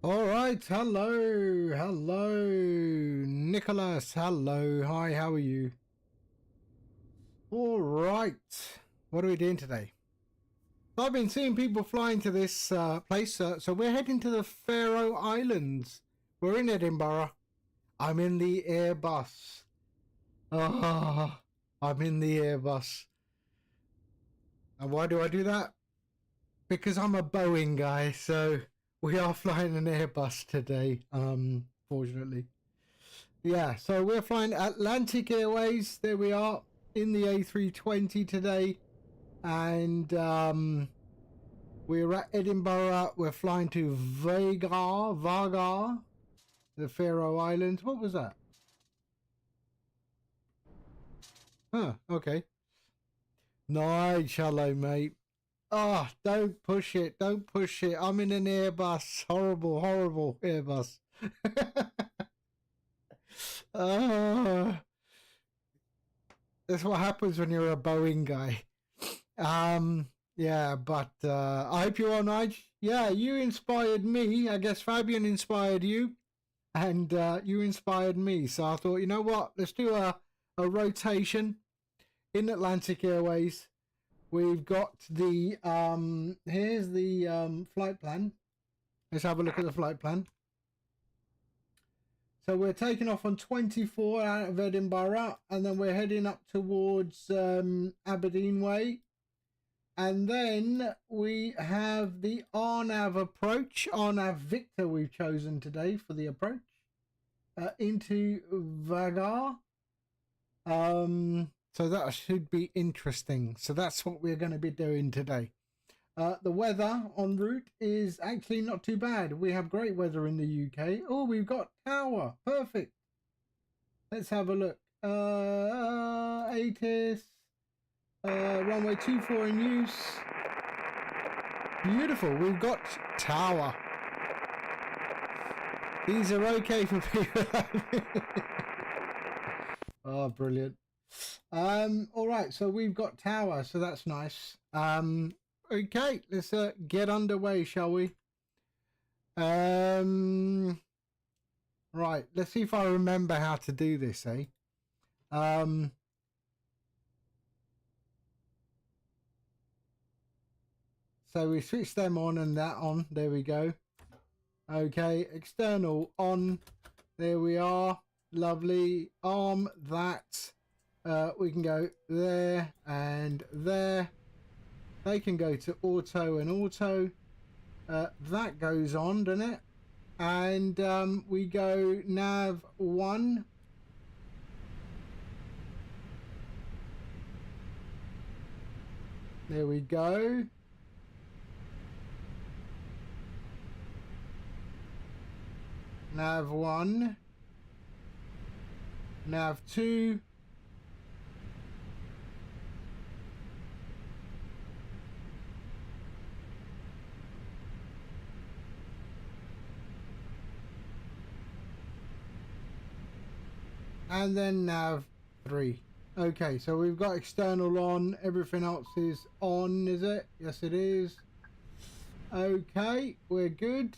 All right, hello, Nicholas, hello, hi, how are you? All right, what are we doing today? I've been seeing people flying to this place, so we're heading to the Faroe Islands. We're in Edinburgh. I'm in the Airbus. Ah, I'm in the Airbus. And why do I do that? Because I'm a Boeing guy, so we are flying an Airbus today, fortunately. Yeah, so we're flying Atlantic Airways. There we are in the A320 today. And we're at Edinburgh. We're flying to Vágar, the Faroe Islands. What was that? Huh, okay. Nice, hello, mate. Oh, don't push it. Don't push it. I'm in an Airbus. Horrible, horrible Airbus. That's what happens when you're a Boeing guy. Yeah, but I hope you're all right. Yeah, you inspired me. I guess Fabian inspired you. And you inspired me. So I thought, you know what? Let's do a rotation in Atlantic Airways. We've got the, here's the flight plan. Let's have a look at the flight plan. So we're taking off on 24 out of Edinburgh, and then we're heading up towards Aberdeen way. And then we have the RNAV approach, RNAV Victor we've chosen today for the approach, into Vágar. So that should be interesting. So that's what we're going to be doing today. The weather en route is actually not too bad. We have great weather in the UK. Oh, we've got Tower. Perfect. Let's have a look. ATIS. Runway 24 in use. Beautiful. We've got Tower. These are okay for people. Oh, brilliant. All right, so we've got Tower, so that's nice. Okay, let's get underway, shall we? Right, let's see if I remember how to do this, eh? So we switch them on and that on. There we go. Okay, external on. There we are. Lovely. Arm that. We can go there and there. They can go to auto and auto. That goes on, doesn't it? And we go nav 1. There we go. Nav 1. Nav 2. And then nav 3. Okay, so we've got external on. Everything else is on, is it? Yes, it is. Okay, we're good.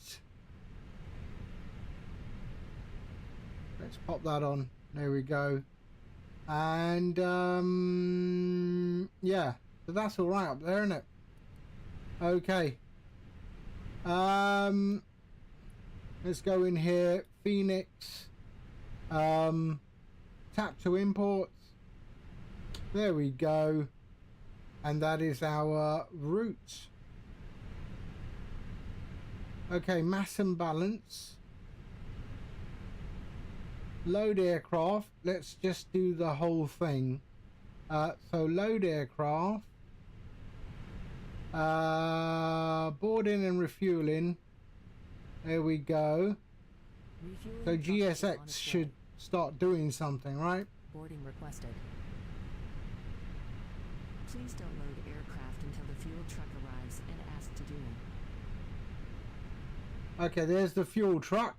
Let's pop that on. There we go. And yeah, so that's all right up there, isn't it? Okay. Let's go in here. Phoenix. Tap to imports. There we go. And that is our route. Okay, mass and balance. Load aircraft. Let's just do the whole thing. So load aircraft. Boarding and refueling. There we go. So GSX should start doing something, right? Boarding requested. Please don't load aircraft until the fuel truck arrives and asked to do. Okay, there's the fuel truck.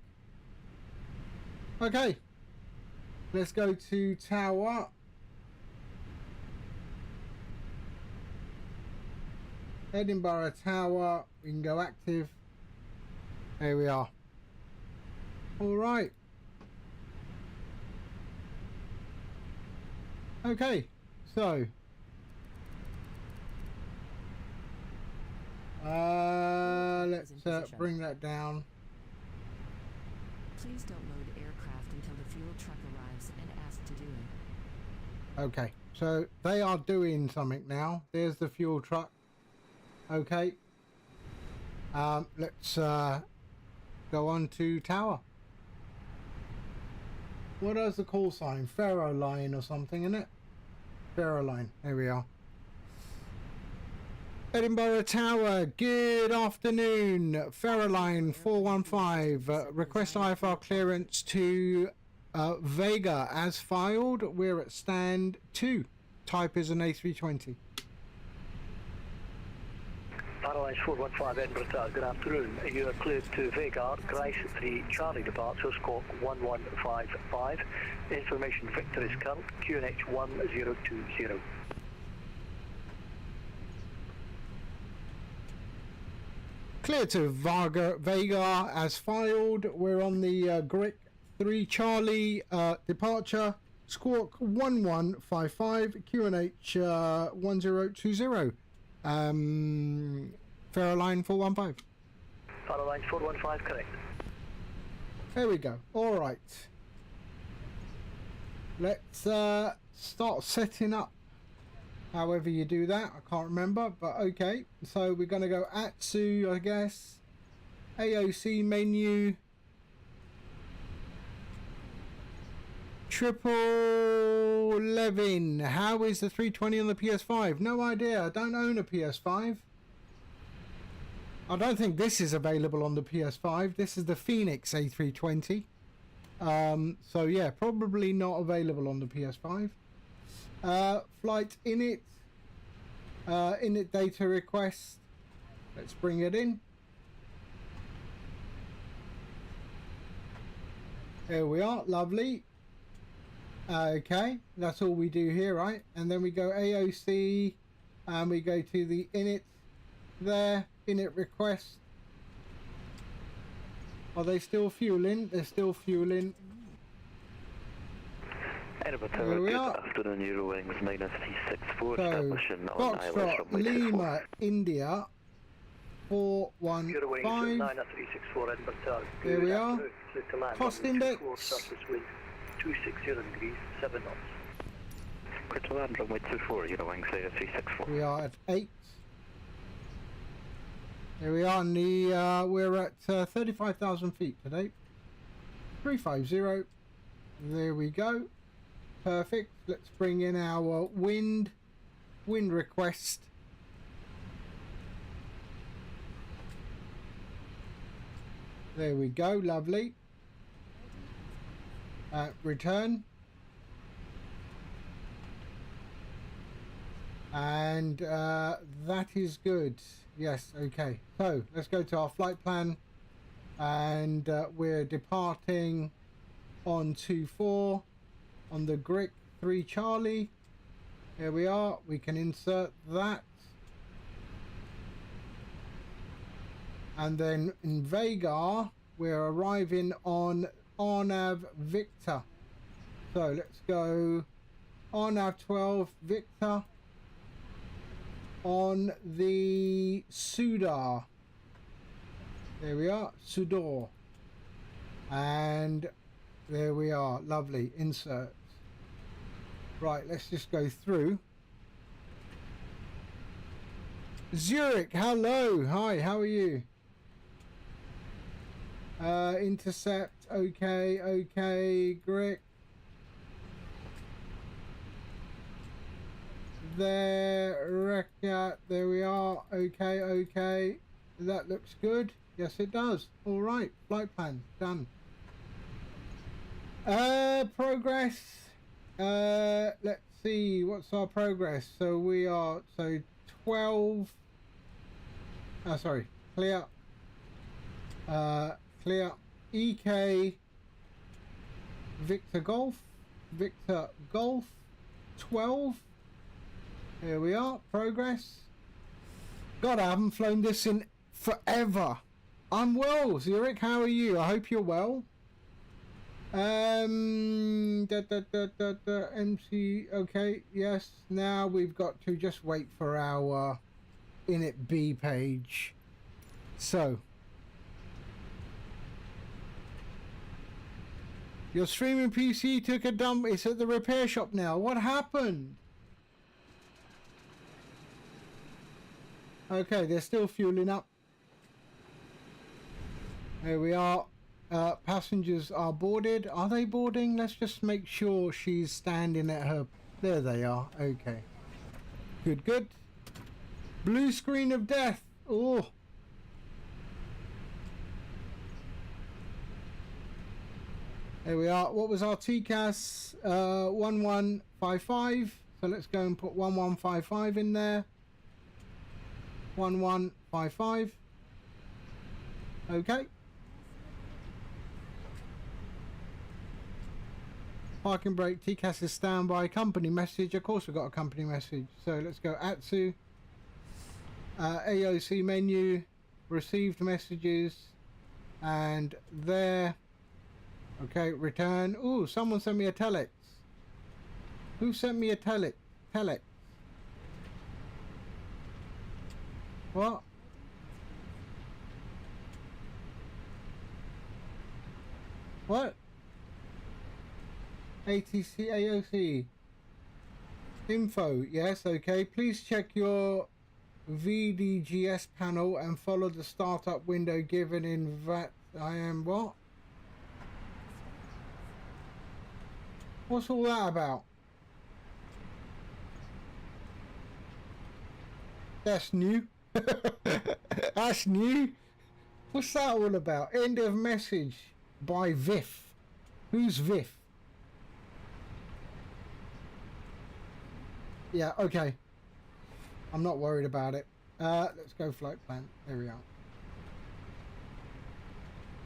Okay. Let's go to Tower. Edinburgh Tower. We can go active. There we are. All right. Okay, so let's bring that down. Please don't load aircraft until the fuel truck arrives and ask to do it. Okay, so they are doing something now. There's the fuel truck. Okay. Let's go on to tower. What is the call sign? Faro line or something, isn't it? Faro line. There we are. Edinburgh Tower, good afternoon. Faro line 415. Request IFR clearance to Vágar as filed. We're at stand 2. Type is an A320. Airways 415 Edinburgh Tower, good afternoon. You are cleared to Vágar, Grace 3 Charlie departure, squawk 1155. Information Victor is current, QNH 1020. Clear to Vágar as filed. We're on the Grace 3 Charlie departure, squawk 1155, QNH 1020. Faro line 415. Faro line 415, correct. There we go. All right. Let's start setting up. However you do that, I can't remember, but okay. So we're going to go ATSU, I guess. AOC menu. 11. How is the 320 on the PS5? No idea. I don't own a PS5. I don't think this is available on the PS5. This is the Phoenix A320. So yeah, probably not available on the PS5. Flight init. Init data request. Let's bring it in. There we are. Lovely. Okay, that's all we do here, right? And then we go AOC and we go to the init there, init request. Are they still fueling? They're still fueling. Edinburgh Tower, good afternoon, Eurowings 9364, establishing on Foxtrot Lima, India 415. Eurowings 9364, Edinburgh Tower. There we are. Cost index. 260 degrees, 7 knots. Clear to land, runway 24, Eurowings 364. We are at 8. There we are, and we're at 35,000 feet today. 350. There we go. Perfect. Let's bring in our wind request. There we go. Lovely. Return. And that is good. Yes, okay. So let's go to our flight plan. And we're departing on 24 on the Grace 3 Charlie. Here we are. We can insert that. And then in Vágar, we're arriving on RNAV Victor. So let's go RNAV 12 Victor on the Sudar. There we are, Sudor. And there we are, lovely, insert. Right, let's just go through. Zurich, hello, hi, how are you? Intercept, okay, Grick. There, Rekat, there we are, okay. That looks good. Yes, it does. All right, flight plan, done. Progress. Let's see, what's our progress? So we are, 12. Sorry, clear. Clear. EK. Victor Golf. 12. Here we are, progress. God, I haven't flown this in forever. I'm well, Zurich, how are you? I hope you're well. MC, okay, yes. Now we've got to just wait for our init B page. So, your streaming PC took a dump. It's at the repair shop now. What happened? Okay, they're still fueling up. There we are. Passengers are boarded. Are they boarding? Let's just make sure she's standing at her... There they are. Okay. Good, good. Blue screen of death. Oh. There we are. What was our TCAS? 1155. So let's go and put 1155 in there. 1155. Okay. Parking brake, TCAS is standby. Company message. Of course we've got a company message. So let's go ATSU. AOC menu. Received messages. And there. Okay, return. Ooh, someone sent me a telex. Who sent me a telex? What? What? ATC AOC info. Yes, okay. Please check your VDGS panel and follow the startup window given in VAT. I am what? What's all that about? That's new. That's new. What's that all about? End of message by Viff. Who's Viff? Yeah, okay. I'm not worried about it. Let's go flight plan. There we are.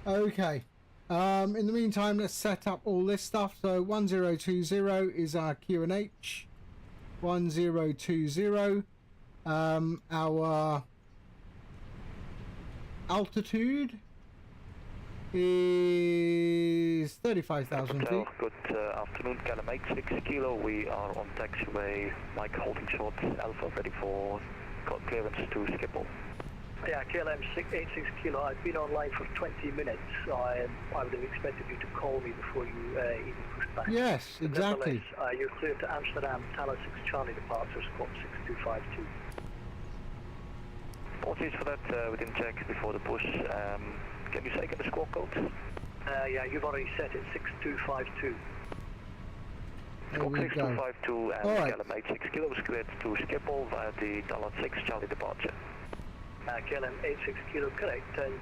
Okay. In the meantime, let's set up all this stuff. So 1020 is our QNH. 1020. Our altitude is 35,000 feet. Good afternoon, KLM 86 Kilo. We are on taxiway. Mike holding short. Alpha ready for clearance to Schiphol. Yeah, KLM 86 Kilo. I've been online for 20 minutes. I would have expected you to call me before you even pushed back. Yes, exactly. You're clear to Amsterdam, Tower 6 Charlie departure, squawk 6252. Apologies for that, we didn't check before the push. Can you say the squawk code? Yeah, you've already set it, 6252. Squawk 6252 and KLM 86 Kilo is cleared to Schiphol via the Tower 6 Charlie departure. KLM 86 Kilo, correct, and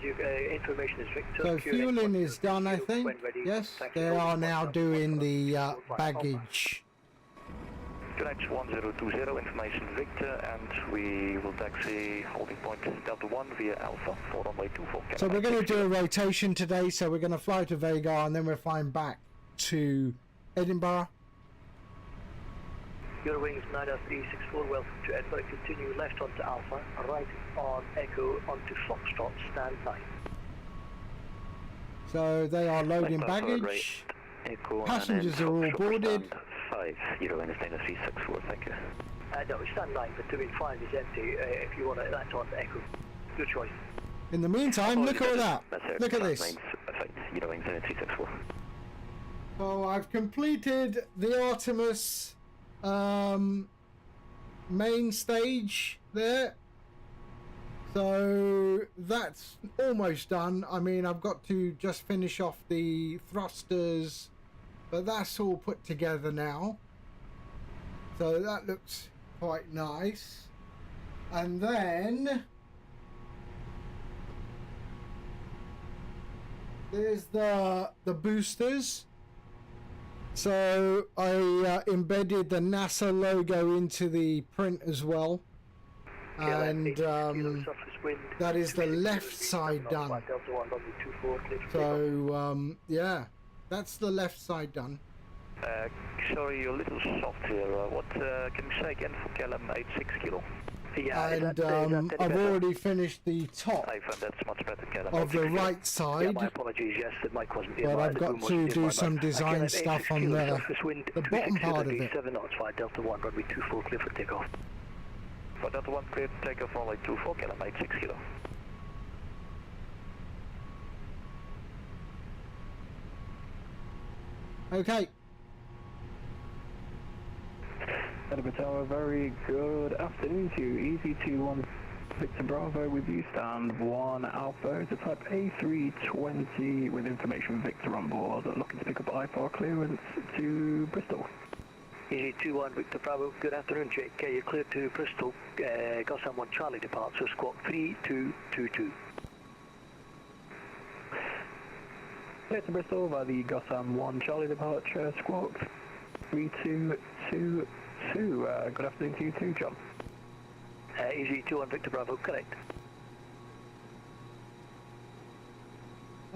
information is Victor. So fueling is done, I think. Yes, they are now doing the baggage. QNH 1020, information Victor, and we will taxi holding point Delta 1 via Alpha for runway 24. So we're going to do a rotation today, so we're going to fly to Vágar and then we're flying back to Edinburgh. Eurowings 9364, welcome to Edinburgh. Continue left onto Alpha, right on Echo onto Foxtrot, stand by. So they are loading baggage. Passengers are all boarded. 5, Eurowings 9364, thank you. No, stand 9, but doing 5 is empty. If you want to, that's on Echo. Your choice. In the meantime, look at all that. Look at this. Eurowings 9364. So I've completed the Artemis main stage there. So that's almost done. I mean, I've got to just finish off the thrusters, but that's all put together now. So that looks quite nice. And then there's the boosters. So I embedded the NASA logo into the print as well. And that is the left side done. So yeah, that's the left side done. Sorry, you're a little soft here. What can you say again for KLM 86 Kilo? Yeah, is and that any I've better? already finished the top That's much better. Get of the right Yeah, side, my apologies. Yes, the mic wasn't but nearby. I've The got boom wasn't to do nearby. some design Again, stuff 86 on kilos, the surface wind, bottom 260 part of degrees, it. 7 knots, 5 Delta 1, runway 24, clear for takeoff. For Delta 1, clear takeoff runway 24, kilometer 86 kilo. Okay. Edinburgh Tower, very good afternoon to you. EZ21 Victor Bravo with you, stand 1 Alpha. It's a type A320 with information Victor on board, looking to pick up I-4 clearance to Bristol. EZ21 Victor Bravo, good afternoon, JK. You're cleared to Bristol, Gotham 1 Charlie departure, squawk 3222. Clear to Bristol via the Gotham 1 Charlie departure, squawk 3222. Good afternoon to you too, John. EZ21 Victor Bravo, correct.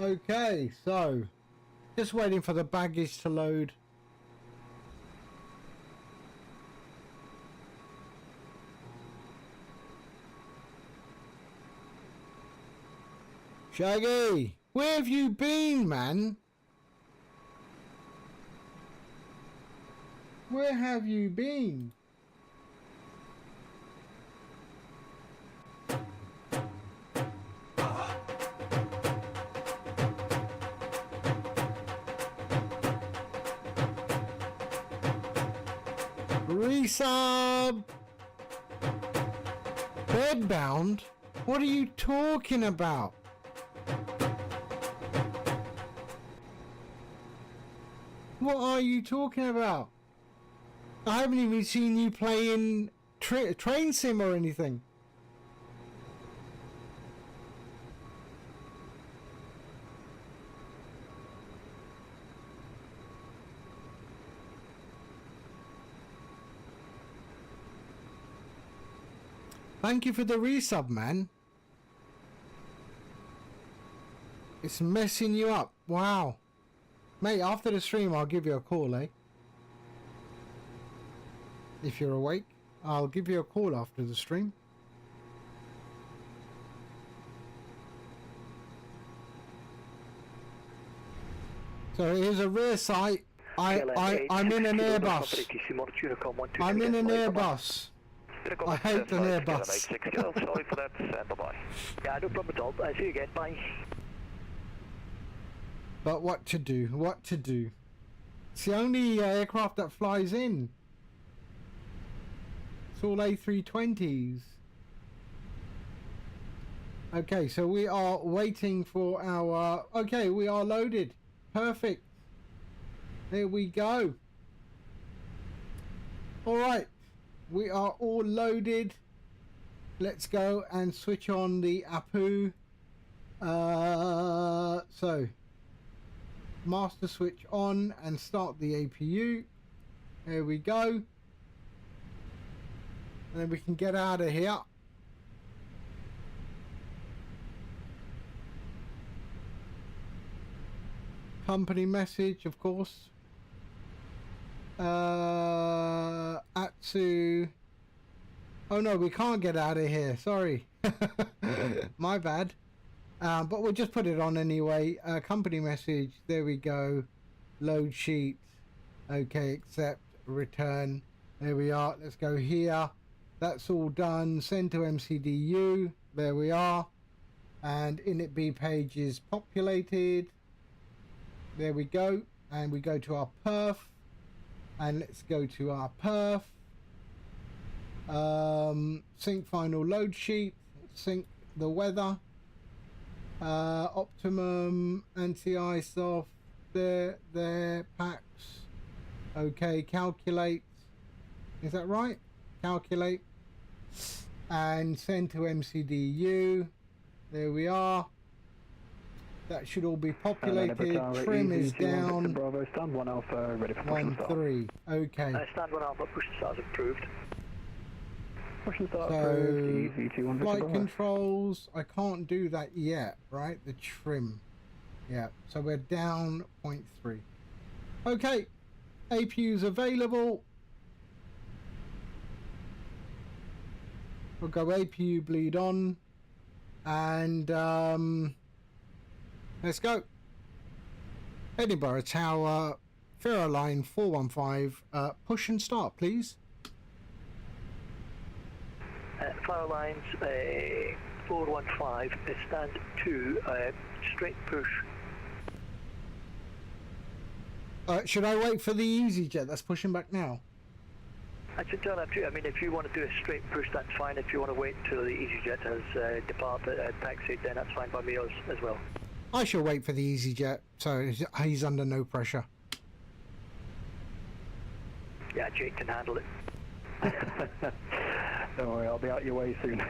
Okay, so just waiting for the baggage to load. Shaggy, where have you been, man? Where have you been? Resub! Bedbound? What are you talking about? What are you talking about? I haven't even seen you playing train sim or anything. Thank you for the resub, man. It's messing you up. Wow. Mate, after the stream, I'll give you a call, eh? If you're awake, I'll give you a call after the stream. So here's a rear sight. I'm in an Airbus. I'm in an Airbus. I hate an Airbus. 6 kilo, sorry for that, stand by. Yeah, no problem at all. I see you again, bye. But what to do? What to do? It's the only aircraft that flies in. It's all A320s. Okay, so we are waiting for our... Okay, we are loaded. Perfect. There we go. Alright. We are all loaded. Let's go and switch on the APU. So... Master switch on and start the APU. There we go. And then we can get out of here. Company message, of course. Atsu. Oh no, we can't get out of here. Sorry. My bad. But we'll just put it on anyway. Company message. There we go. Load sheet. Okay, accept. Return. There we are. Let's go here. That's all done. Send to MCDU. There we are. And init B page is populated. There we go. And we go to our perf. And let's go to our perf. Sync final load sheet. Sync the weather. Optimum, anti-ISOF, there, packs. Okay, calculate. Is that right? Calculate. And send to MCDU. There we are. That should all be populated. Trim is down. Bravo, stand 1 Alpha, ready for push and start. 1-3. Okay. Stand 1 Alpha, push and start is approved. Push and start So, approved. EZ21 flight Bravo. controls, I can't do that yet, right? The trim. Yeah, so we're down 0.3. Okay, APU's available. We'll go APU bleed on. And let's go. Edinburgh Tower, Faro line 415, push and start, please. Fire lines 415, stand 2, straight push. Should I wait for the EasyJet that's pushing back now? That's entirely up to you. I mean, if you want to do a straight push, that's fine. If you want to wait till the EasyJet has departed, taxied, then that's fine by me as well. I shall wait for the EasyJet, so he's under no pressure. Yeah, Jake can handle it. Don't worry, I'll be out your way soon.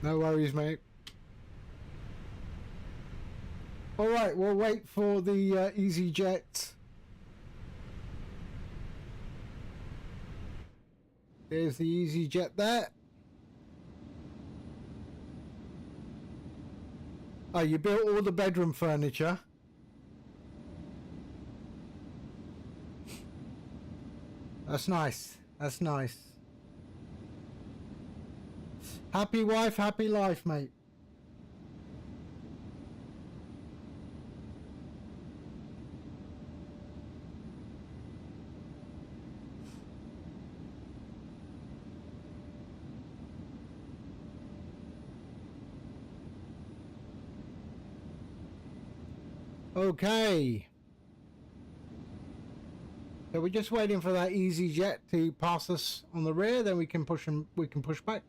No worries, mate. Alright, we'll wait for the EasyJet. There's the EasyJet there. Oh, you built all the bedroom furniture? That's nice. That's nice. Happy wife, happy life, mate. Okay. So we're just waiting for that EasyJet to pass us on the rear, then we can push back.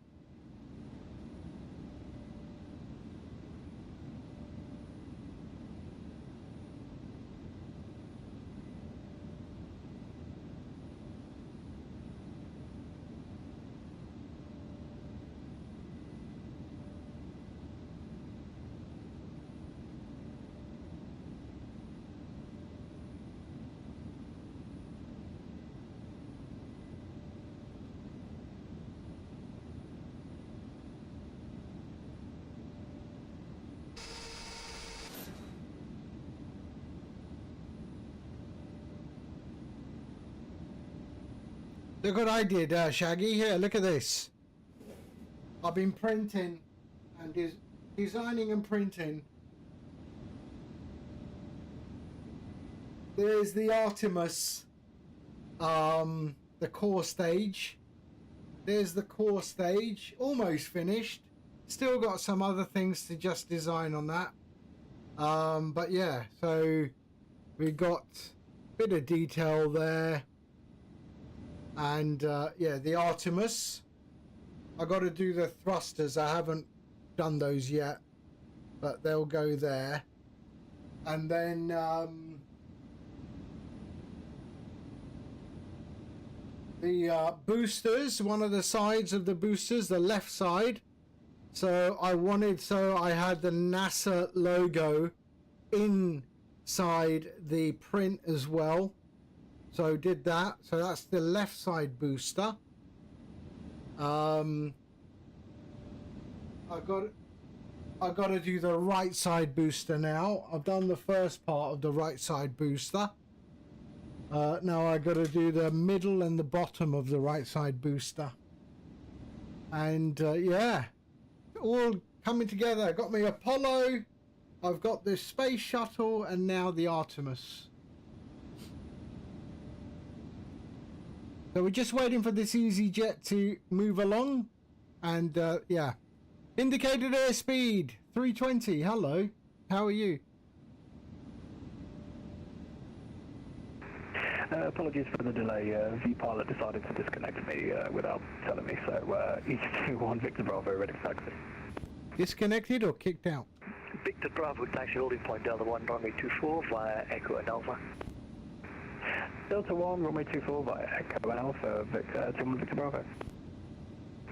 Look what I did, Shaggy. Here, look at this. I've been printing and designing and printing. There's the Artemis, the core stage. There's the core stage, almost finished. Still got some other things to just design on that. But yeah, so we got a bit of detail there. And yeah, the Artemis. I got to do the thrusters. I haven't done those yet, but they'll go there. And then the boosters, one of the sides of the boosters, the left side. So I had the NASA logo inside the print as well. So did that. So that's the left side booster. I got to do the right side booster now. I've done the first part of the right side booster. Now I got to do the middle and the bottom of the right side booster. And yeah, all coming together. Got me Apollo. I've got the space shuttle and now the Artemis. So we're just waiting for this EasyJet to move along, and yeah, indicated airspeed 320. Hello, how are you? Apologies for the delay. V-Pilot decided to disconnect me without telling me, so EasyJet Victor Bravo ready for taxi. Disconnected or kicked out? Victor Bravo, taxi holding point Delta 1, runway 24 via Echo and Alpha. Delta 1, runway 24 via Echo and Alpha, Victor 21 Victor Bravo.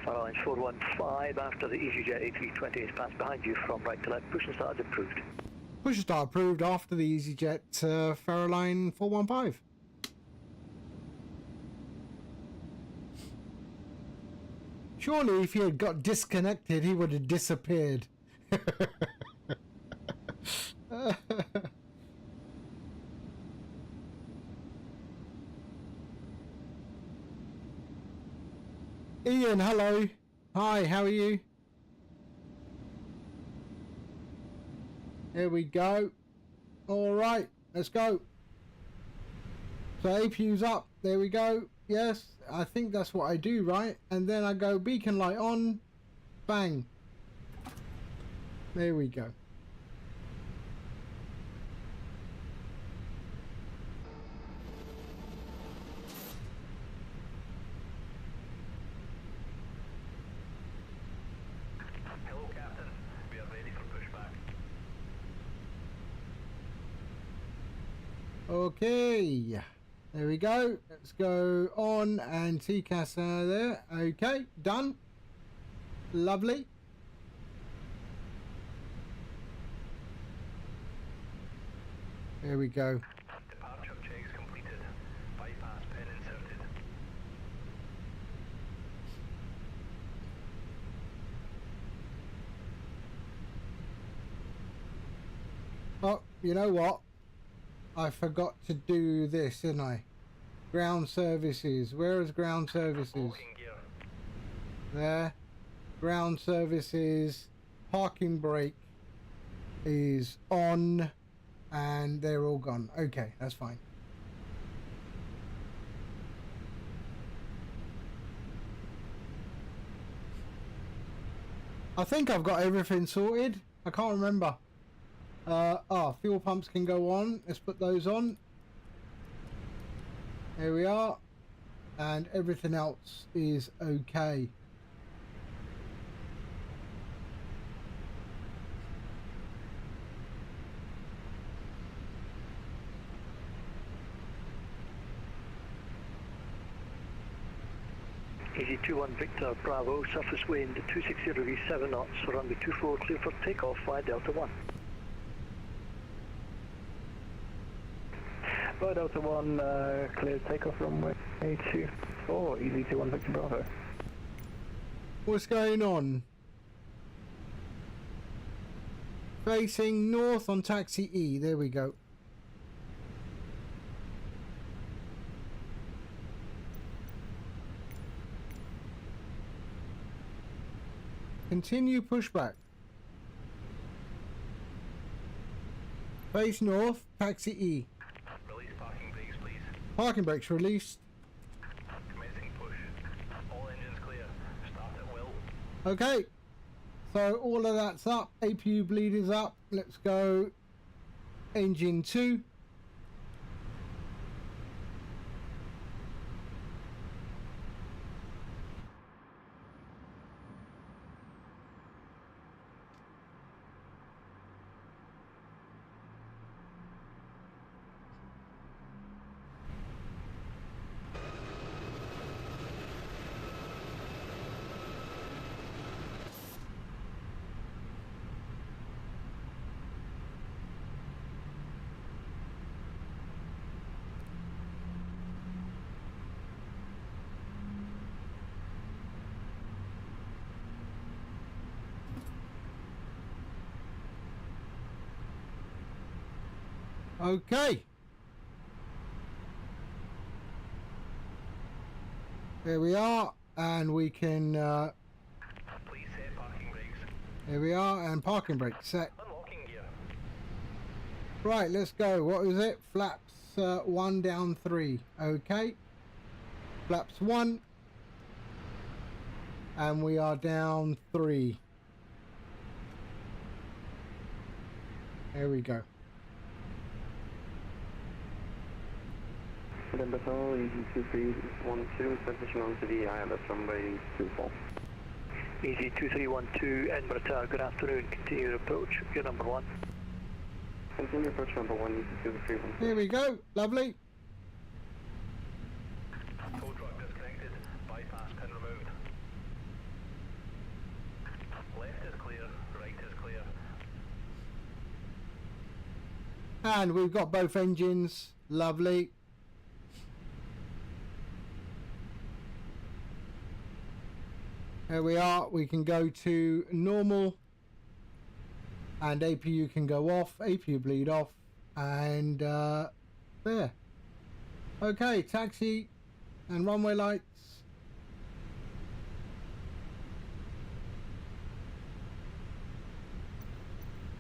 Fire lines 415 after the EasyJet A320 is passed behind you from right to left. Push and start is approved. Push and start approved after the EasyJet Faro line 415. Surely if he had got disconnected, he would have disappeared. Ian, hello. Hi, how are you? There we go. All right, let's go. So APU's up. There we go. Yes, I think that's what I do, right? And then I go beacon light on. Bang. There we go. Hello, Captain. We are ready for pushback. Okay. There we go. Let's go on and TCAS there. Okay, done. Lovely. There we go. Departure checks completed. Bypass pin inserted. Oh, you know what? I forgot to do this, didn't I? Ground services. Where is ground services? Walking gear. There. Ground services. Parking brake is on. And they're all gone. Okay, that's fine. I think I've got everything sorted. I can't remember. Fuel pumps can go on. Let's put those on. There we are. And everything else is okay. Easy 21 Victor Bravo, surface wind 260 degrees 7 knots, runway 24 clear for takeoff via Delta 1. Via Delta 1, clear takeoff runway 24, easy 21 Victor Bravo. What's going on? Facing north on taxi E. There we go. Continue pushback. Face north, taxi E. Release parking brakes, please. Parking brakes released. Commencing push. All engines clear. Start at will. Okay. So all of that's up. APU bleed is up. Let's go. Engine 2. Okay. There we are, and we can. Please set parking brakes. There we are, and parking brake set. Unlocking gear. Right, let's go. What is it? Flaps 1 down 3. Okay. Flaps 1, and we are down 3. There we go. Edinburgh, easy 2312, transition onto the ILS runway 24. Easy 2312 Edinburgh Tower, good afternoon, continue approach, you're number 1. Continue approach number 1, easy 2312. There we go. Lovely. Tow truck disconnected. Bypass pin removed. Left is clear. Right is clear. And we've got both engines. Lovely. There we are. We can go to normal. And APU can go off. APU bleed off. And there. Okay, taxi and runway lights.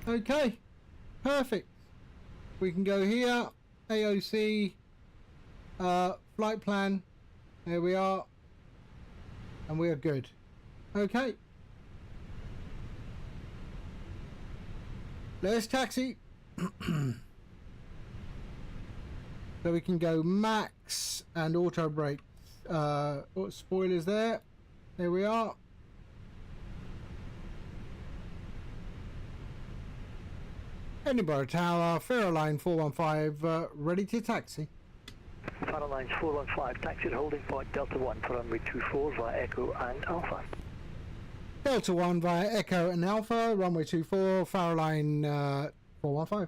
Okay, perfect. We can go here, AOC, flight plan. There we are. And we are good. Okay. Let's taxi. So we can go max and auto brake. Spoilers there. There we are. Edinburgh Tower, Fairline 415, ready to taxi. Farallines 415, taxi at holding point Delta 1 for runway 24 via Echo and Alpha. Delta 1 via Echo and Alpha, runway 24, Fairline 415.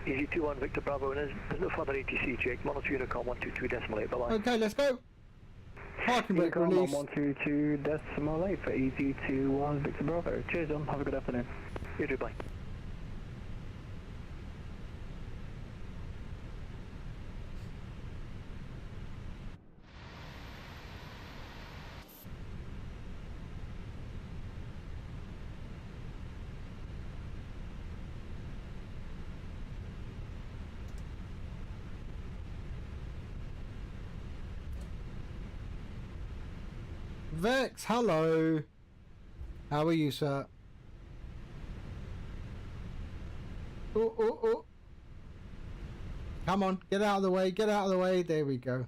Easy 21 Victor Bravo, and there's no further ATC check. Monitor Unicom 122.8, bye-bye. Okay, let's go. Parking brake release. 122.8 for Easy 21 Victor Bravo. Cheers, John. Have a good afternoon. You too, bye. Vex, hello. How are you, sir? Oh, oh, oh. Come on, get out of the way, get out of the way. There we go.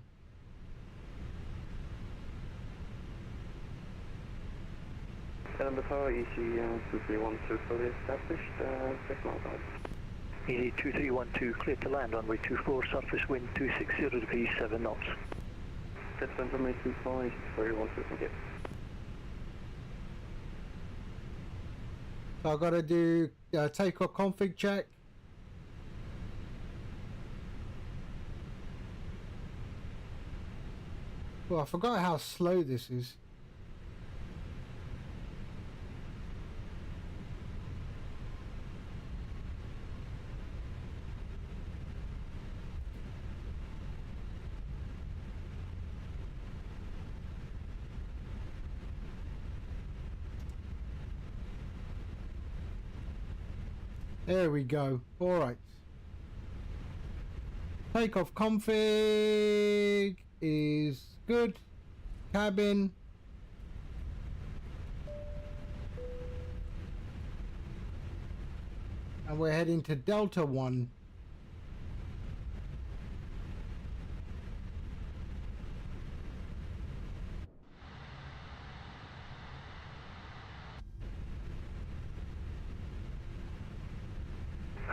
Edinburgh Tower, EC 2312 fully established, 6 miles out. Easy 2312, clear to land, runway 24, surface wind 260 degrees, 7 knots. That's runway 25, 312, thank you. So I've got to do takeoff config check. Well, I forgot how slow this is. There we go. All right. Takeoff config is good. Cabin. And we're heading to Delta 1.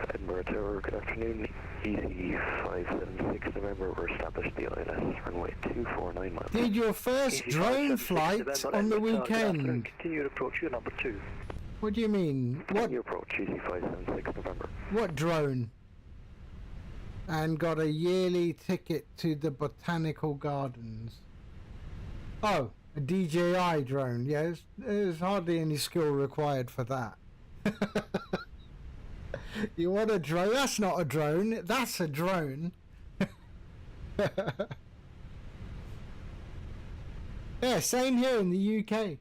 Edinburgh Tower, good afternoon. Easy 576 November, we're established the ILS, runway 249 miles. Did your first Easy drone 576 flight November, on the Edinburgh Tower, good afternoon. weekend? Continue to approach your number 2. What do you mean? What Continue approach, Easy 576 November. what drone? And got a yearly ticket to the botanical gardens. Oh, a DJI drone. Yes, there's hardly any skill required for that. You want a drone? That's not a drone. That's a drone. Yeah, same here in the UK.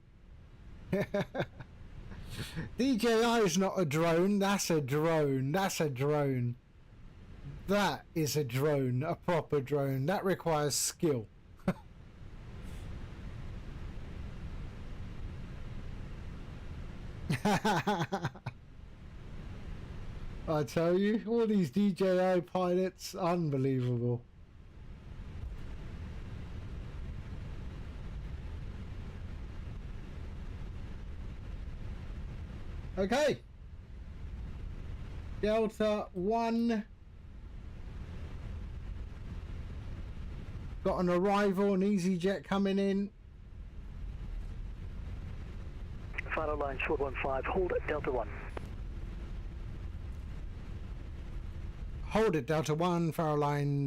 DJI is not a drone. That's a drone. That's a drone. That is a drone. A proper drone. That requires skill. I tell you, all these DJI pilots, unbelievable. Okay. Delta 1. Got an arrival, an EasyJet coming in. Farallines 415, hold at Delta 1. Hold it, Delta 1, Fairline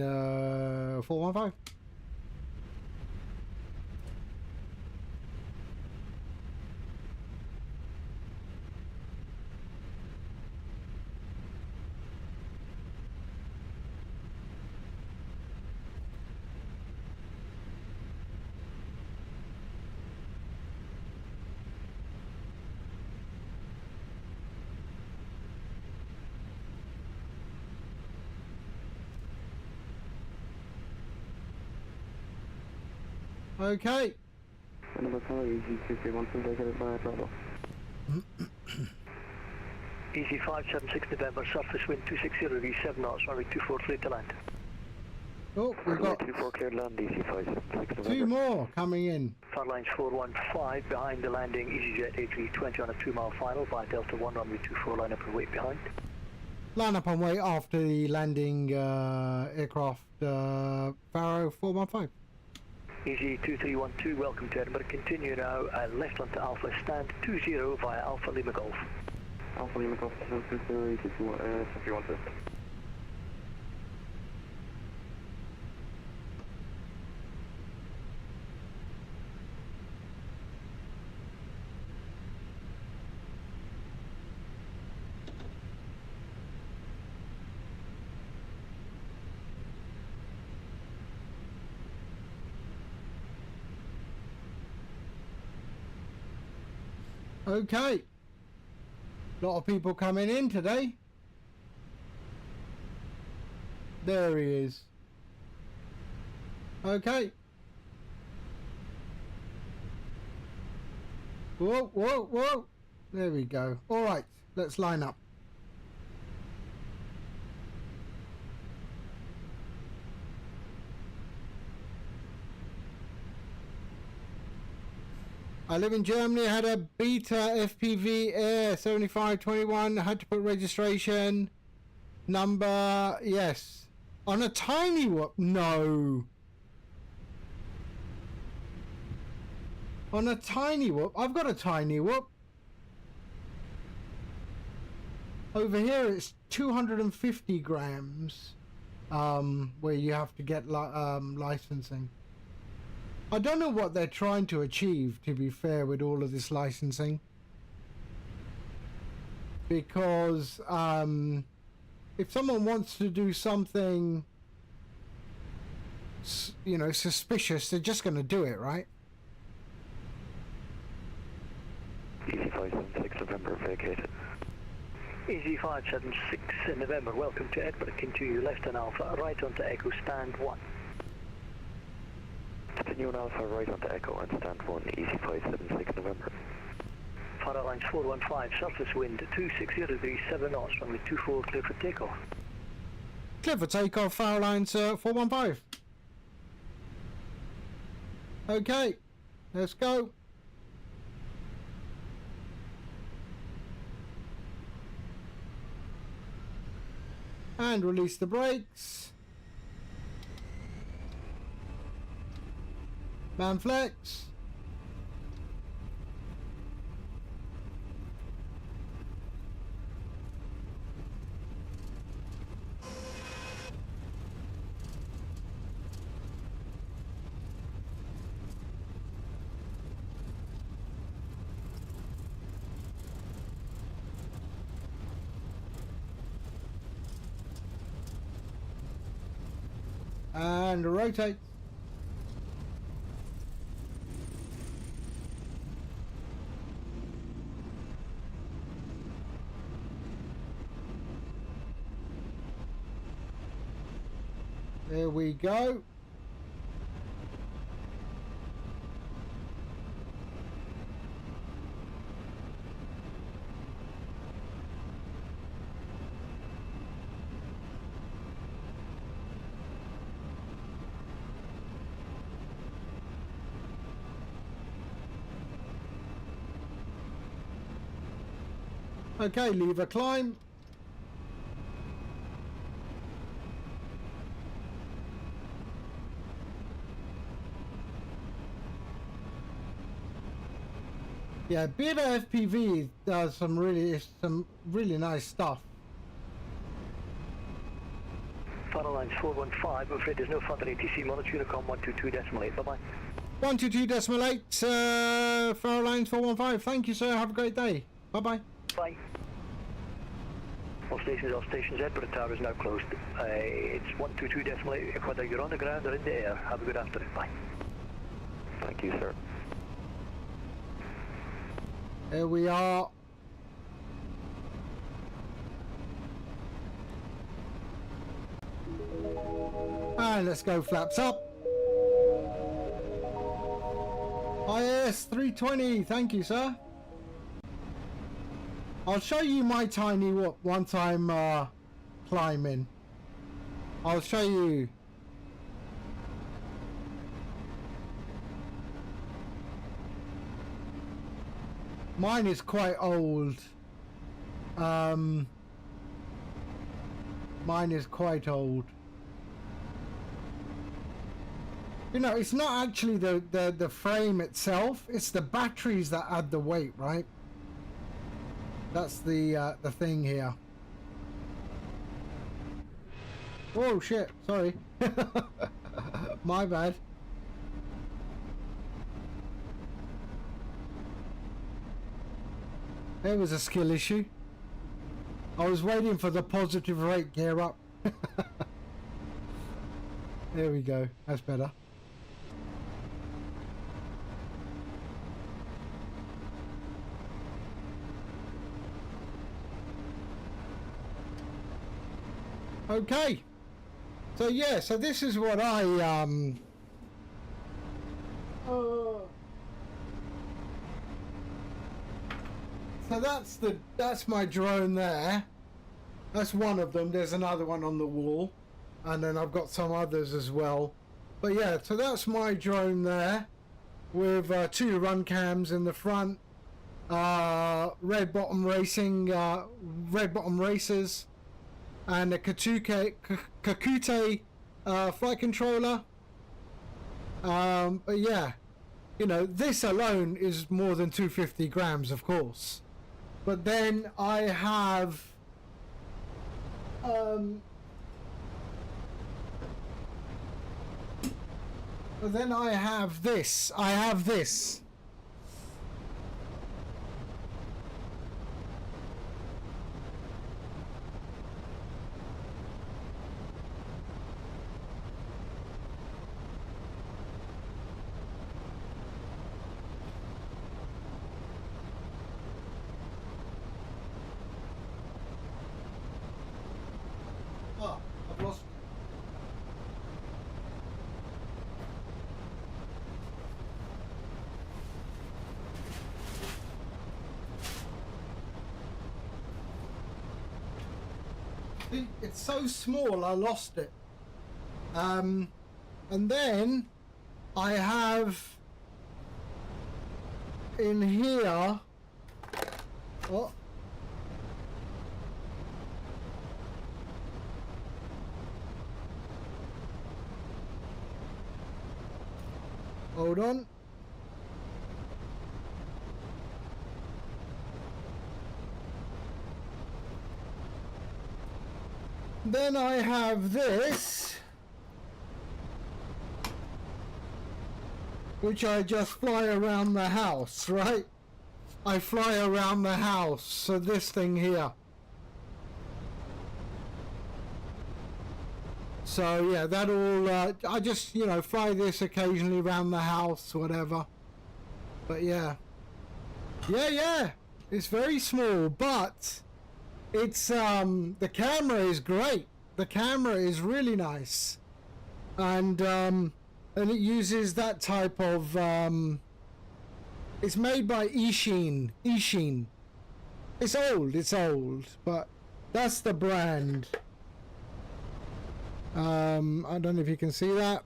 415. Okay. Edinburgh Tower, easy 2312, vacated by Bravo. Easy 576 November, surface wind 260 degrees 7 knots, runway 24 clear to land. Oh, we've Runway got 24 cleared land, easy 576 November. 2 more coming in. Farlines 415 behind the landing, EasyJet A320 on a 2-mile final by Delta 1, runway 24, line up and wait behind. Line up on way after the landing aircraft Faro 415. Easy 2312, welcome to Edinburgh. Continue now left onto Alpha, stand 20 via Alpha Lima Golf. Alpha Lima Golf 2312. Okay. A lot of people coming in today. There he is. Okay. Whoa, whoa, whoa. There we go. All right, let's line up. I live in Germany, had a Beta FPV Air 7521, had to put registration number, yes. On a tiny whoop, no. On a tiny whoop, I've got a tiny whoop. Over here it's 250 grams, where you have to get licensing. I don't know what they're trying to achieve, to be fair, with all of this licensing. Because if someone wants to do something, you know, suspicious, they're just going to do it, right? Easy 576 November, vacated. Easy 576 in November, welcome to Edinburgh. Continue left on Alpha, right onto Echo, stand 1. Continue on Alpha, right onto Echo and stand 1, easy 576 November. Farlines 415, surface wind 260 degrees 7 knots, runway 24 clear for takeoff. Clear for takeoff, Farlines 415. Okay, let's go. And release the brakes. Man flex. And rotate. There we go. Okay, lever climb. Yeah, Beta FPV does some really nice stuff. Farlines 415, I'm afraid there's no further ATC, monitor Unicom 122.8, bye-bye. 122.8, Farlines 415. Thank you, sir. Have a great day. Bye-bye. Bye. All stations, Edinburgh Tower is now closed. It's 122.8, whether you're on the ground or in the air. Have a good afternoon, bye. Thank you, sir. Here we are. And let's go flaps up. Yes, 320. Thank you, sir. I'll show you my tiny whoop once I'm climbing. I'll show you. Mine is quite old. Mine is quite old. You know, it's not actually the frame itself, it's the batteries that add the weight, right? That's the thing here. Oh shit, sorry. My bad. There was a skill issue. I was waiting for the positive rate gear up. There we go, that's better. Okay, so yeah, so this is what I so that's my drone there. That's one of them. There's another one on the wall, and then I've got some others as well. But yeah, so that's my drone there with 2 run cams in the front, red bottom racers, and a Kakute flight controller. But yeah, you know, this alone is more than 250 grams, of course. But then I have this. I have this. Oh, I've lost. See, it's so small, I lost it. And then I have in here. Oh. Hold on. Then I have this, which I just fly around the house, right? I fly around the house, so this thing here. So yeah, that all, I just, you know, fly this occasionally around the house, whatever. But yeah. Yeah, it's very small, but it's, the camera is great. The camera is really nice. And it uses that type of, it's made by Ishin. It's old, but that's the brand. I don't know if you can see that.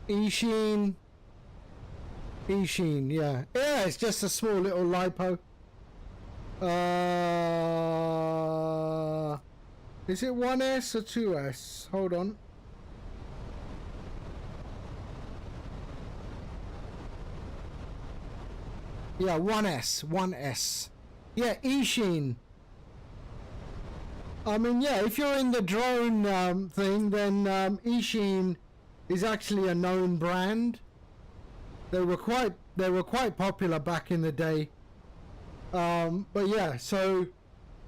Ishin, yeah. Yeah, it's just a small little lipo. Is it 1S or 2S? Hold on. Yeah, 1S. Yeah, Ishin. I mean, yeah, if you're in the drone thing, then Ishin is actually a known brand. They were quite popular back in the day. But yeah, so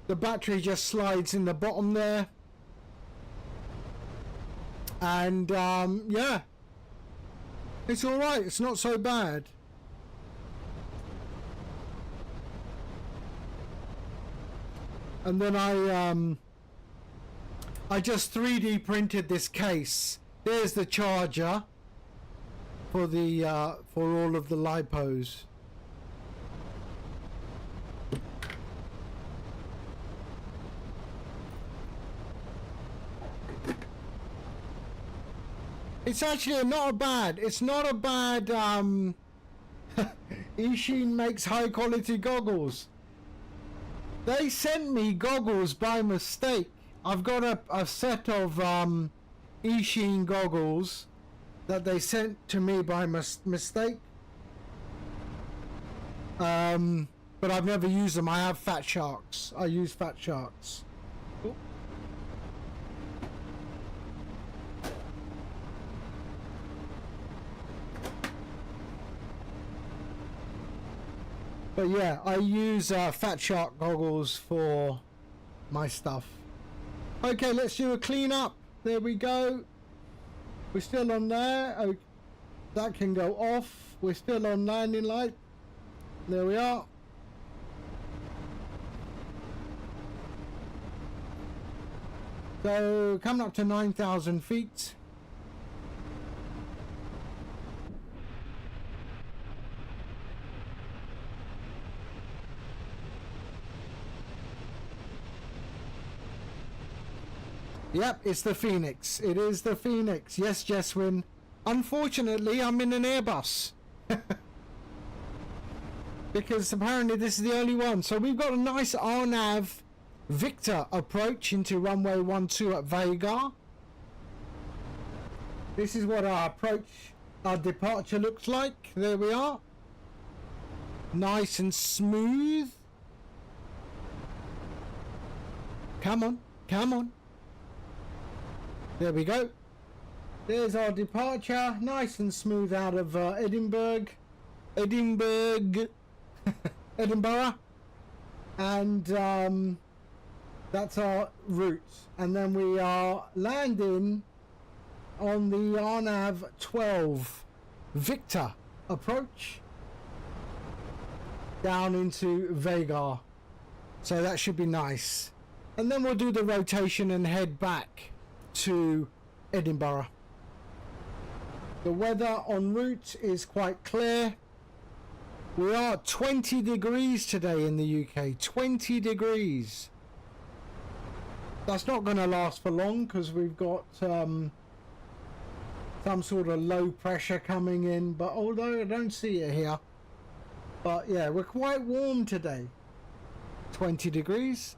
the battery just slides in the bottom there, and yeah, it's all right. It's not so bad. And then I just 3D printed this case. There's the charger, for the for all of the lipos. It's actually not a bad. It's not a bad. Ishin makes high quality goggles. They sent me goggles by mistake. I've got a set of Ishin goggles that they sent to me by mistake. But I've never used them. I have Fat Sharks. I use Fat Sharks. Oh. But yeah, I use Fat Shark goggles for my stuff. Okay, let's do a clean up. There we go. We're still on there. Oh, that can go off. We're still on landing light. There we are. So coming up to 9,000 feet. Yep, it's the Phoenix. It is the Phoenix. Yes, Jeswin. Unfortunately, I'm in an Airbus. Because apparently this is the only one. So we've got a nice RNAV Victor approach into runway 12 at Vágar. This is what our departure looks like. There we are. Nice and smooth. Come on, come on. There we go. There's our departure. Nice and smooth out of Edinburgh. Edinburgh. And that's our route. And then we are landing on the RNAV 12 Victor approach down into Vágar. So that should be nice. And then we'll do the rotation and head back to Edinburgh. The weather en route is quite clear. We are 20 degrees today in the UK. 20 degrees. That's not going to last for long because we've got some sort of low pressure coming in, but although I don't see it here. But yeah, we're quite warm today. 20 degrees.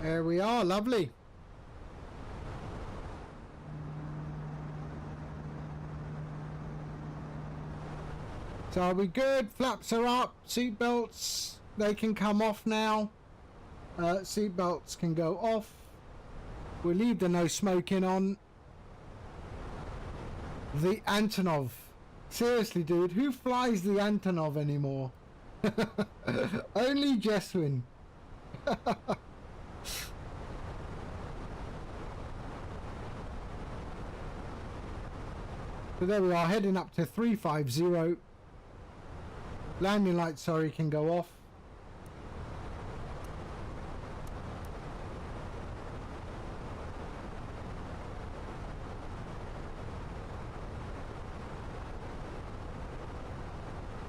There we are, lovely. So are we good? Flaps are up, seat belts, they can come off now. Seat belts can go off. We'll leave the no smoking on. The Antonov. Seriously, dude, who flies the Antonov anymore? Only Jeswin. So there we are, heading up to 350. Landing lights, sorry, can go off.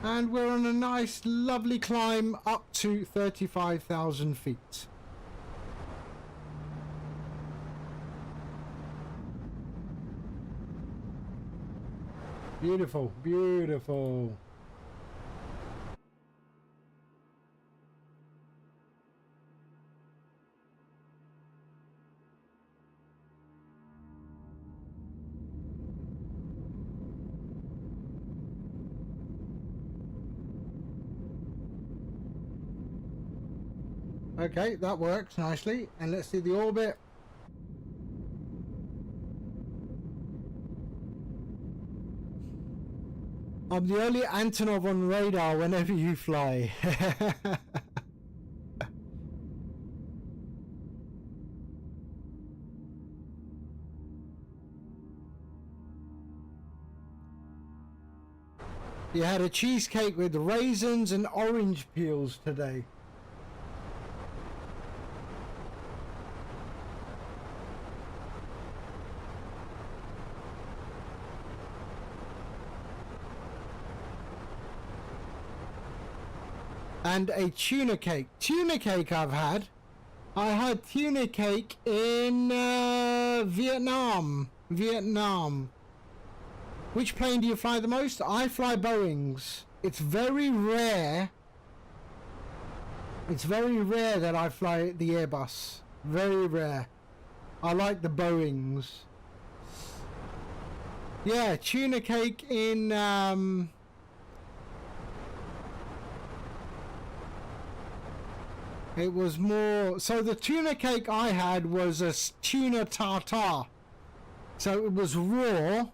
And we're on a nice, lovely climb up to 35,000 feet. Beautiful, beautiful. Okay, that works nicely. And let's see the orbit. I'm the only Antonov on radar whenever you fly. You had a cheesecake with raisins and orange peels today. and a tuna cake. Tuna cake I've had. I had tuna cake in Vietnam. Which plane do you fly the most? I fly Boeings. It's very rare. It's very rare that I fly the Airbus. Very rare. I like the Boeings. Yeah, tuna cake in it was more, so the tuna cake I had was a tuna tartare. So it was raw,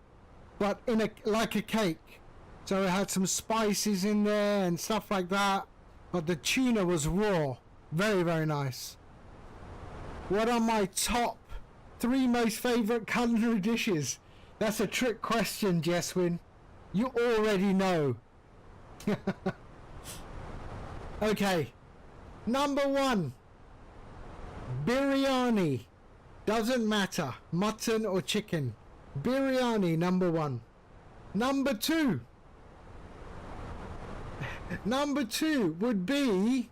but in a like a cake. So it had some spices in there and stuff like that. But the tuna was raw. Very, very nice. What are my top 3 most favourite culinary dishes? That's a trick question, Jeswin. You already know. Okay. Number 1. Biryani. Doesn't matter. Mutton or chicken. Biryani, number 1. Number 2. Number 2 would be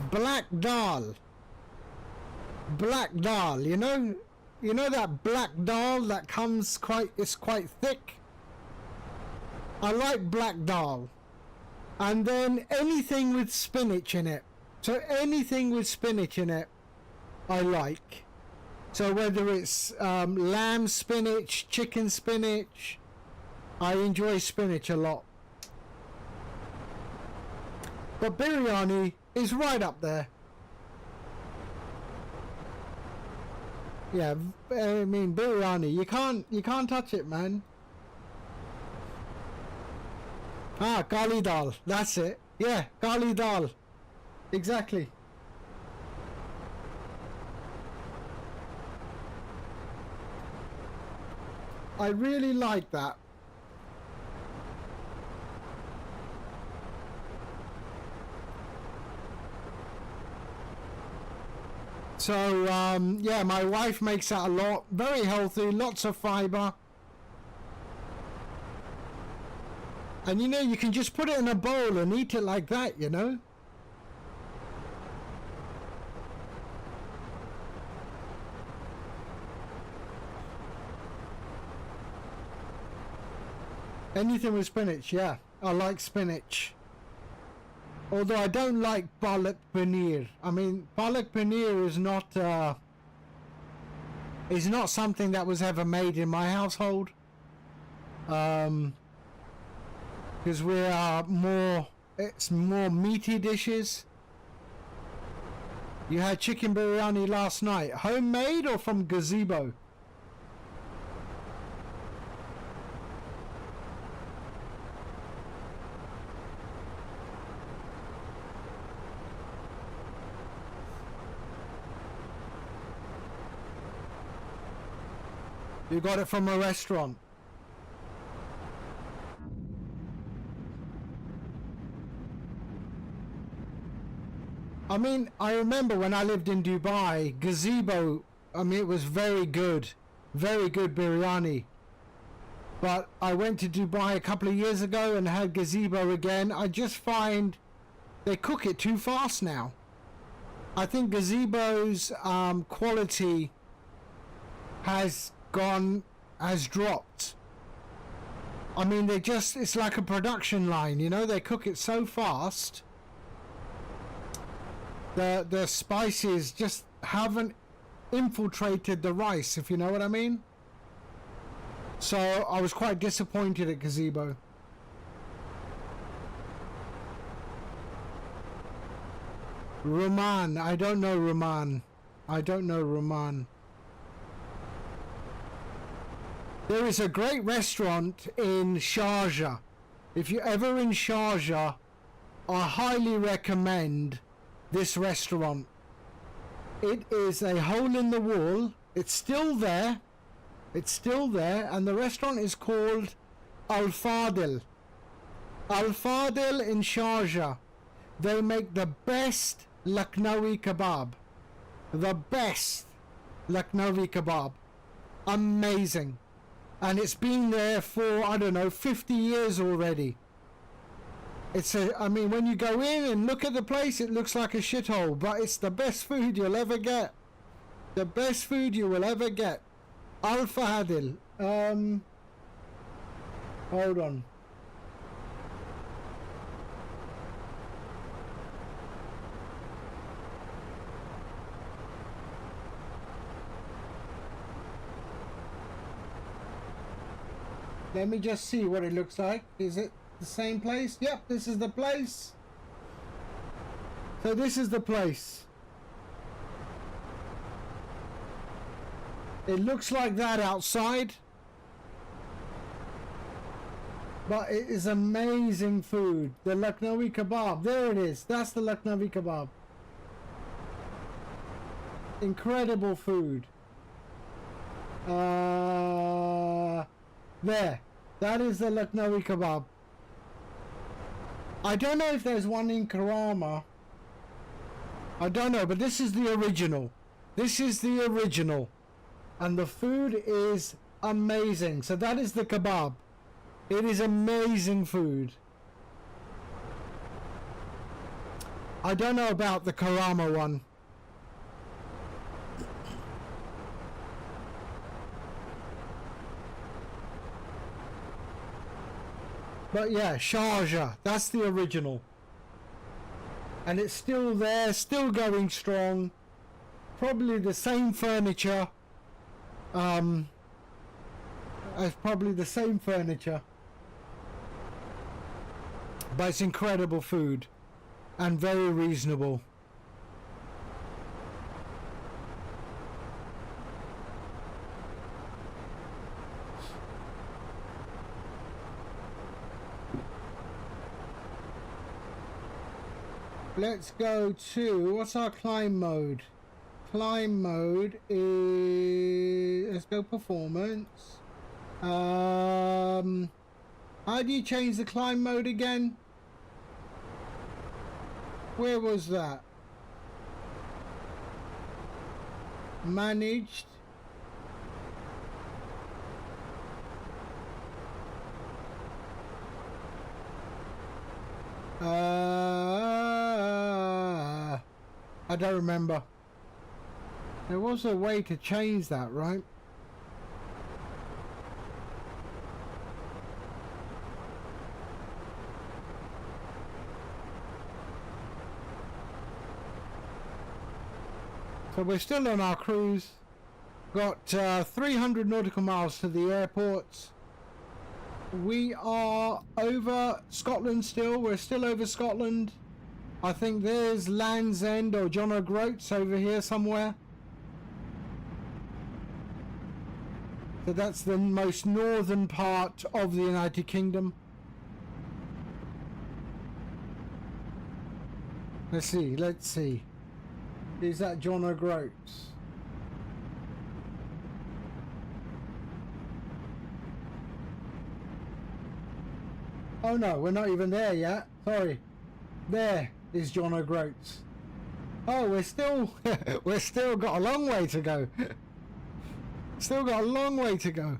black dal. Black dal, you know that black dal that comes it's quite thick. I like black dal. And then anything with spinach in it. So anything with spinach in it, I like. So whether it's lamb spinach, chicken spinach, I enjoy spinach a lot. But biryani is right up there. Yeah, I mean biryani, you can't touch it, man. Ah, kali dal, that's it. Yeah, kali dal. Exactly. I really like that. So, yeah, my wife makes that a lot. Very healthy, lots of fiber. And you know, you can just put it in a bowl and eat it like that, you know? Anything with spinach, yeah. I like spinach. Although I don't like palak paneer. I mean, palak paneer is not something that was ever made in my household. Because we are it's more meaty dishes. You had chicken biryani last night. Homemade or from gazebo? You got it from a restaurant. I mean, I remember when I lived in Dubai, gazebo, I mean, it was very good biryani. But I went to Dubai a couple of years ago and had gazebo again. I just find they cook it too fast now. I think gazebo's quality has dropped. I mean, it's like a production line, you know, they cook it so fast. The spices just haven't infiltrated the rice, if you know what I mean. So I was quite disappointed at gazebo. Roman, I don't know Roman. There is a great restaurant in Sharjah. If you're ever in Sharjah, I highly recommend this restaurant. It is a hole in the wall. It's still there, and the restaurant is called Al Fadil. Al Fadil in Sharjah. They make the best Lucknowi kebab. The best Lucknowi kebab. Amazing. And it's been there for, I don't know, 50 years already. It's I mean, when you go in and look at the place, it looks like a shithole, but it's the best food you'll ever get. The best food you will ever get. Alpha Hadil. Hold on. Let me just see what it looks like. Is it the same place? Yep, this is the place. So this is the place. It looks like that outside. But it is amazing food. The Lucknowi kebab. There it is. That's the Lucknowi kebab. Incredible food. There. That is the Lucknowi kebab. I don't know if there's one in Karama. I don't know, but this is the original. This is the original. And the food is amazing. So that is the kebab. It is amazing food. I don't know about the Karama one. But yeah, Sharjah, that's the original. And it's still there, still going strong. Probably the same furniture. It's probably the same furniture. But it's incredible food. And very reasonable. Let's go to, what's our climb mode? Climb mode is, let's go performance. How do you change the climb mode again? Where was that? Managed. I don't remember. There was a way to change that, right? So we're still on our cruise. Got 300 nautical miles to the airport. We are over Scotland still. We're still over Scotland. I think there's Land's End or John O'Groats over here somewhere. So that's the most northern part of the United Kingdom. Let's see. Is that John O'Groats? Oh no, we're not even there yet. Sorry. There is John O'Groats. Oh, we're still got a long way to go. Still got a long way to go.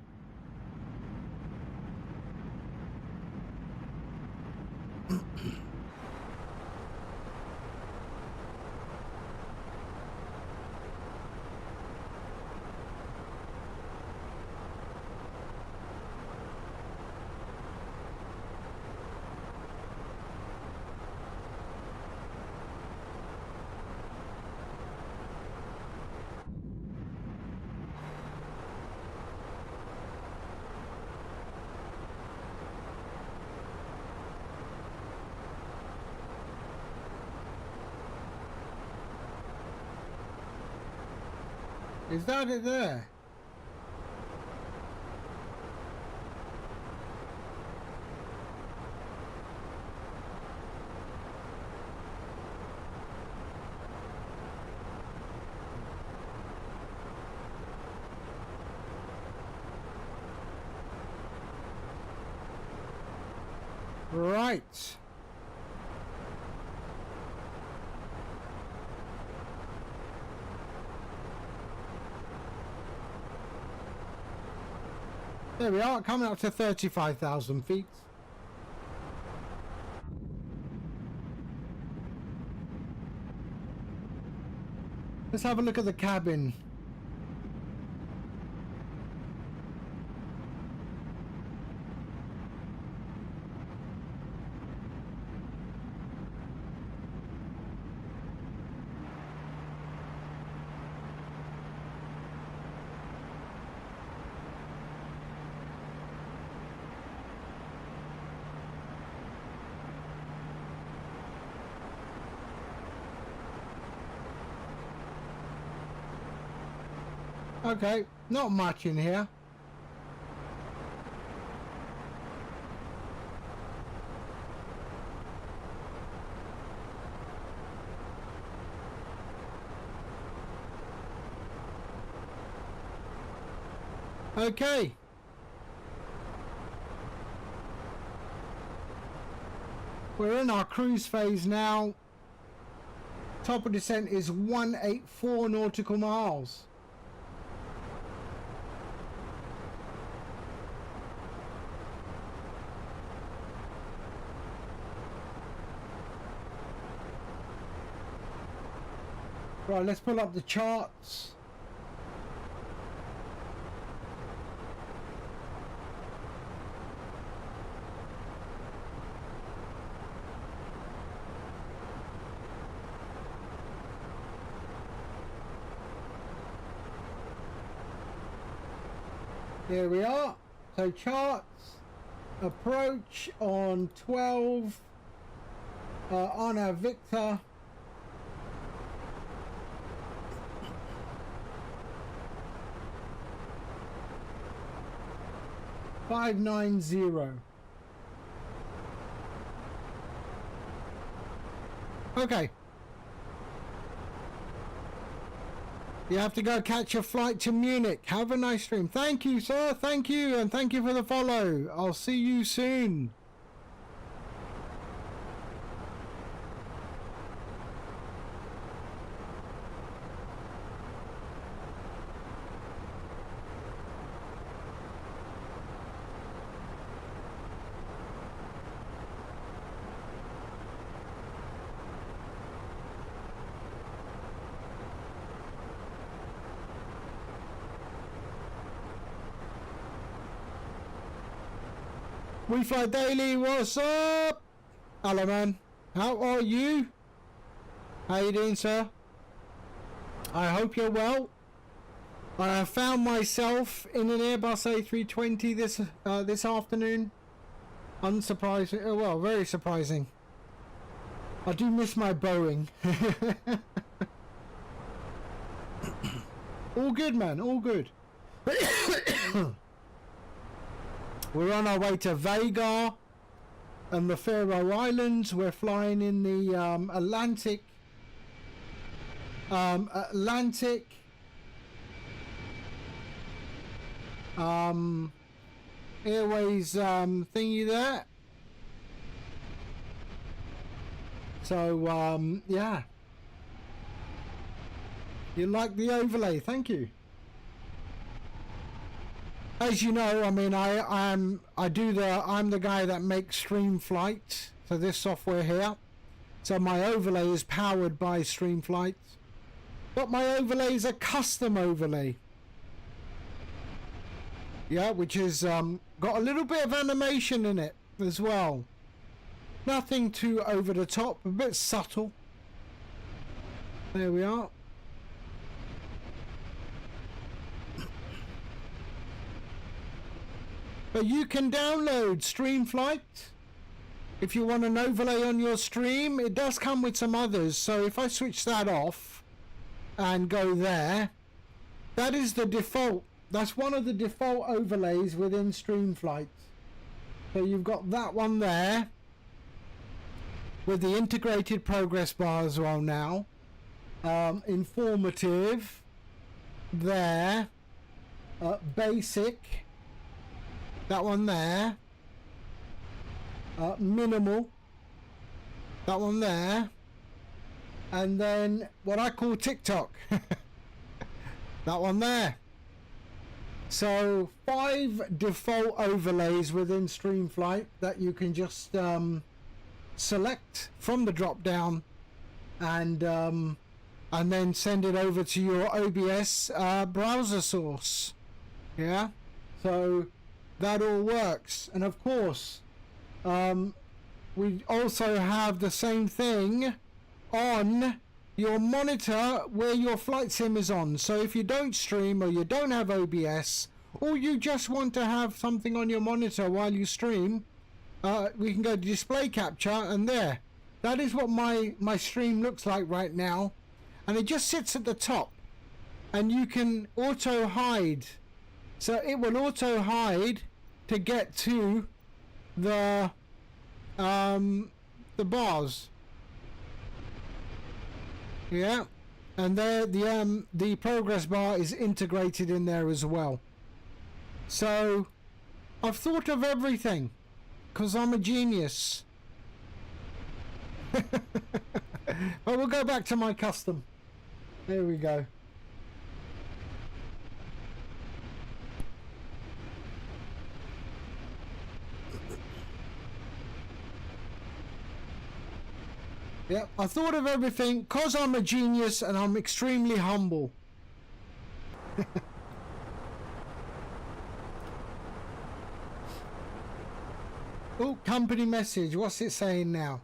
Is that it there? Right. There we are, coming up to 35,000 feet. Let's have a look at the cabin. Okay, not much in here. Okay. We're in our cruise phase now. Top of descent is 184 nautical miles. Right, let's pull up the charts. Here we are. So charts, approach on 12 on our Victor. $590. Okay. You have to go catch a flight to Munich. Have a nice stream. Thank you, sir. Thank you. And thank you for the follow. I'll see you soon. We Fly Daily, what's up? Hello, man. How are you? How you doing, sir? I hope you're well. I have found myself in an Airbus A320 this afternoon. Unsurprising. Well, very surprising. I do miss my Boeing. All good, man. All good. We're on our way to Vágar and the Faroe Islands. We're flying in the Atlantic Airways thingy there. So yeah. You like the overlay? Thank you. As you know, I mean, I'm the guy that makes StreamFlight for this software here. So my overlay is powered by StreamFlight, but my overlay is a custom overlay. Yeah, which has got a little bit of animation in it as well. Nothing too over the top, a bit subtle. There we are. But you can download StreamFlight if you want an overlay on your stream. It does come with some others, so if I switch that off and go there, that is the default. That's one of the default overlays within StreamFlight. So you've got that one there with the integrated progress bar as well now. Informative there. Basic. That one there. Minimal. That one there. And then what I call TikTok. That one there. So 5 default overlays within StreamFlight that you can just select from the drop down and and then send it over to your OBS browser source. Yeah, so that all works. And of course, we also have the same thing on your monitor where your flight sim is on. So if you don't stream or you don't have OBS, or you just want to have something on your monitor while you stream, we can go to display capture, and there, that is what my stream looks like right now. And it just sits at the top, and you can auto hide. So it will auto hide to get to the bars. Yeah, and there the progress bar is integrated in there as well. So I've thought of everything, because I'm a genius. But we'll go back to my custom. There we go. Yep, I thought of everything because I'm a genius and I'm extremely humble. Oh, company message. What's it saying now?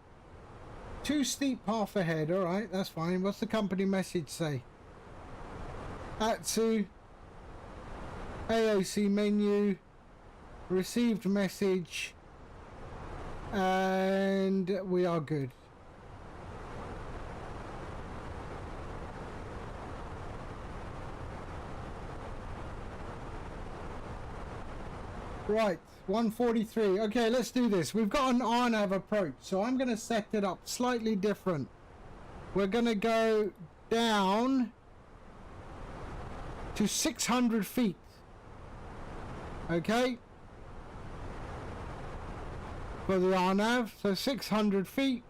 Too steep path ahead. Alright, that's fine. What's the company message say? Atsu. AOC menu. Received message. And we are good. Right, 143. Okay, let's do this. We've got an RNAV approach, so I'm going to set it up slightly different. We're going to go down to 600 feet. Okay? For the RNAV, so 600 feet.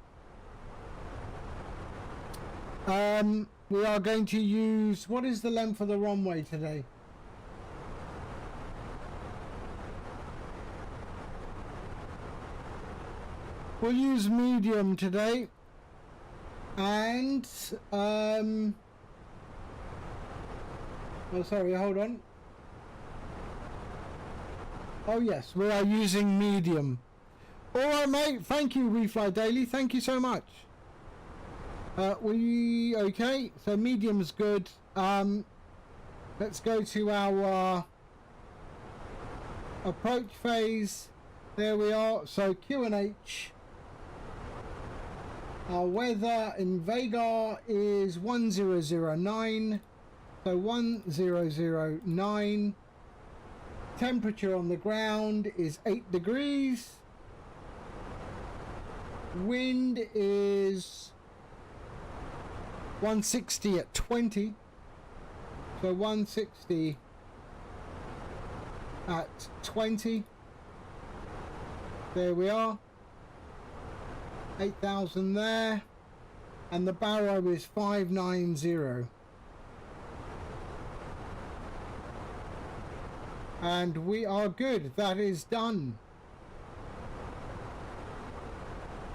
We are going to use... What is the length of the runway today? We'll use medium today, and oh sorry, hold on. Oh yes, we are using medium. Alright mate, thank you Refly Daily, thank you so much. Okay, so medium's good. Let's go to our approach phase. There we are, so QNH. Our weather in Vágar is 1009, so 1009. Temperature on the ground is 8 degrees. Wind is 160 at 20, so 160 at 20. There we are. 8,000 there, and the barrow is 590, and we are good. That is done.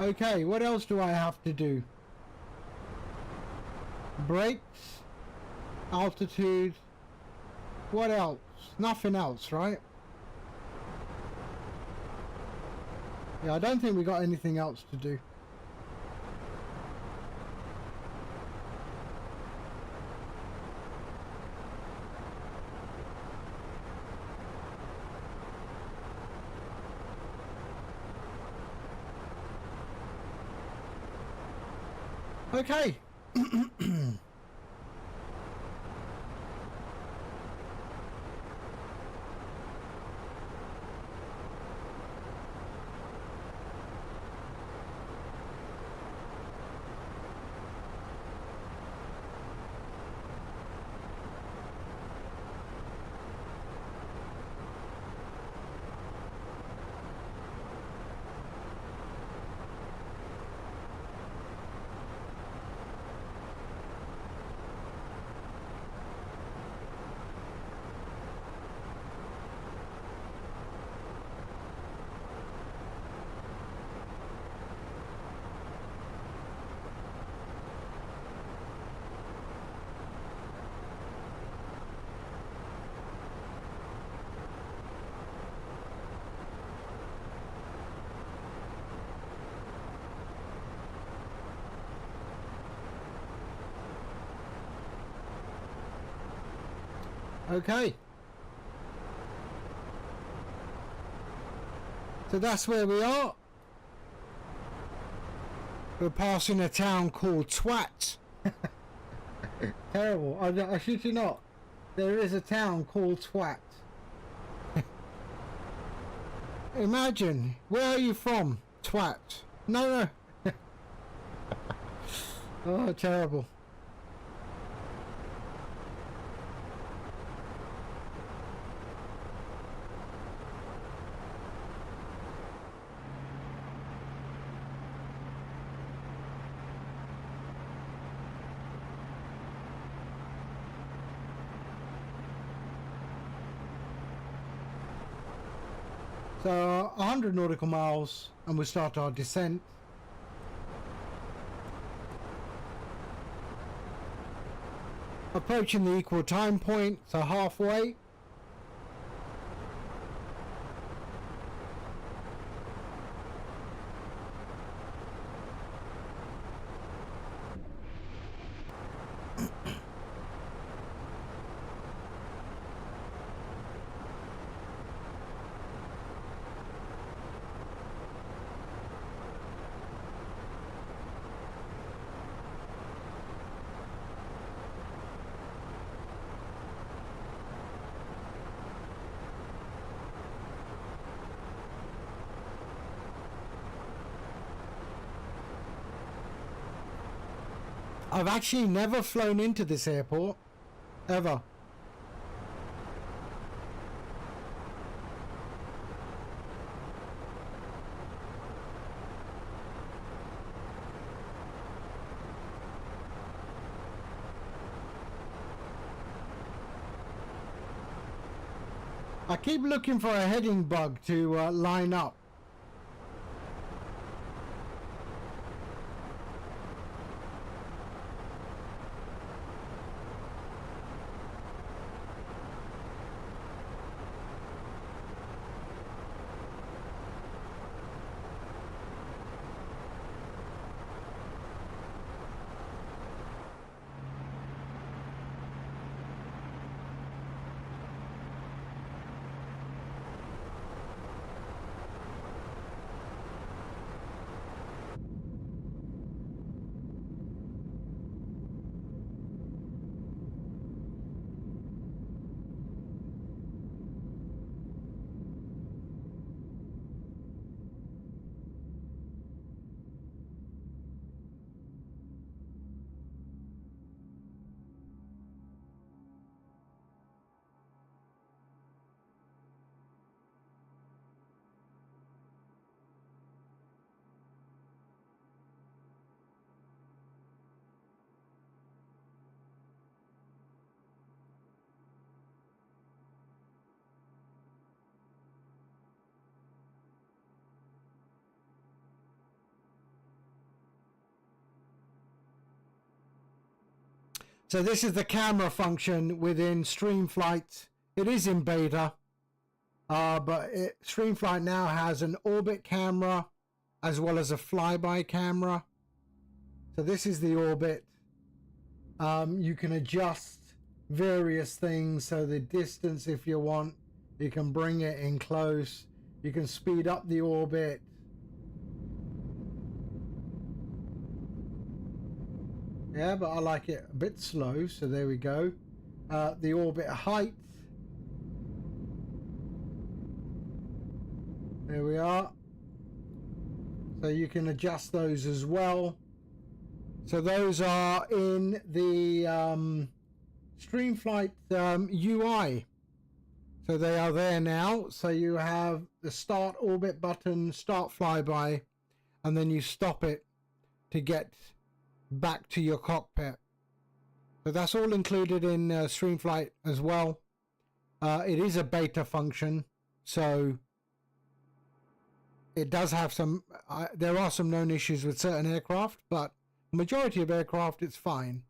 Okay, what else do I have to do? Brakes, altitude, what else? Nothing else, right? Yeah, I don't think we got anything else to do. Okay. Okay. So that's where we are. We're passing a town called Twat. Terrible. I shit you not. There is a town called Twat. Imagine. Where are you from? Twat. No. Oh, terrible. So 100 nautical miles and we start our descent. Approaching the equal time point, so halfway. I've actually never flown into this airport, ever. I keep looking for a heading bug to line up. So this is the camera function within StreamFlight. It is in beta, but StreamFlight now has an orbit camera as well as a flyby camera. So this is the orbit. You can adjust various things. So the distance, if you want, you can bring it in close. You can speed up the orbit. Yeah, but I like it a bit slow, so there we go. The orbit height. There we are. So you can adjust those as well. So those are in the StreamFlight UI. So they are there now. So you have the start orbit button, start flyby, and then you stop it to get back to your cockpit. So that's all included in StreamFlight as well. It is a beta function, so it does have some there are some known issues with certain aircraft, but majority of aircraft it's fine.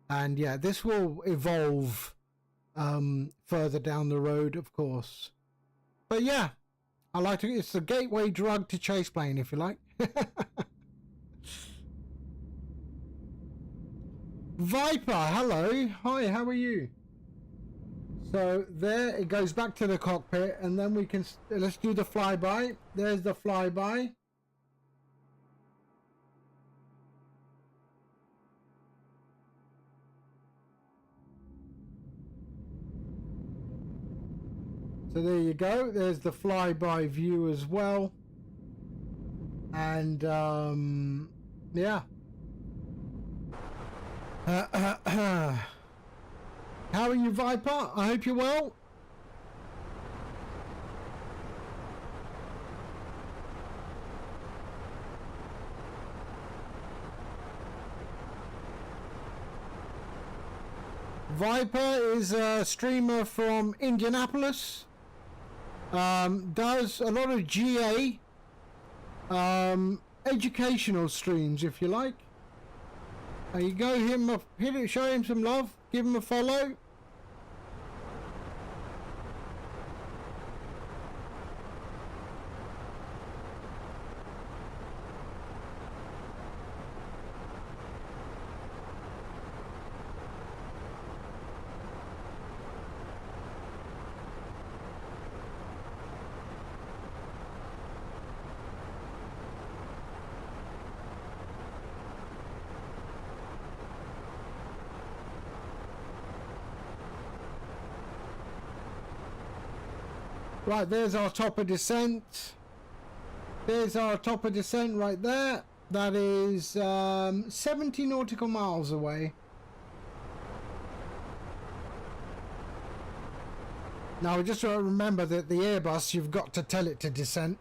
And yeah, this will evolve further down the road, of course. But yeah, I like to, it's the gateway drug to chase plane, if you like. Viper, hello. Hi, how are you? So there it goes back to the cockpit, and then we can let's do the flyby. There's the flyby. So there you go. There's the flyby view as well. And yeah. How are you, Viper? I hope you're well. Viper is a streamer from Indianapolis. Does a lot of GA, educational streams, if you like. You go show him some love, give him a follow. Right, there's our top of descent. There's our top of descent right there. That is 70 nautical miles away. Now, just remember that the Airbus, you've got to tell it to descent.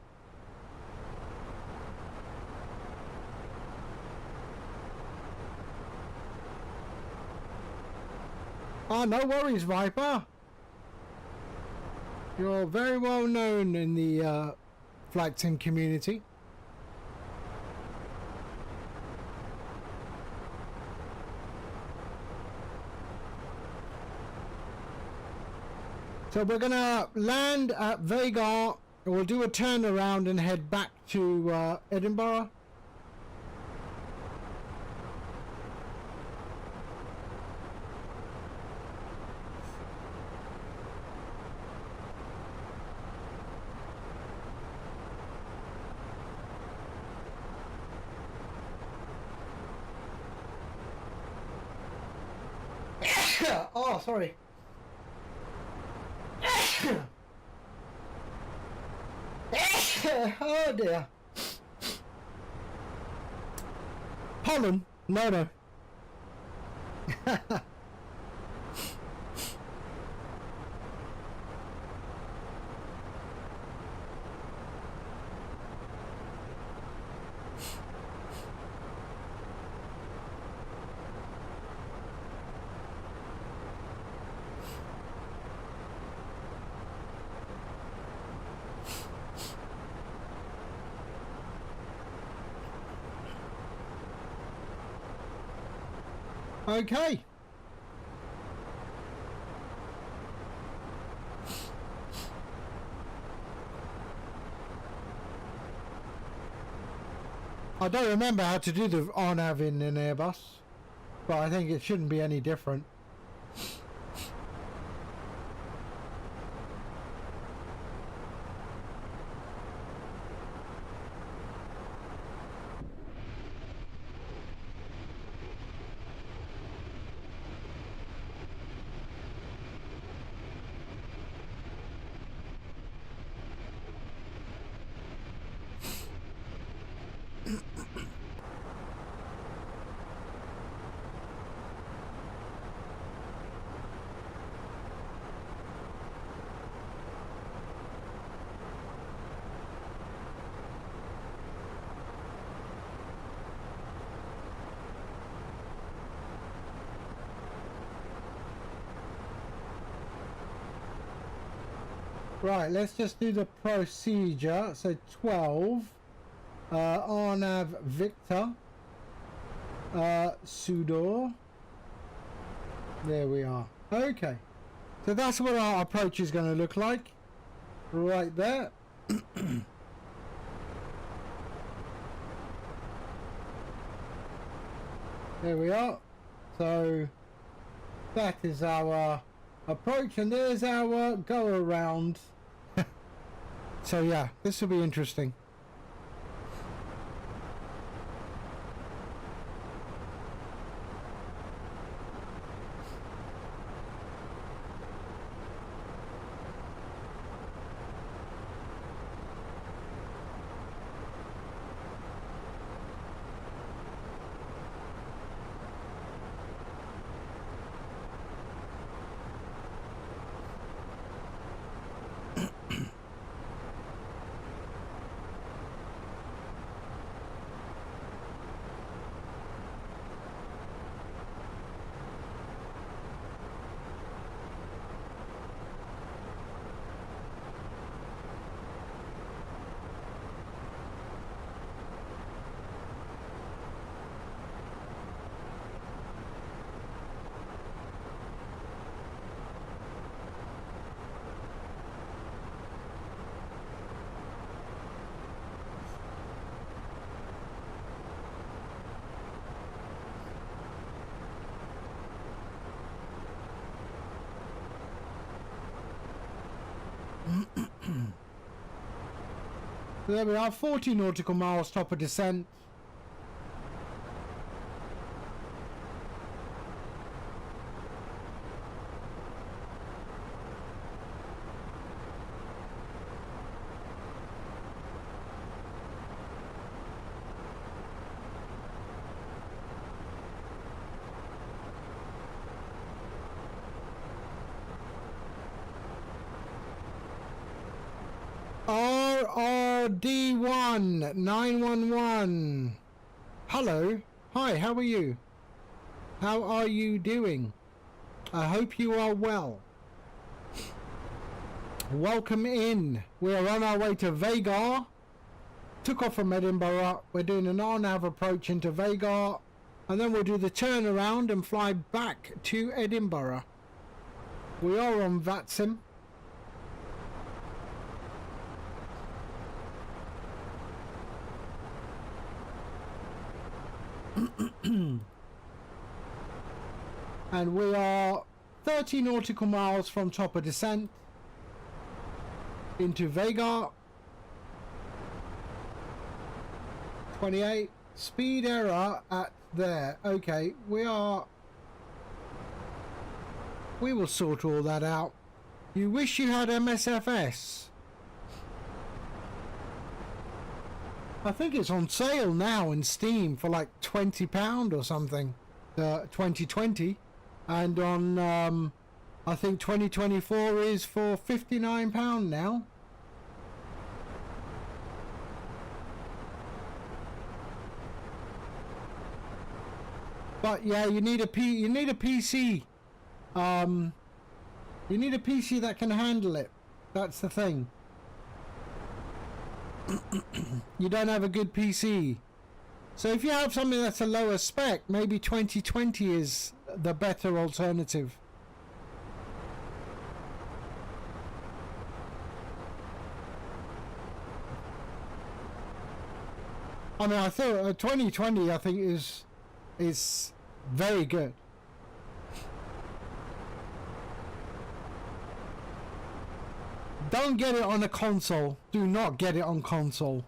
Oh, no worries, Viper. You're very well known in the flight sim community. So we're gonna land at Vágar. We'll do a turnaround and head back to Edinburgh. Oh, sorry. Oh dear. Pollen? No. Okay. I don't remember how to do the RNAV in an Airbus, but I think it shouldn't be any different. Right, let's just do the procedure. So 12, RNAV Victor, Sudor. There we are. Okay, so that's what our approach is going to look like. Right there. There we are. So that is our Approach, and there's our go around. So yeah, this will be interesting. There we are, 40 nautical miles, top of descent. RRD1 911. Hello. Hi, how are you? How are you doing? I hope you are well. Welcome in. We are on our way to Vágar. Took off from Edinburgh. We're doing an RNAV approach into Vágar, and then we'll do the turnaround and fly back to Edinburgh. We are on VATSIM. And we are 30 nautical miles from top of descent into Vágar. 28 speed error at there. Okay, we will sort all that out. You wish you had MSFS. I think it's on sale now in Steam for like £20 or something. 2020, and on I think 2024 is for £59 now. But yeah, you need a PC. You need a PC that can handle it. That's the thing. You don't have a good PC. So if you have something that's a lower spec, maybe 2020 is the better alternative. I mean, I thought 2020 I think is very good. Don't get it on a console. Do not get it on console.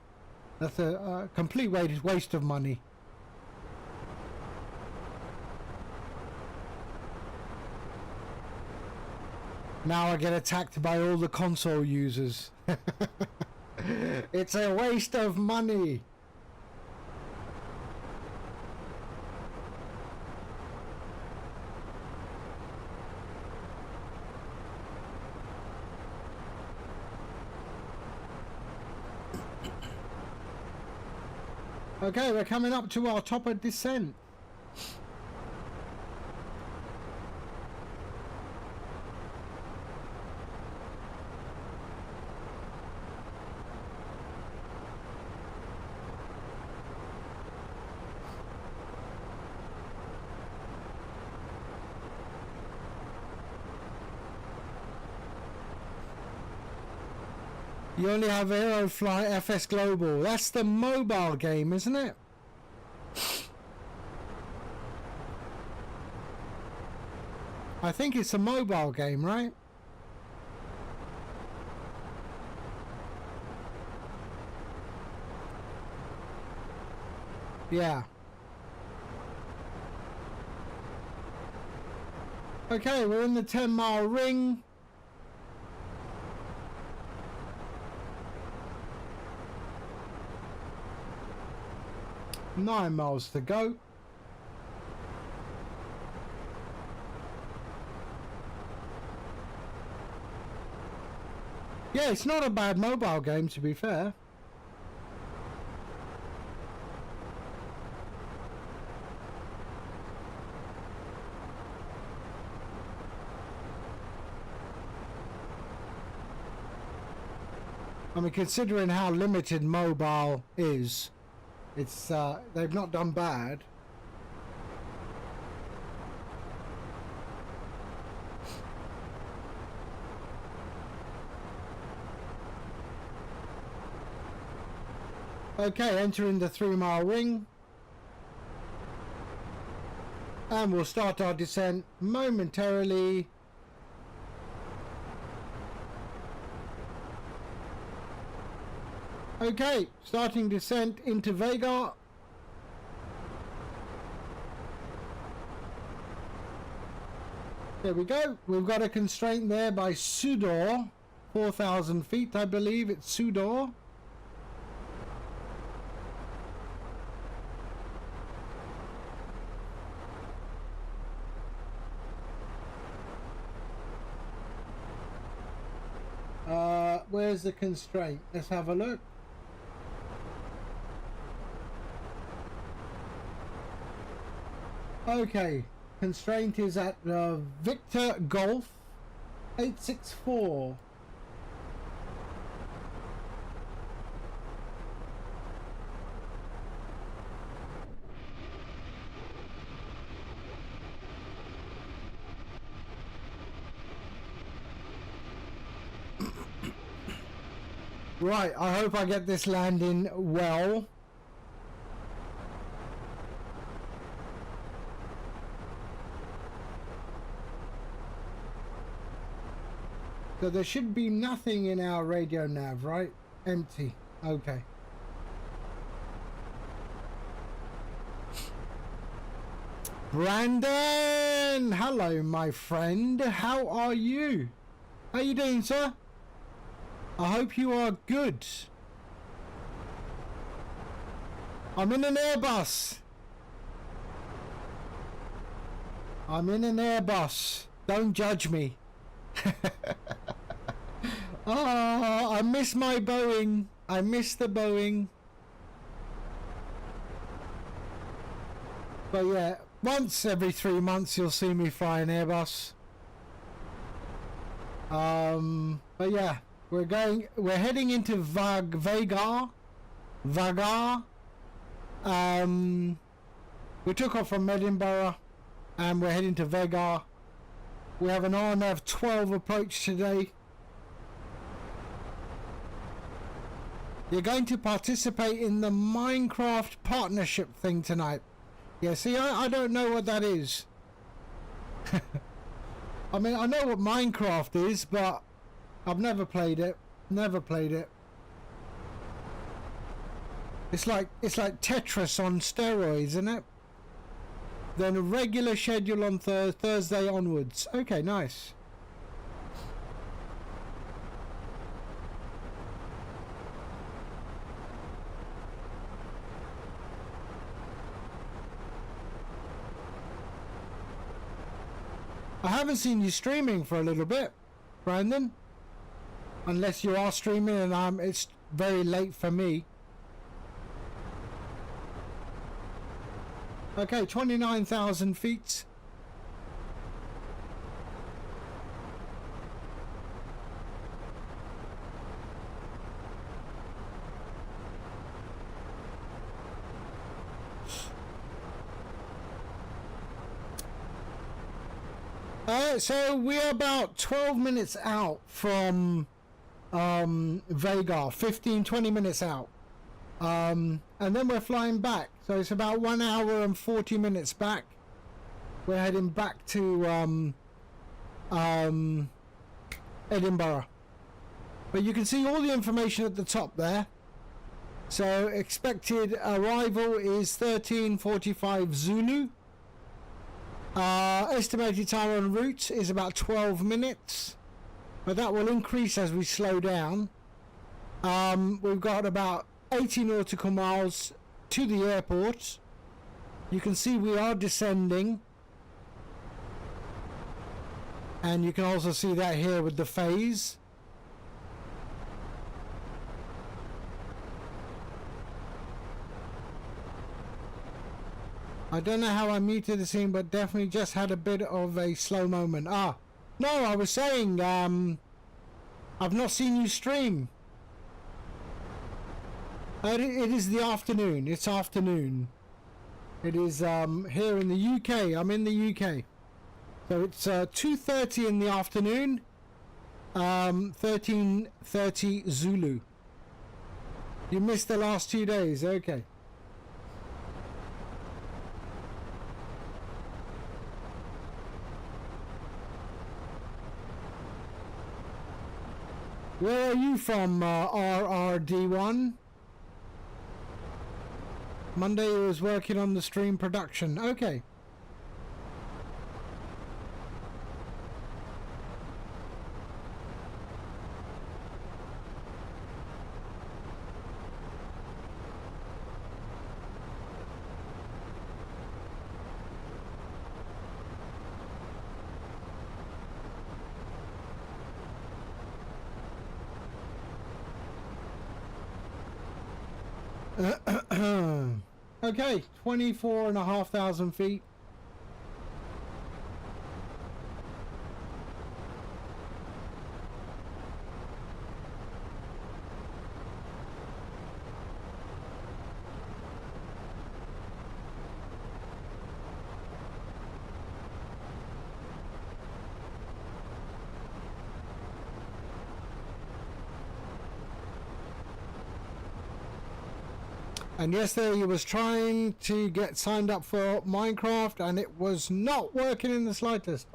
That's a complete waste of money. Now I get attacked by all the console users. It's a waste of money. Okay, we're coming up to our top of descent. You only have Aerofly FS Global. That's the mobile game, isn't it? I think it's a mobile game, right? Yeah. Okay, we're in the 10-mile ring. Nine miles to go. Yeah, it's not a bad mobile game, to be fair. I mean, considering how limited mobile is, it's they've not done bad. Okay, entering the 3-mile ring. And we'll start our descent momentarily. Okay, starting descent into Vágar. There we go. We've got a constraint there by Sudor. 4,000 feet, I believe it's Sudor. Where's the constraint? Let's have a look. Okay, constraint is at Victor Golf 864. Right, I hope I get this landing well. So there should be nothing in our radio nav, right? Empty. Okay. Brandon! Hello, my friend. How are you? How you doing, sir? I hope you are good. I'm in an Airbus. I'm in an Airbus. Don't judge me. Oh, I miss my Boeing. I miss the Boeing. But yeah, once every 3 months you'll see me fly an Airbus. But yeah, we're heading into Vágar. We took off from Edinburgh and we're heading to Vágar. We have an RNAV 12 approach today. You're going to participate in the Minecraft partnership thing tonight. Yeah, see, I don't know what that is. I mean, I know what Minecraft is, but I've never played it. Never played it. It's like Tetris on steroids, isn't it? Then a regular schedule on Thursday onwards. Okay, nice. I haven't seen you streaming for a little bit, Brandon. Unless you are streaming and it's very late for me. Okay, 29,000 feet. So we're about 12 minutes out from Vágar, 15-20 minutes out. And then we're flying back, so it's about 1 hour and 40 minutes back. We're heading back to Edinburgh. But you can see all the information at the top there. So expected arrival is 13:45 Zulu. Estimated time en route is about 12 minutes, but that will increase as we slow down. We've got about 80 nautical miles to the airport. You can see we are descending, and you can also see that here with the phase. I don't know how I muted the scene, but definitely just had a bit of a slow moment. No, I was saying, I've not seen you stream. It is the afternoon. It's afternoon. It is here in the UK. I'm in the UK. So it's 2:30 in the afternoon. 13:30 Zulu. You missed the last 2 days. Okay. Where are you from, RRD1? Monday I was working on the stream production. Okay. Okay, 24,500 feet. And yesterday he was trying to get signed up for Minecraft and it was not working in the slightest.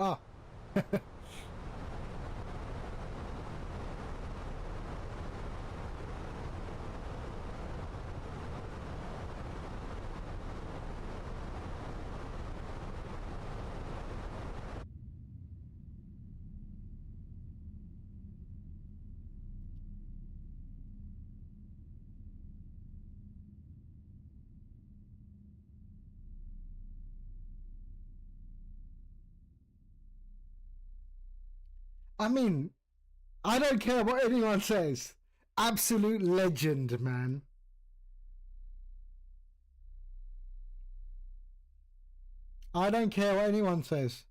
I mean, I don't care what anyone says. Absolute legend, man. I don't care what anyone says.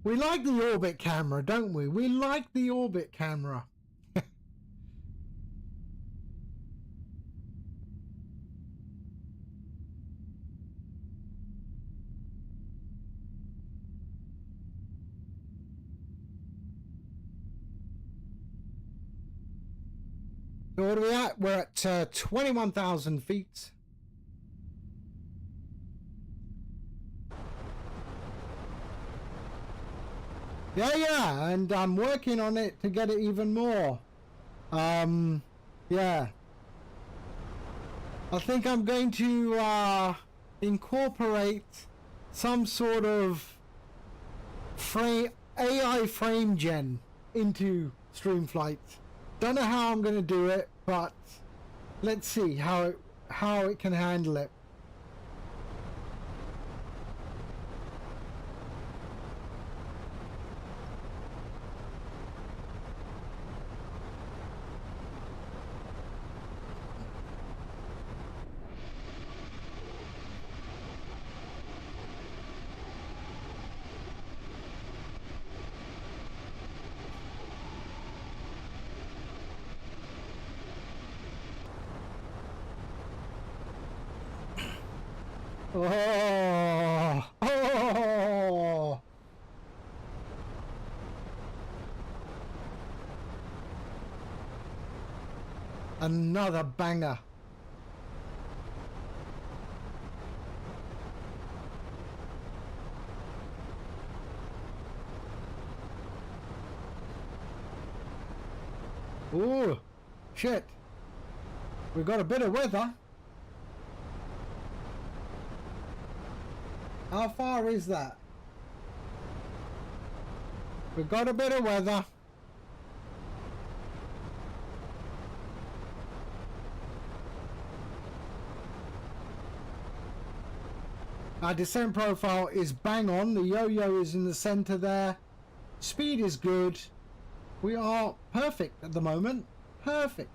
We like the orbit camera, don't we? We like the orbit camera. So what are we at? We're at 21,000 feet. Yeah, and I'm working on it to get it even more. Yeah. I think I'm going to incorporate some sort of AI frame gen into StreamFlight. Don't know how I'm going to do it, but let's see how it can handle it. Oh, oh. Another banger. Ooh, shit. We got a bit of weather. How far is that? We got a bit of weather. Our descent profile is bang on. The yo-yo is in the center there. Speed is good. We are perfect at the moment. Perfect.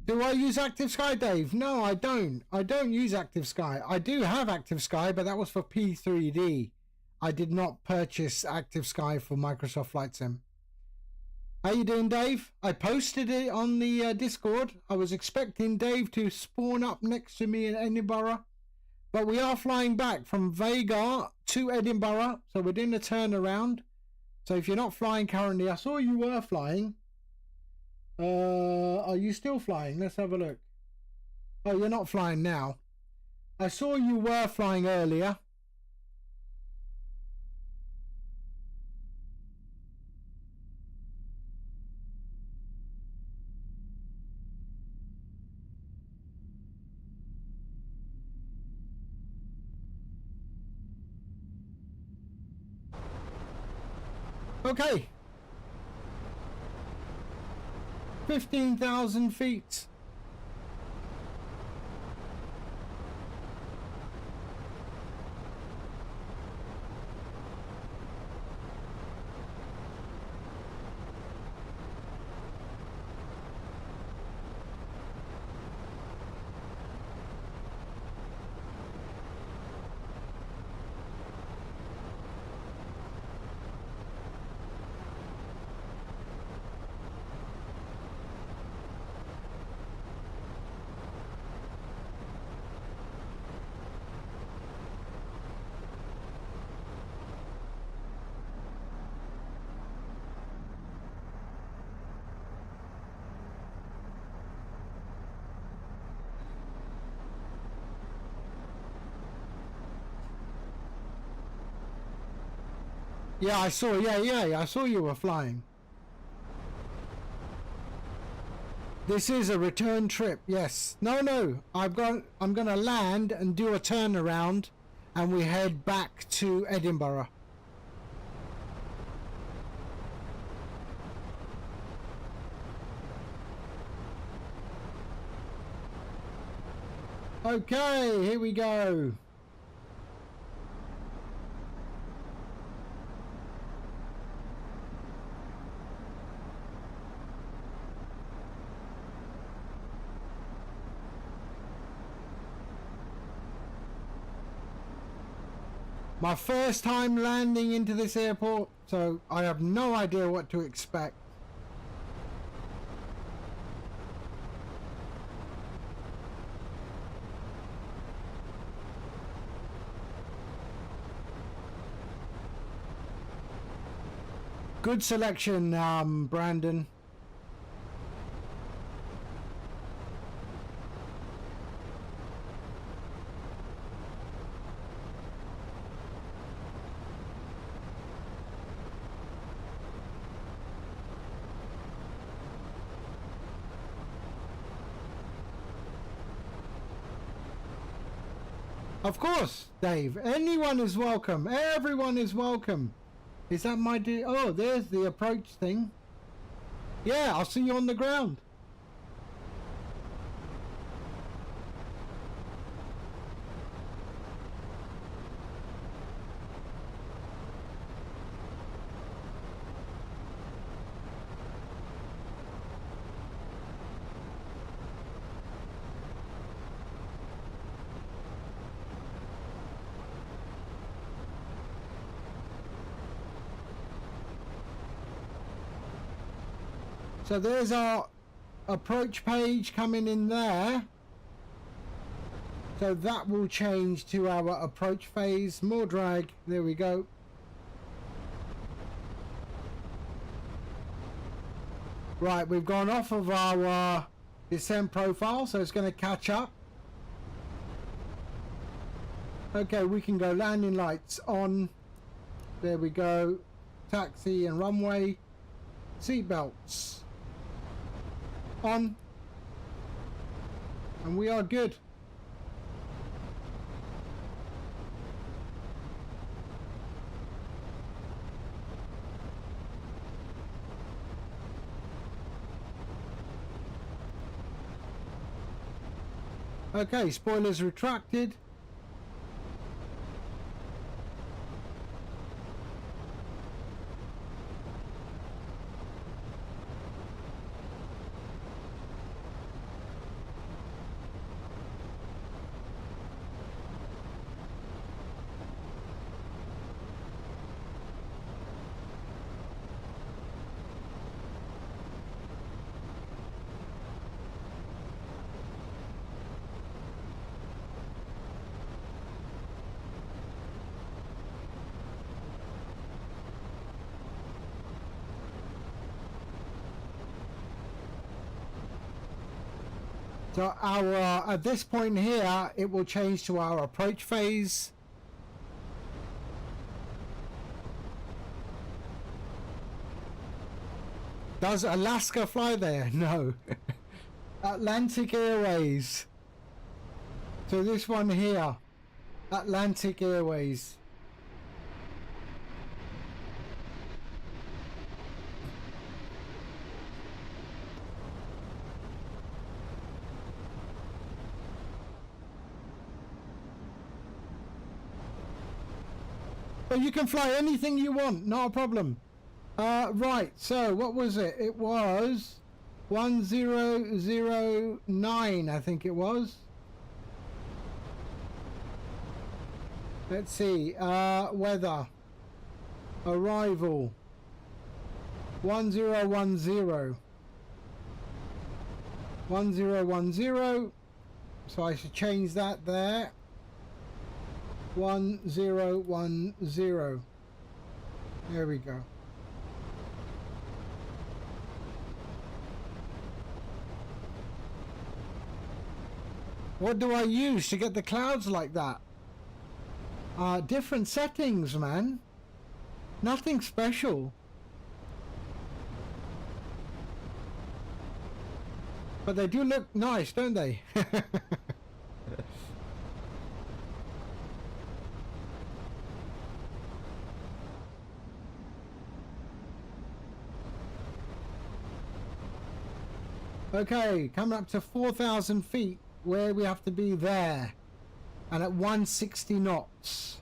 Do I use Active Sky, Dave? No, I don't. I don't use Active Sky. I do have Active Sky, but that was for P3D. I did not purchase Active Sky for Microsoft Flight Sim. How you doing, Dave? I posted it on the Discord. I was expecting Dave to spawn up next to me in Edinburgh. But we are flying back from Vágar to Edinburgh. So we're doing a turnaround. So if you're not flying currently, I saw you were flying. Are you still flying? Let's have a look. Oh, you're not flying now. I saw you were flying earlier. Okay. 15,000 feet. Yeah, I saw. Yeah, I saw you were flying. This is a return trip. Yes. No. I'm gonna land and do a turnaround, and we head back to Edinburgh. Okay, here we go. My first time landing into this airport, so I have no idea what to expect. Good selection, Brandon. Of course, Dave. Anyone is welcome. Everyone is welcome. Is that my oh, there's the approach thing. Yeah, I'll see you on the ground. So there's our approach page coming in there. So that will change to our approach phase. More drag. There we go. Right, we've gone off of our descent profile, so it's going to catch up. Okay, we can go landing lights on. There we go. Taxi and runway. Seat belts on, and we are good. Okay, spoilers retracted. So our at this point here, it will change to our approach phase. Does Alaska fly there? No. Atlantic Airways. So this one here, Atlantic Airways. But you can fly anything you want, not a problem. Right, so what was it? It was 1009, I think it was. Let's see, weather, arrival, 1010. 1010, so I should change that there. 1010. There we go. What do I use to get the clouds like that? Different settings, man. Nothing special. But they do look nice, don't they? Okay, coming up to 4,000 feet, where we have to be there, and at 160 knots.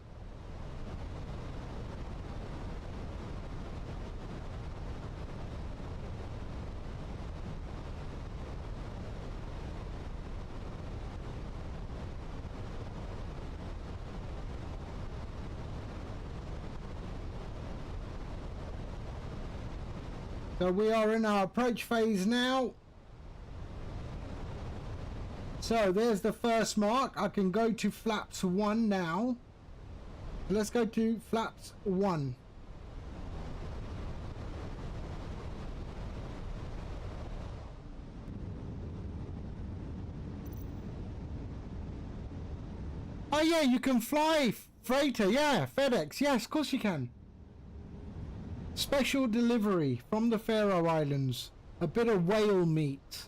So we are in our approach phase now. So there's the first mark. I can go to flaps 1 now. Let's go to flaps 1. Oh yeah, you can fly freighter. Yeah, FedEx. Yes, of course you can. Special delivery from the Faroe Islands. A bit of whale meat.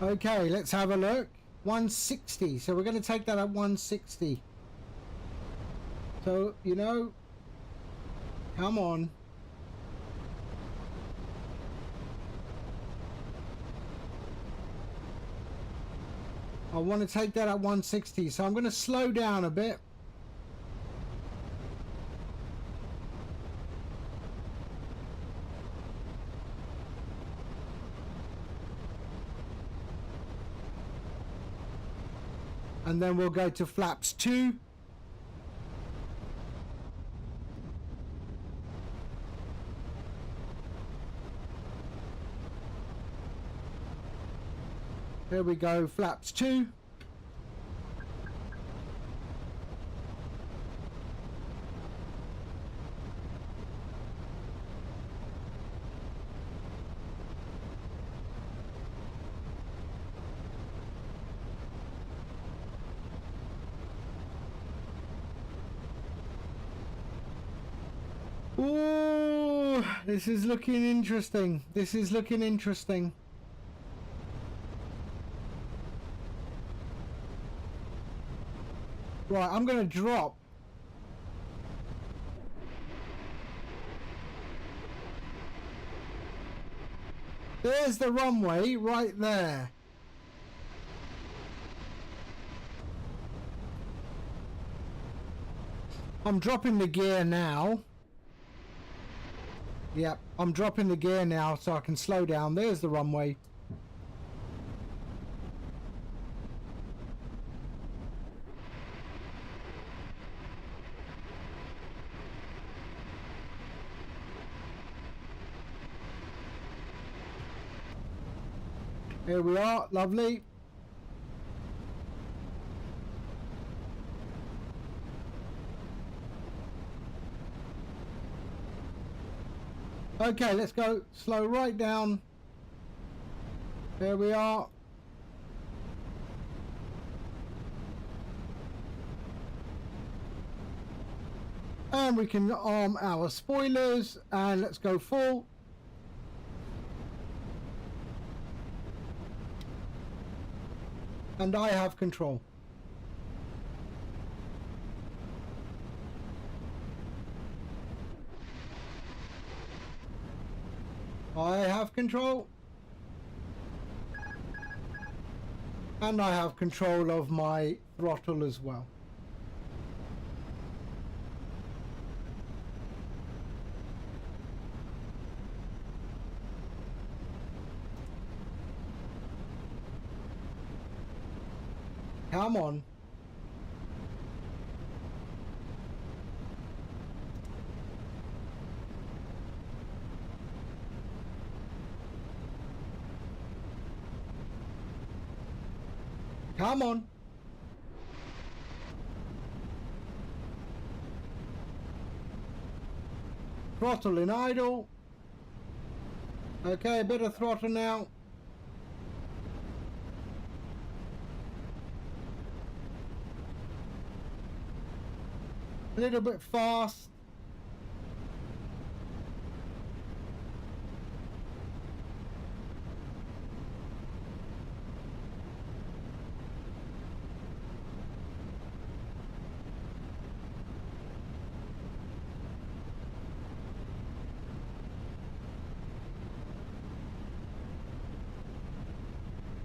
Okay, let's have a look. 160. So we're going to take that at 160. So, you know, come on. I want to take that at 160. So I'm going to slow down a bit. And then we'll go to flaps 2. There we go, flaps 2. Ooh, this is looking interesting. This is looking interesting. Right, I'm going to drop. There's the runway right there. I'm dropping the gear now. Yep, I'm dropping the gear now so I can slow down. There's the runway. Here we are, lovely. Okay, let's go slow right down. There we are. And we can arm our spoilers and let's go full. And I have control. I have control. And I have control of my throttle as well. Come on. Come on. Throttle in idle. Okay, a bit of throttle now. A little bit fast.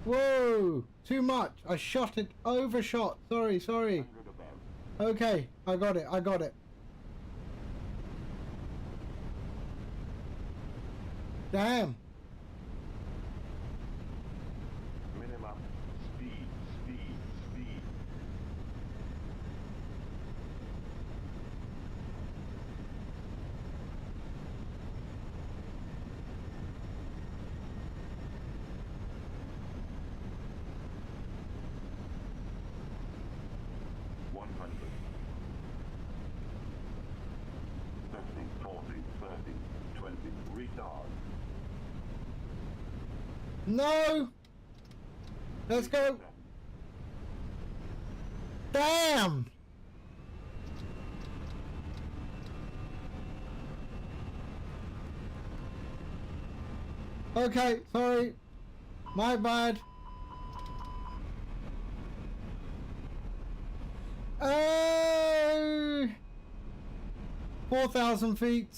Whoa, too much. I shot it, overshot. Sorry. Okay, I got it. Damn. Minimum speed. 100. 50, 40, 30, 20, retard. No. Let's go. Damn. Okay, sorry. My bad. Oh, 4,000 feet.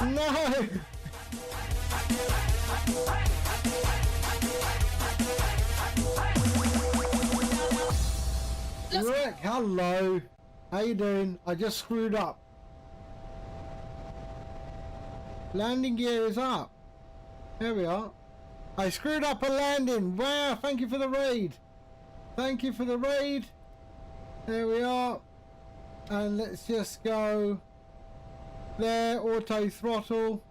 No! Rick, hello. How you doing? I just screwed up. Landing gear is up. There we are. I screwed up a landing. Wow, thank you for the raid. Thank you for the raid. There we are. And let's just go there, auto throttle.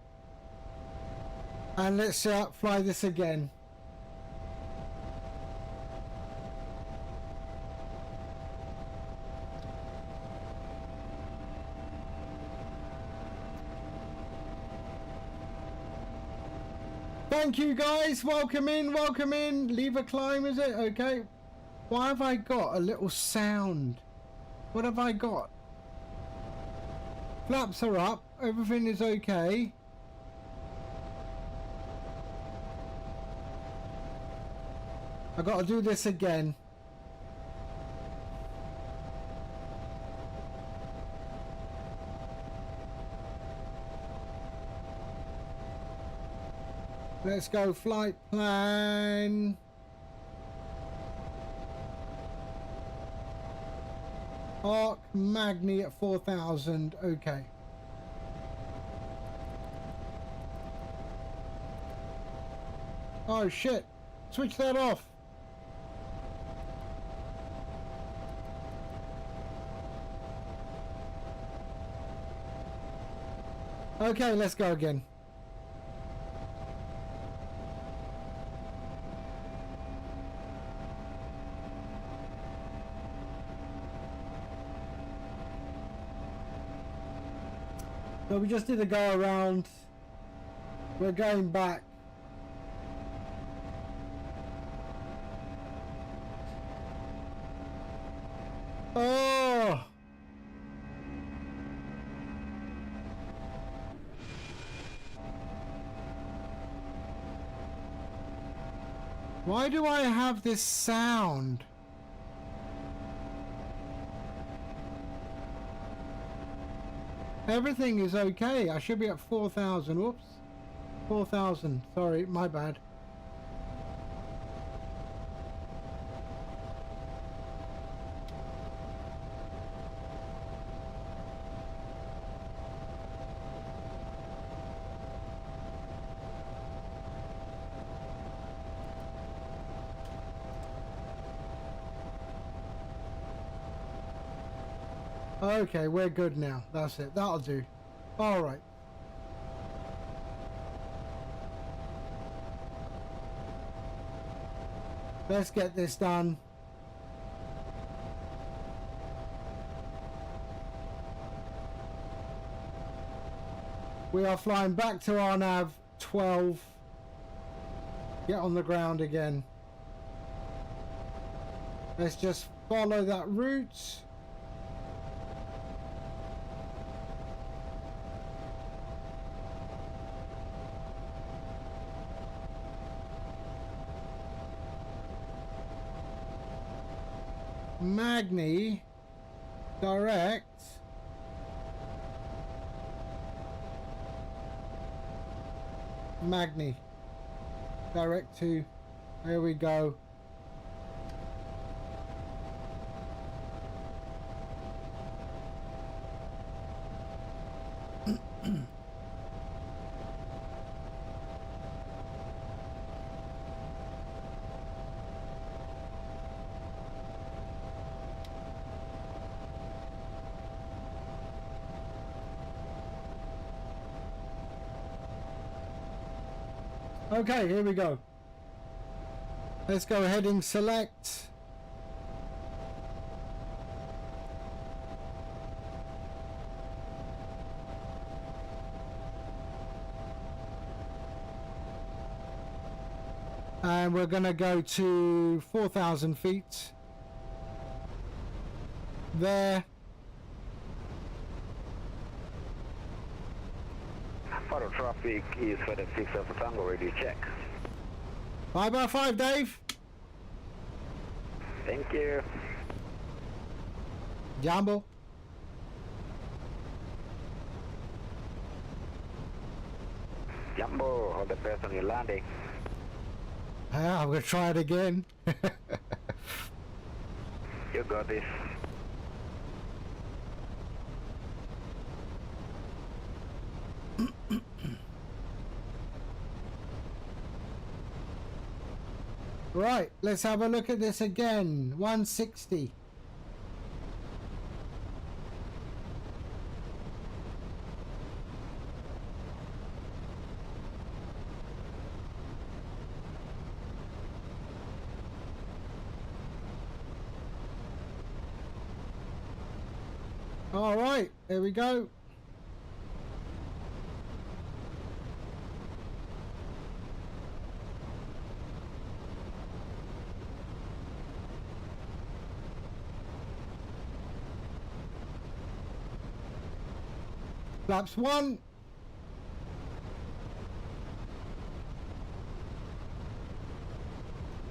And let's fly this again. Thank you guys, welcome in, leave a climb, is it? Okay. Why have I got a little sound? What have I got? Flaps are up, everything is okay. I gotta do this again. Let's go flight plan. Arc Magni at 4,000. Okay. Oh shit. Switch that off. Okay, let's go again. So we just did a go around. We're going back. Oh! Why do I have this sound? Everything is okay. I should be at 4,000. Whoops. 4,000. Sorry, my bad. Okay, we're good now. That's it. That'll do. All right. Let's get this done. We are flying back to our nav 12. Get on the ground again. Let's just follow that route. Magni direct Magni direct to, there we go. Okay, here we go. Let's go heading select. And we're going to go to 4,000 feet. There. Auto traffic is for the 6 of Tango, radio check. 5x5, Dave. Thank you. Jumbo. Jumbo, all the best on your landing. I'm going to try it again. You got this. Right, let's have a look at this again. 160. All right, there we go. Flaps 1.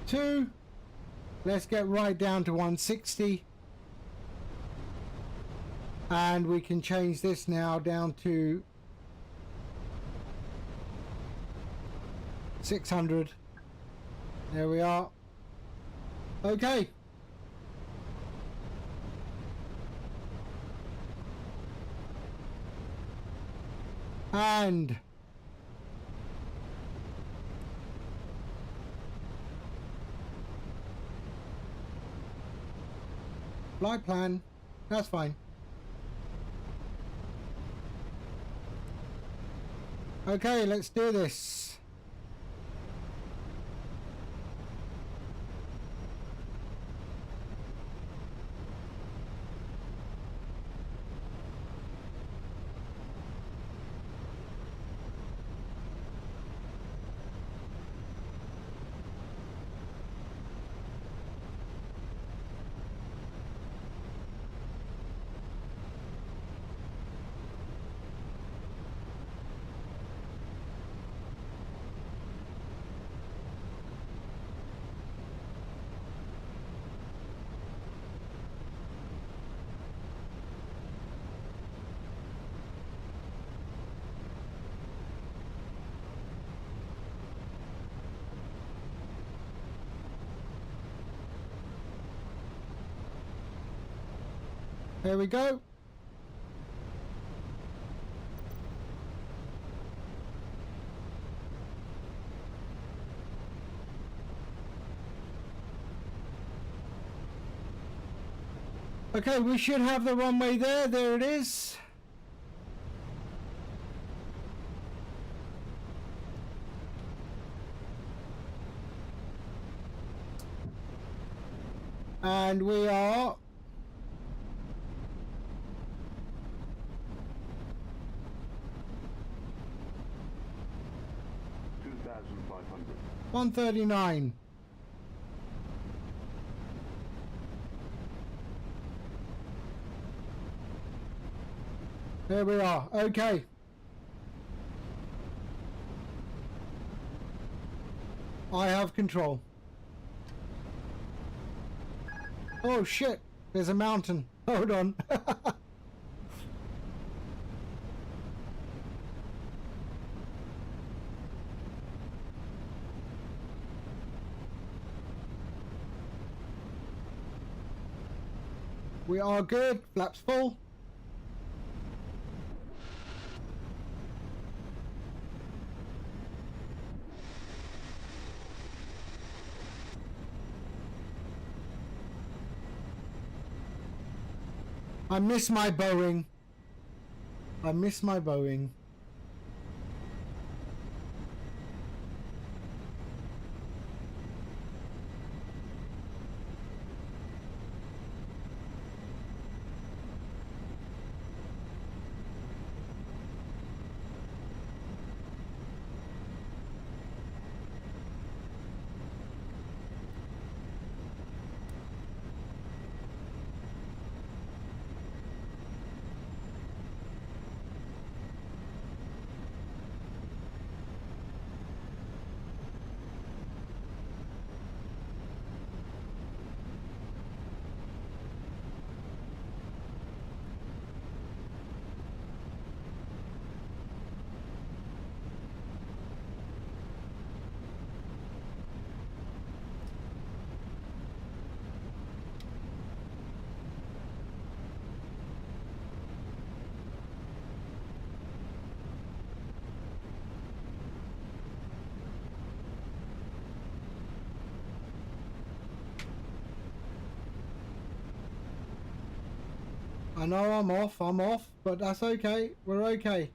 Two. Let's get right down to 160. And we can change this now down to 600. There we are. Okay. And flight plan. That's fine. Okay, let's do this. There we go. Okay, we should have the runway there. There it is. And we are 139. There we are. Okay. I have control. Oh shit, there's a mountain. Hold on. We are good. Flaps full. I miss my Boeing. I miss my Boeing. know I'm off, but that's okay. We're okay.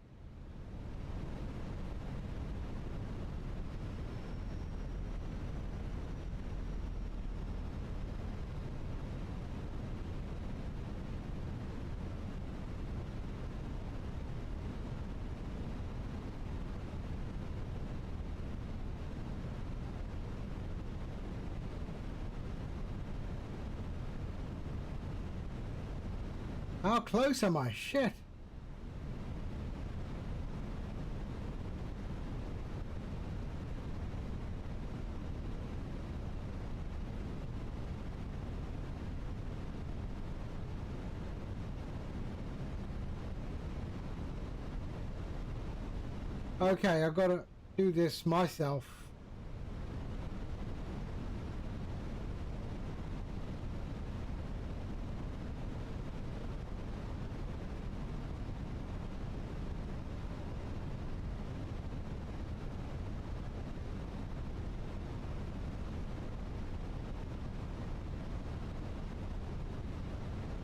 How close am I? Shit. Okay, I've got to do this myself.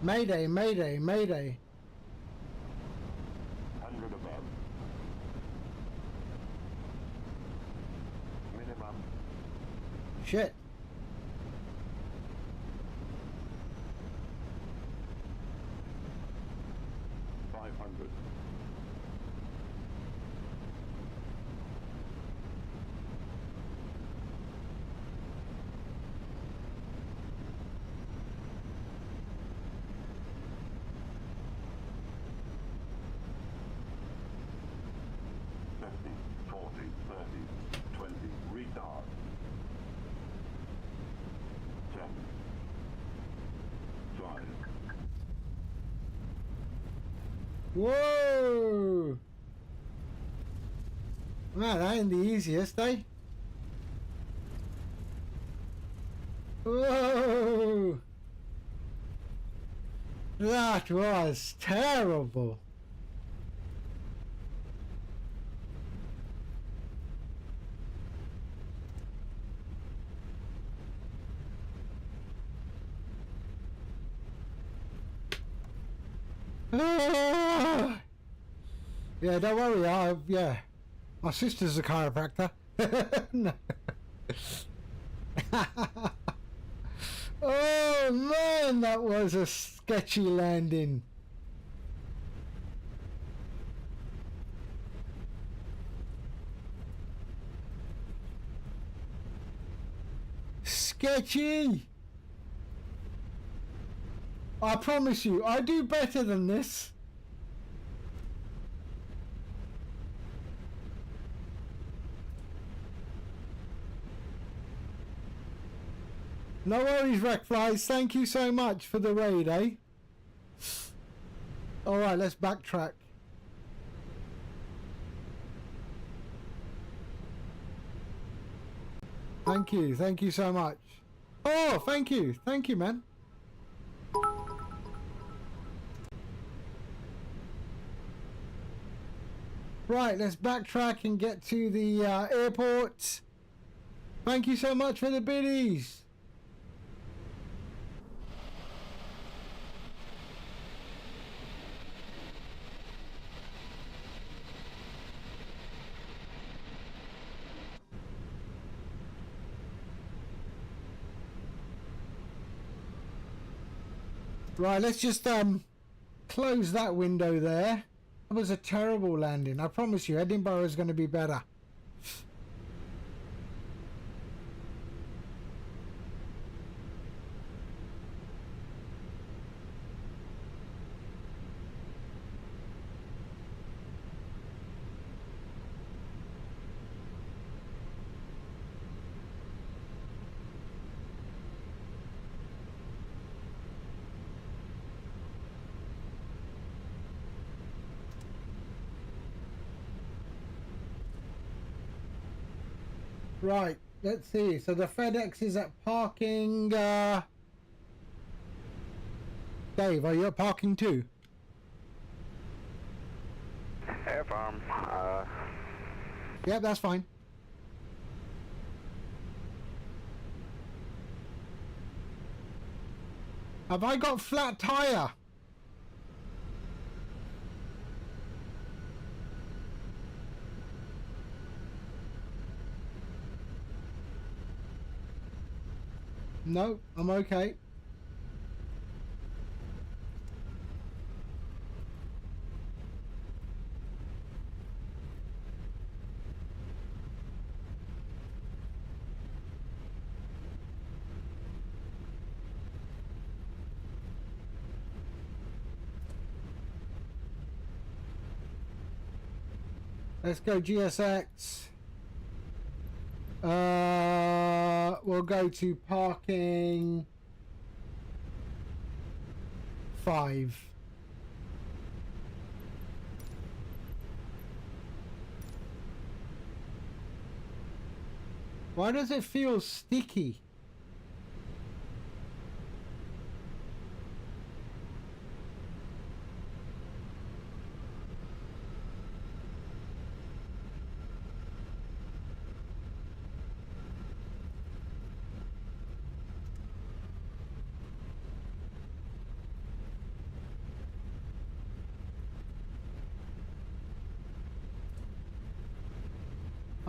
Mayday, mayday, mayday. 100 above. Minimum. Shit. $500. Retard. 10. 5. Whoa! Man, that ain't the easiest, eh? Whoa! That was terrible. Ah! Yeah, don't worry. Yeah, my sister's a chiropractor. No. Oh man, that was a sketchy landing. Sketchy. I promise you, I do better than this. No worries, Wreckflies. Thank you so much for the raid, eh? Alright, let's backtrack. Thank you so much. Oh, thank you, man. Right, let's backtrack and get to the airport. Thank you so much for the biddies. Right, let's just close that window there. That was a terrible landing. I promise you, Edinburgh is going to be better. Right, let's see. So the FedEx is at parking. Dave, are you at parking too? Air Farm. Yep, that's fine. Have I got flat tire? No, I'm okay. Let's go GSX. We'll go to parking 5. Why does it feel sticky?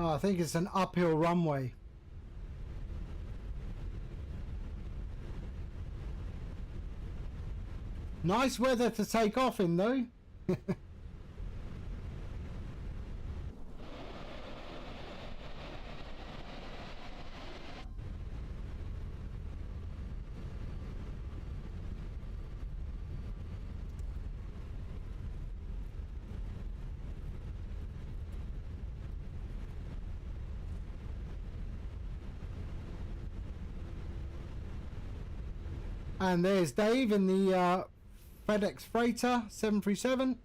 Oh, I think it's an uphill runway. Nice weather to take off in though. And there's Dave in the FedEx Freighter 737.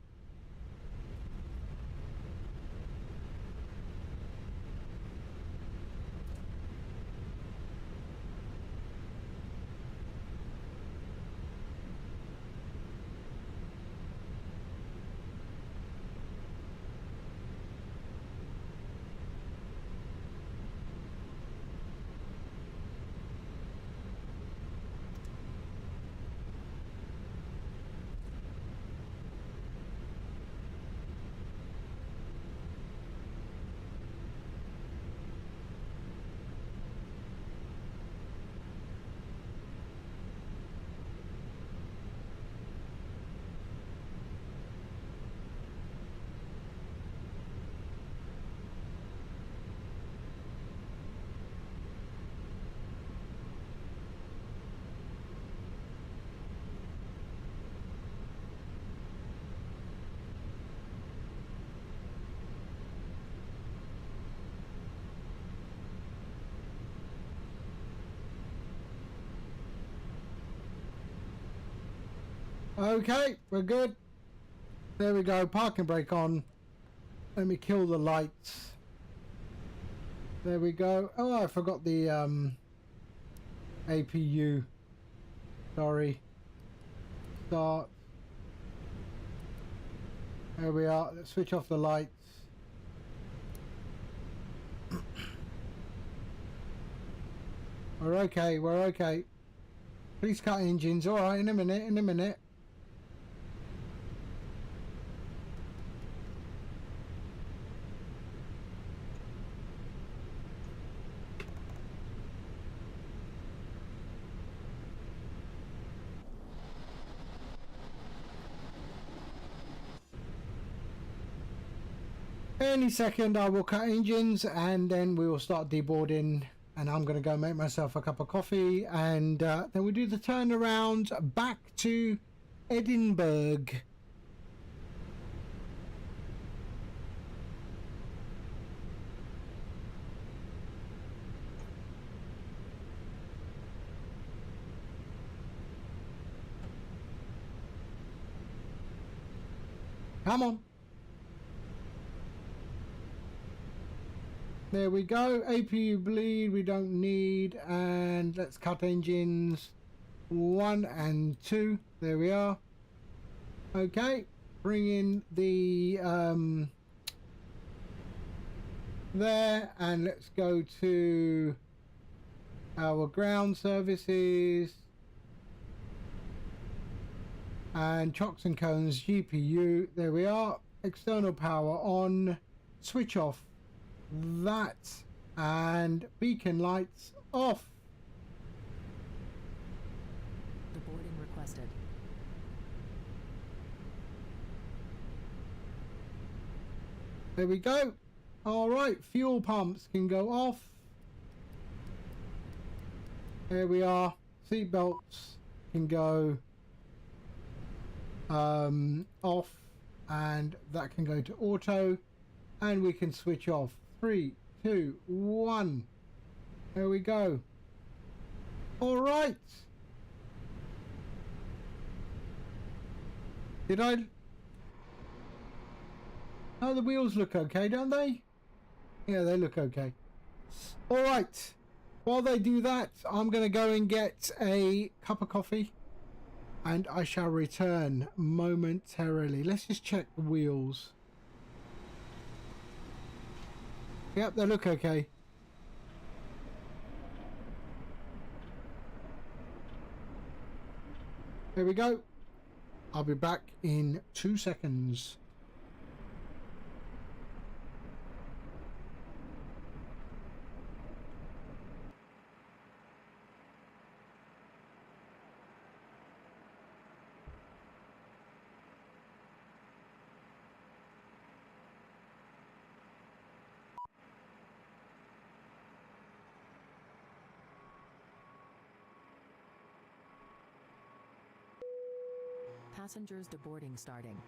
Okay, we're good. There we go, parking brake on. Let me kill the lights. There we go. Oh, I forgot the APU. Sorry. Start. There we are. Let's switch off the lights. We're okay, we're okay. Please cut engines. Alright, in a minute, in a minute. Any second I will cut engines and then we will start deboarding, and I'm going to go make myself a cup of coffee, and then we'll do the turnaround back to Edinburgh. Come on. There we go. APU bleed we don't need, and let's cut engines 1 and 2. There we are. Okay, bring in the there, and let's go to our ground services and chocks and cones GPU. There we are. External power on. Switch off that, and beacon lights off. requested. There we go. All right, fuel pumps can go off. There we are. Seat belts can go off, and that can go to auto, and we can switch off. 3, 2, 1. There we go. All right. Did I? Oh, the wheels look okay, don't they? Yeah, they look okay. All right. While they do that, I'm going to go and get a cup of coffee, and I shall return momentarily. Let's just check the wheels. Yep, they look okay. There we go. I'll be back in 2 seconds. Passengers deboarding starting.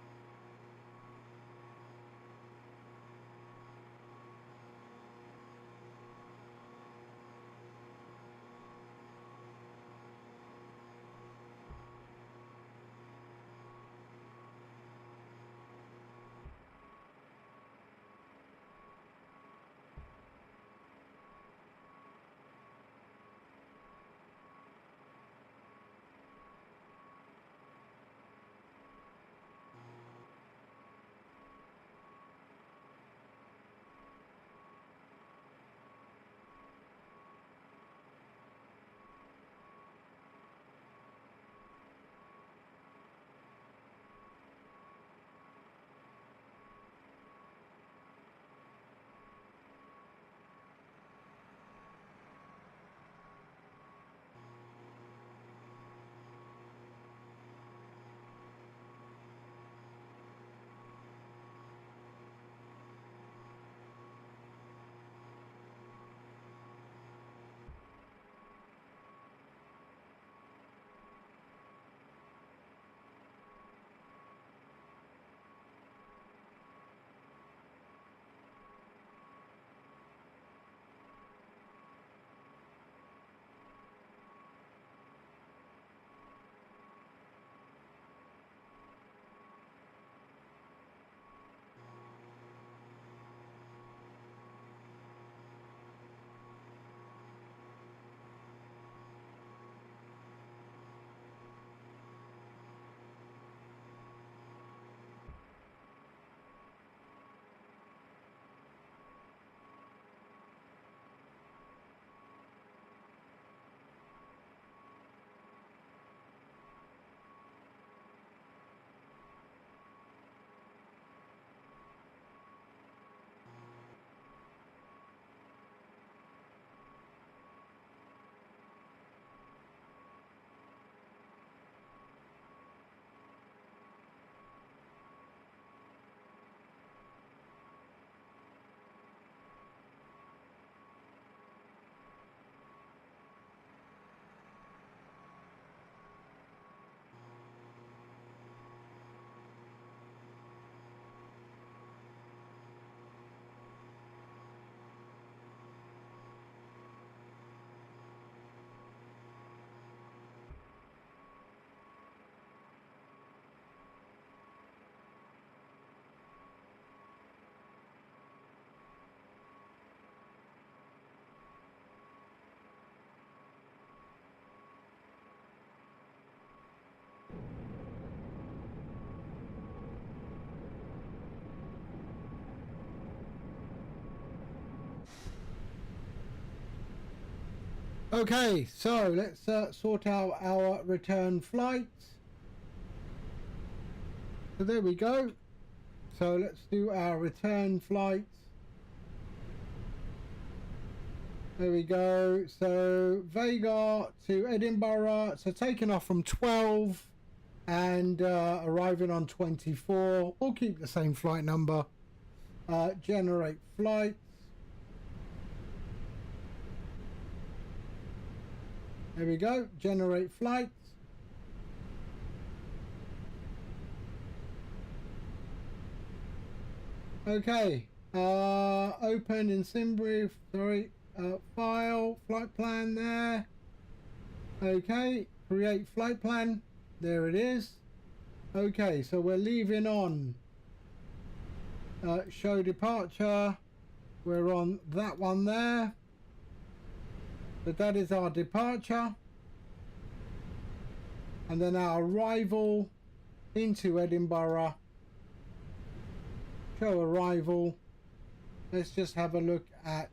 Okay, so let's sort out our return flight. So there we go. So let's do our return flight. There we go. So Vágar to Edinburgh. So taking off from 12 and arriving on 24. We'll keep the same flight number. Generate flight. There we go. Generate flight. Okay. Open in SimBrief. Sorry. File. Flight plan there. Okay. Create flight plan. There it is. Okay. So we're leaving on. Show departure. We're on that one there. But that is our departure. And then our arrival into Edinburgh. Show arrival. Let's just have a look at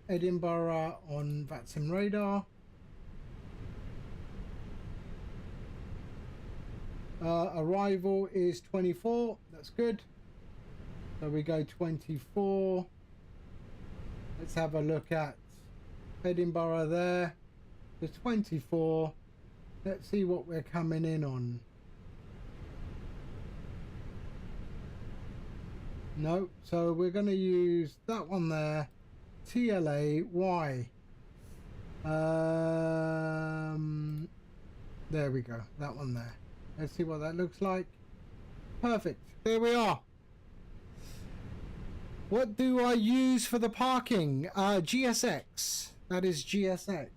Edinburgh on VATSIM radar. Arrival is 24. That's good. So we go 24. Let's have a look at Edinburgh there. The 24. Let's see what we're coming in on. No, so we're going to use that one there. TLA Y. There we go. That one there. Let's see what that looks like. Perfect. There we are. What do I use for the parking? GSX. That is GSX.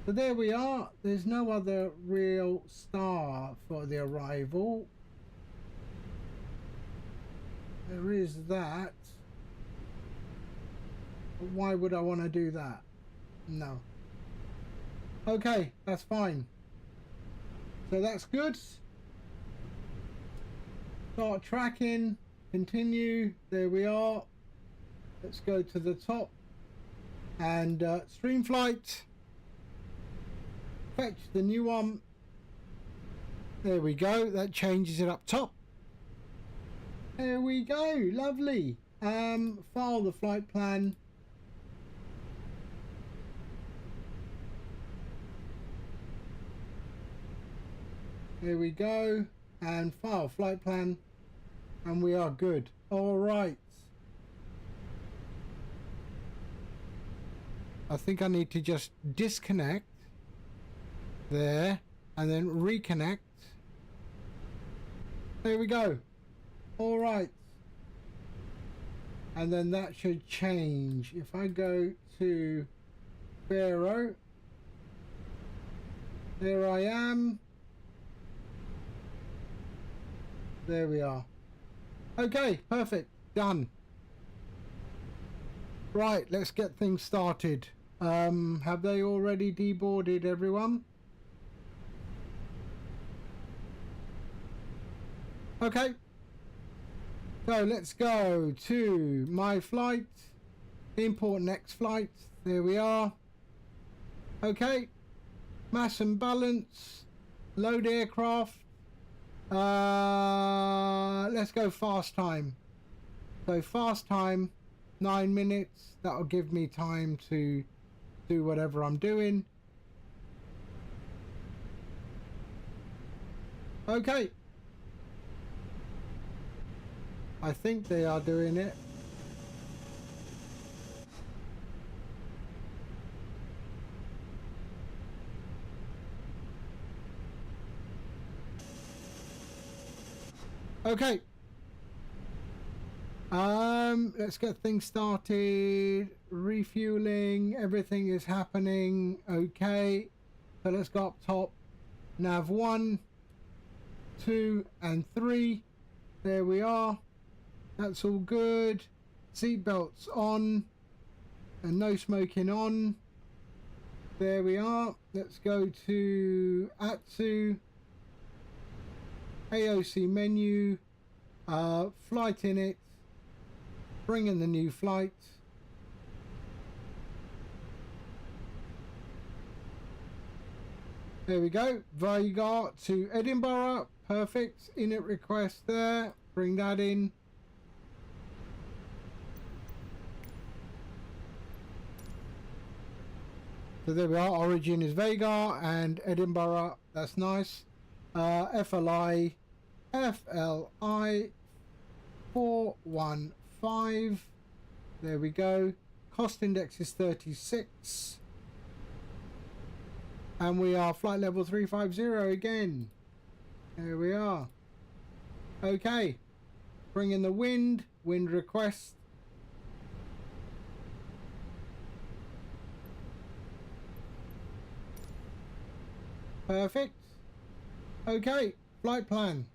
So there we are. There's no other real star for the arrival. There is that. But why would I want to do that? No. Okay, that's fine. So that's good. Start tracking. Continue. There we are. Let's go to the top. And StreamFlight. Fetch the new one. There we go. That changes it up top. There we go. Lovely. File the flight plan. There we go. And file flight plan. And we are good. All right. I think I need to just disconnect there and then reconnect. There we go. All right. And then that should change. If I go to Faro, there I am. There we are. Okay, perfect. Done. Right, let's get things started. Have they already deboarded everyone? Okay. So let's go to my flight. Import next flight. There we are. Okay. Mass and balance. Load aircraft. Let's go fast time. So fast time, 9 minutes. That'll give me time to do whatever I'm doing. Okay. I think they are doing it. Okay. Let's get things started. Refueling, everything is happening. Okay. So let's go up top. Nav 1, 2, and 3. There we are. That's all good. Seatbelts on. And no smoking on. There we are. Let's go to ATSU. AOC menu. Flight in it. Bring in the new flight. There we go. Vágar to Edinburgh. Perfect. Init request there. Bring that in. So there we are. Origin is Vágar and Edinburgh. That's nice. FLI 415. There we go. Cost index is 36. And we are flight level 350 again. There we are. Okay. Bring in the wind. Wind request. Perfect. Okay. Flight plan.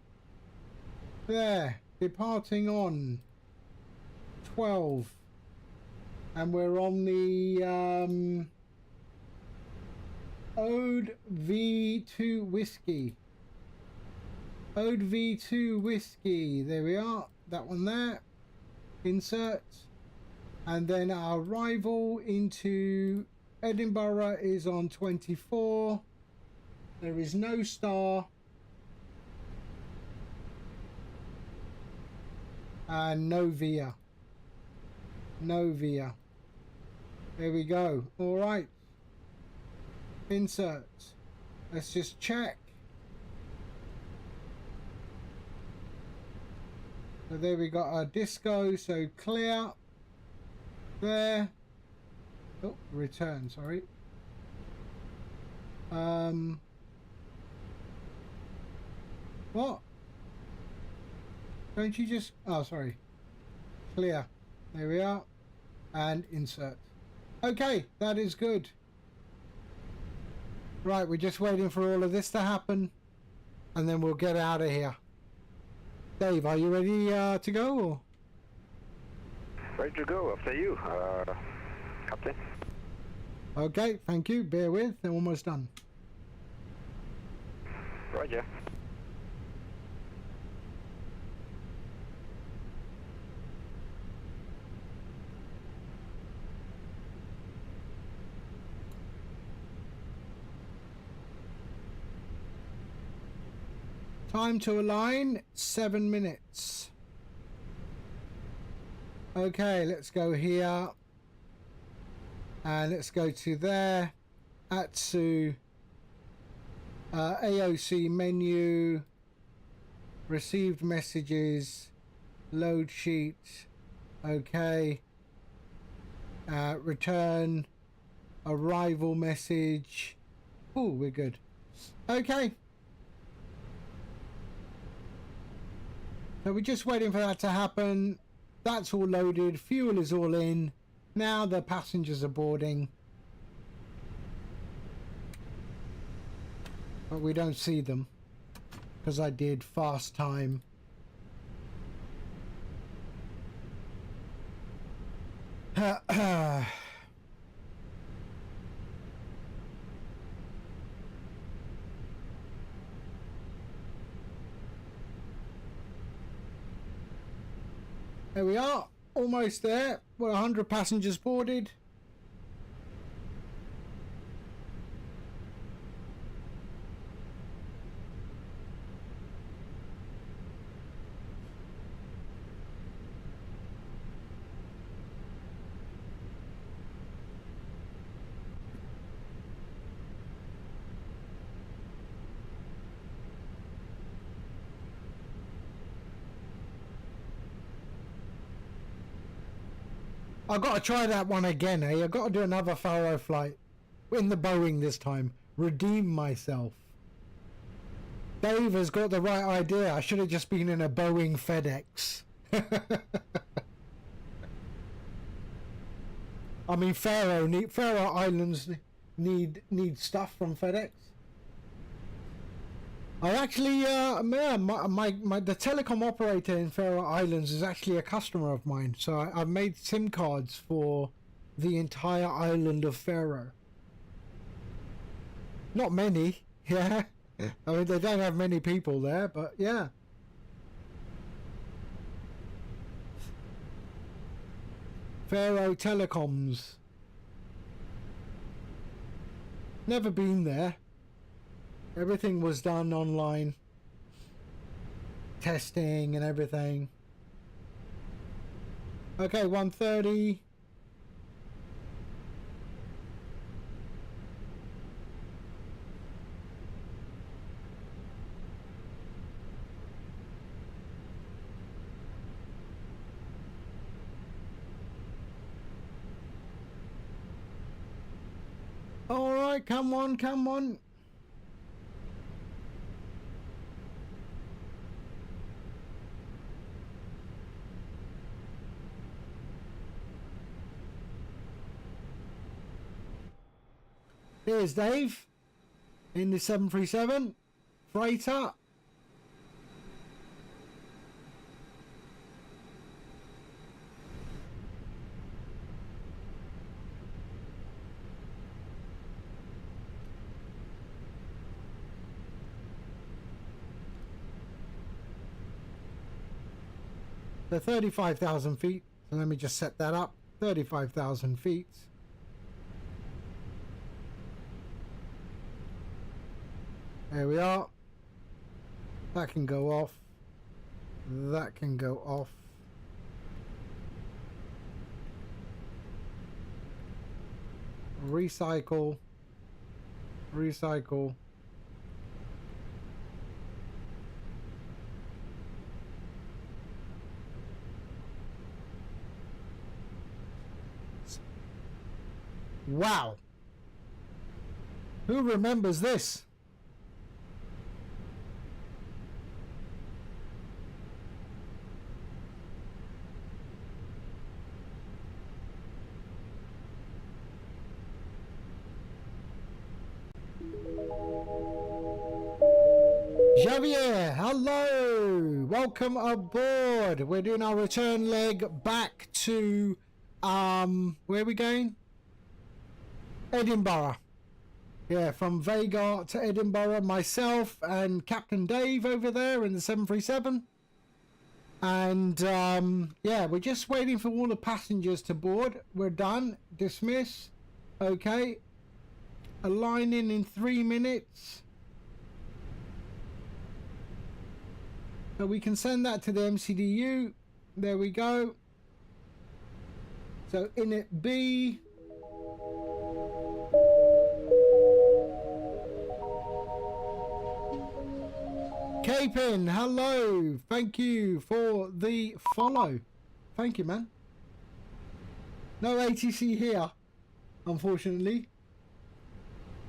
There. Departing on 12. And we're on the Ode V2 Whiskey. Ode V2 Whiskey. There we are. That one there. Insert. And then our arrival into Edinburgh is on 24. There is no star. And no via. No via. There we go. All right. Insert. Let's just check. So there we got our disco. So clear. There. Oh, return. Sorry. What? Don't you just... Oh, sorry. Clear. There we are. And insert. Okay, that is good. Right, we're just waiting for all of this to happen. And then we'll get out of here. Dave, are you ready to go? Or? Ready to go, after you, Captain. Okay, thank you. Bear with. They're almost done. Roger. Time to align, 7 minutes. Okay, let's go here. And let's go to there. ATSU. AOC menu. Received messages. Load sheet. Okay. Return. Arrival message. Oh, we're good. Okay. So we're just waiting for that to happen. That's all loaded. Fuel is all in. Now the passengers are boarding. But we don't see them. Because I did fast time. There we are, almost there. We're 100 passengers boarded. I've got to try that one again, eh? I've got to do another Faro flight. In the Boeing this time. Redeem myself. Dave has got the right idea. I should have just been in a Boeing FedEx. I mean, Faroe Islands need stuff from FedEx. I actually, the telecom operator in Faroe Islands is actually a customer of mine. So I've made SIM cards for the entire island of Faroe. Not many, yeah. I mean, they don't have many people there, but yeah. Faroe Telecoms. Never been there. Everything was done online. Testing and everything. Okay, 1:30. All right, come on, come on. Here's Dave in the 737 freighter. So 35,000 feet. So let me just set that up. 35,000 feet. There we are. That can go off. That can go off. Recycle. Recycle. Wow. Who remembers this? Javier, hello, welcome aboard. We're doing our return leg back to where are we going? Edinburgh. Yeah, from Vágar to Edinburgh, myself and Captain Dave over there in the 737. And yeah, we're just waiting for all the passengers to board. We're done. Dismiss. Okay. Aligning in 3 minutes. So we can send that to the MCDU. There we go. So init B. Capin, hello. Thank you for the follow. Thank you, man. No ATC here, unfortunately.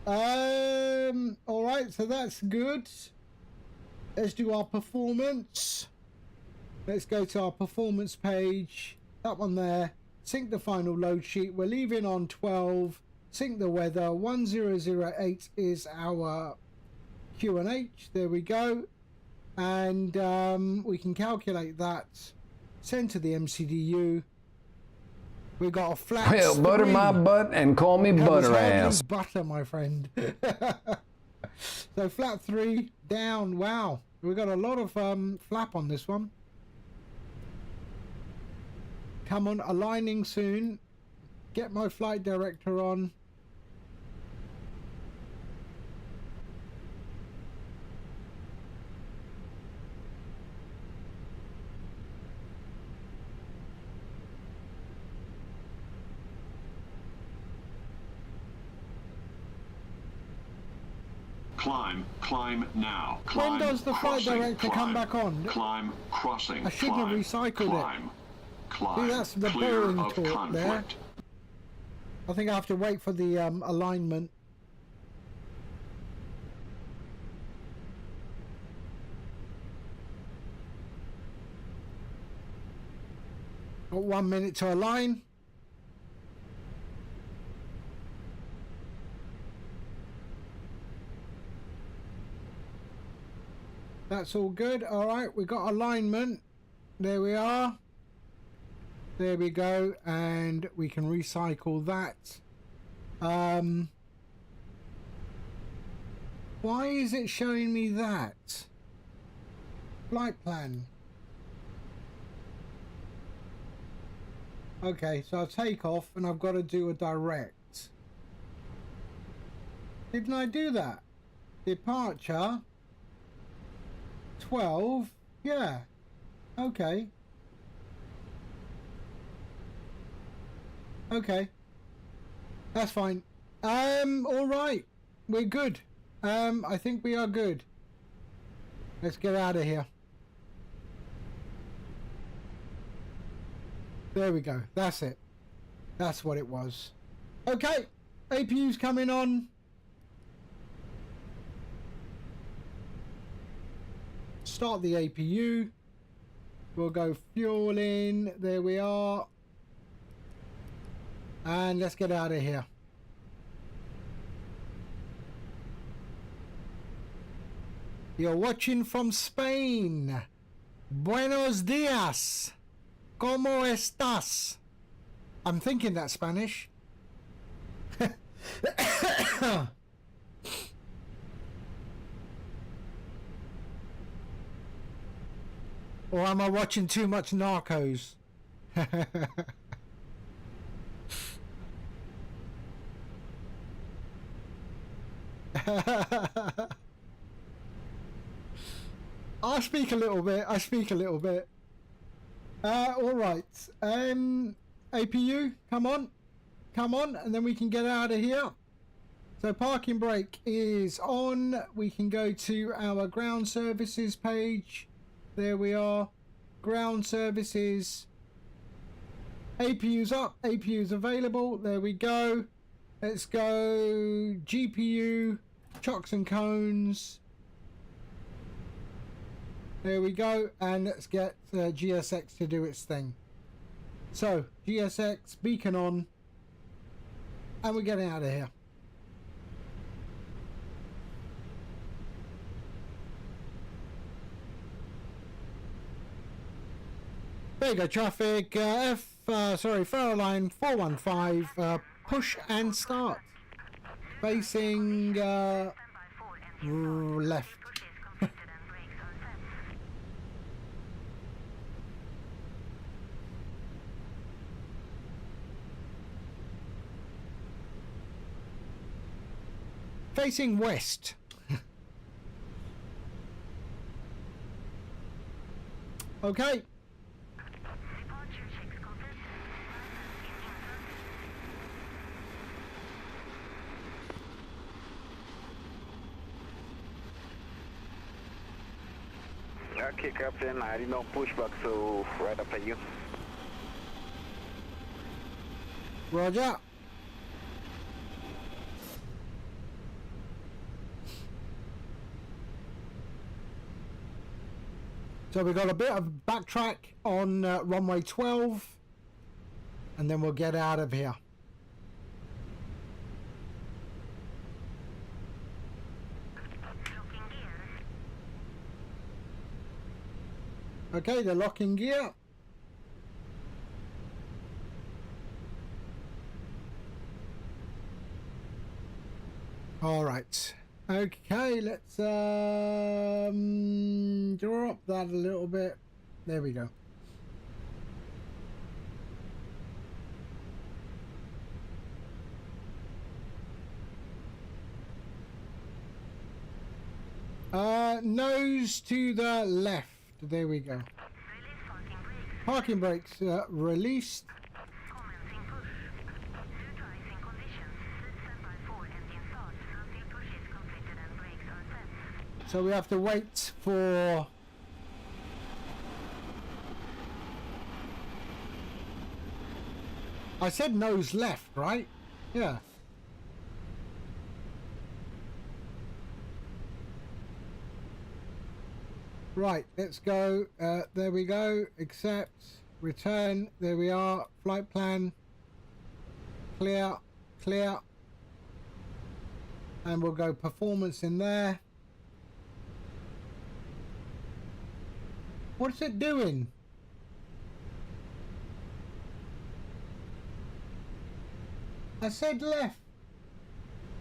All right, so that's good. Let's do our performance. Let's go to our performance page. That one there. Sync the final load sheet. We're leaving on 12. Sync the weather. 1008 is our QNH. There we go. And we can calculate that. Send to the MCDU. We got a flat. Well, butter my butt and call me butter ass. Butter, my friend. So flat 3 down. Wow, we got a lot of flap on this one. Come on, aligning soon. Get my flight director on. Climb now. Climb, when does the flight director come back on? Climb, crossing. I shouldn't have recycled it. See, that's the boring talk there. I think I have to wait for the alignment. Got 1 minute to align. That's all good. All right, we got alignment. There we are. There we go, and we can recycle that. Why is it showing me that? Flight plan. Okay, so I'll take off and I've got to do a direct. Didn't I do that? Departure 12. Yeah. Okay. Okay. That's fine. All right. We're good. I think we are good. Let's get out of here. There we go. That's it. That's what it was. Okay. APU's coming on. Start the APU. We'll go fuel in. There we are. And let's get out of here. You're watching from Spain. Buenos dias. ¿Cómo estás? I'm thinking that's Spanish. Or am I watching too much Narcos? I speak a little bit. All right. APU, come on, and then we can get out of here. So parking brake is on. We can go to our ground services page. There we are. Ground services. APU's up. APU's available. There we go. Let's go GPU, chocks and cones. There we go. And let's get GSX to do its thing. So GSX beacon on. And we're getting out of here. There you go, traffic. Faro line 415. Push and start. Facing left. Facing west. Okay. Okay, Captain, I did not push back, so right after you. Roger. So we got a bit of backtrack on runway 12, and then we'll get out of here. Okay, they're locking gear. All right. Okay, let's drop that a little bit. There we go. Nose to the left. There we go. Parking brakes released. So we have to wait for I said nose left, right? Yeah. Right, let's go. There we go. Accept. Return. There we are. Flight plan. Clear. Clear. And we'll go performance in there. What's it doing? I said left.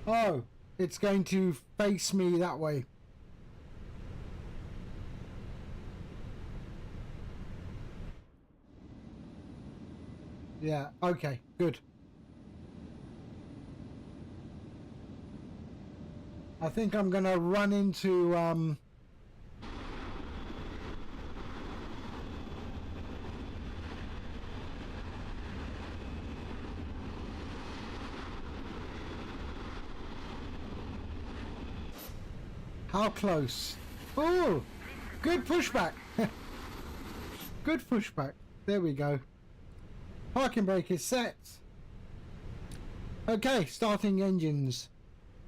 Oh, it's going to face me that way. Yeah, okay, good. I think I'm gonna run into how close? Oh, good pushback. Good pushback. There we go. Parking brake is set. Okay, starting engines.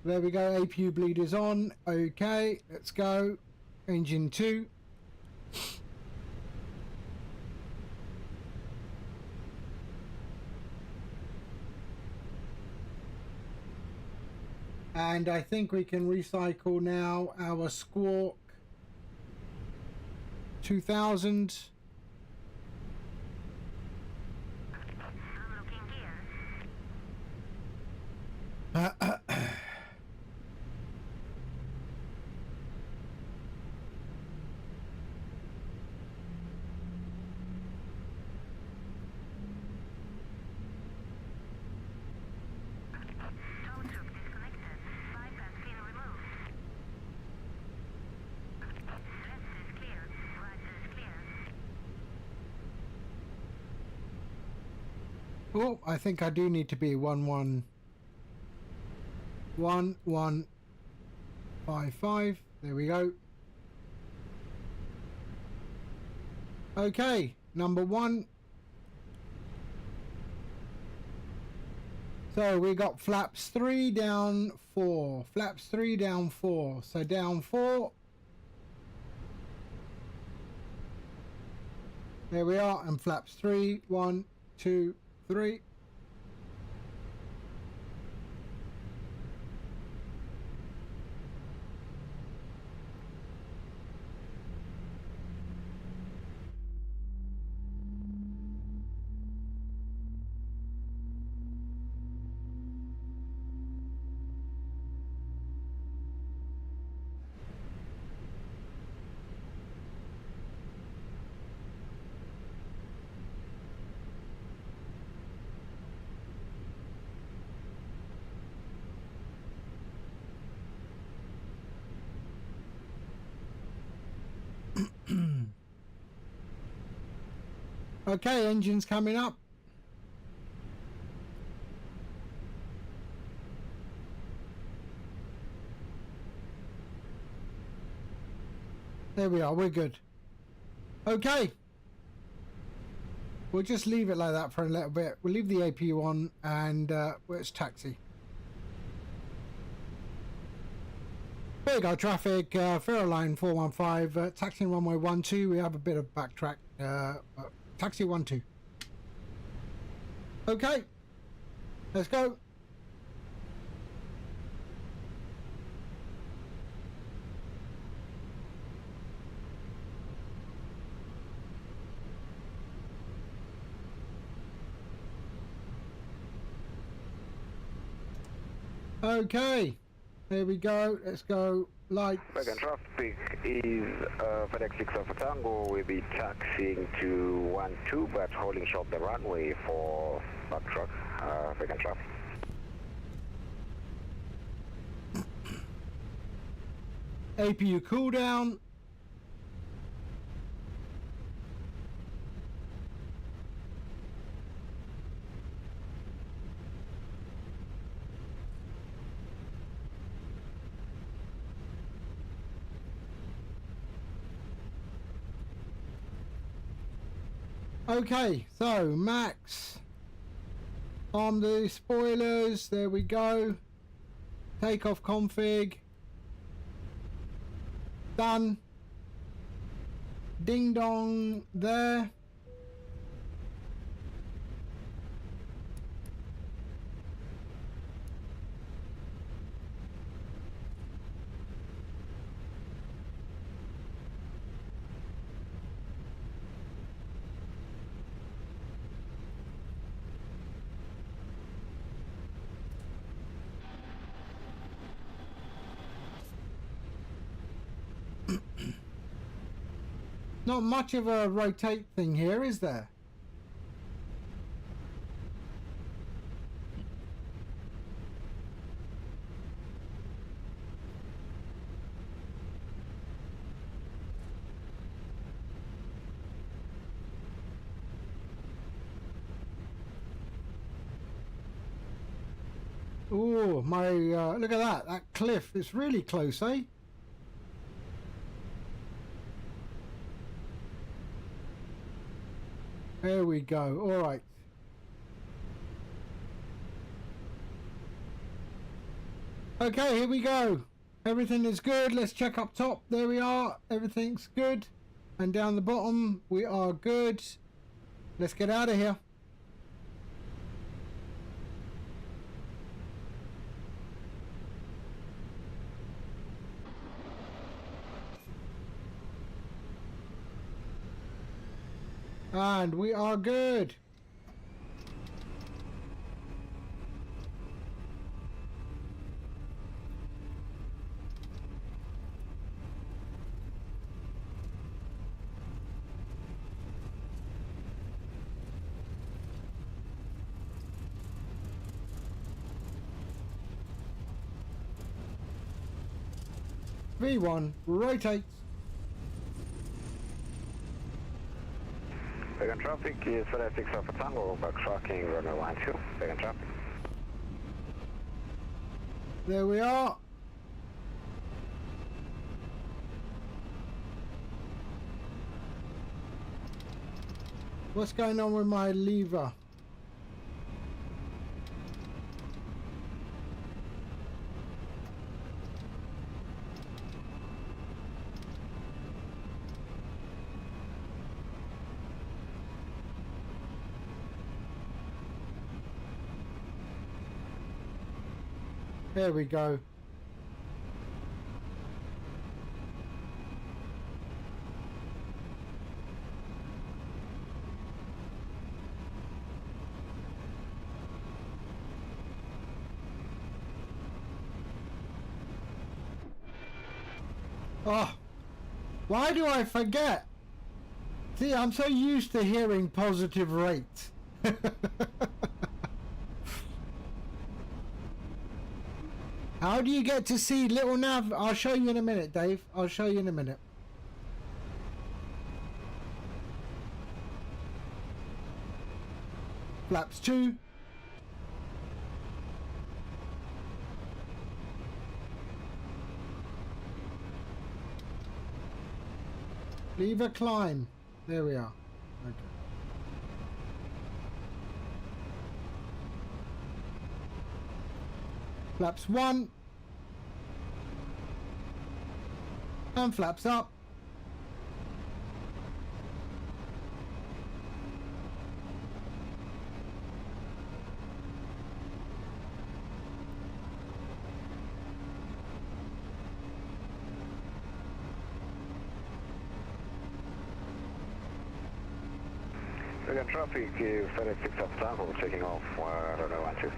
There we go, APU bleed is on. Okay, let's go. Engine 2. And I think we can recycle now our Squawk 2000. Oh, I think I do need to be 1155. There we go. Okay, number 1. So we got flaps 3 down 4. Flaps 3 down 4. So down 4. There we are. And flaps 3. 1, 2, 3. Okay, engine's coming up. There we are, we're good. Okay. We'll just leave it like that for a little bit. We'll leave the APU on and let's taxi. There you go, traffic, Faro line 415, taxiing runway 12. We have a bit of backtrack. Taxi 12. Okay, let's go. Okay, there we go. Let's go. Lights. Vágar traffic is FedEx 6 Alpha Tango. We'll be taxiing to 12, but holding short the runway for back truck. Vágar traffic. APU cooldown. Okay, so Max, arm the spoilers, there we go. Takeoff config. Done. Ding dong there. Not much of a rotate thing here, is there? Oh, my, look at that, that cliff, it's really close, eh? There we go, alright. Okay, here we go. Everything is good. Let's check up top. There we are. Everything's good. And down the bottom, we are good. Let's get out of here. And we are good. V1 rotates. Vegan traffic is FedEx 6 Alpha Tango, backtracking runway 12. Vegan traffic. There we are. What's going on with my lever? There we go. Oh, why do I forget? See, I'm so used to hearing positive rate. How do you get to see little nav? I'll show you in a minute, Dave. I'll show you in a minute. Flaps 2. Lever climb. There we are. Okay. Flaps 1. And flaps up. Vegan traffic is FedEx 6 Alpha Tango, taking off runway 12.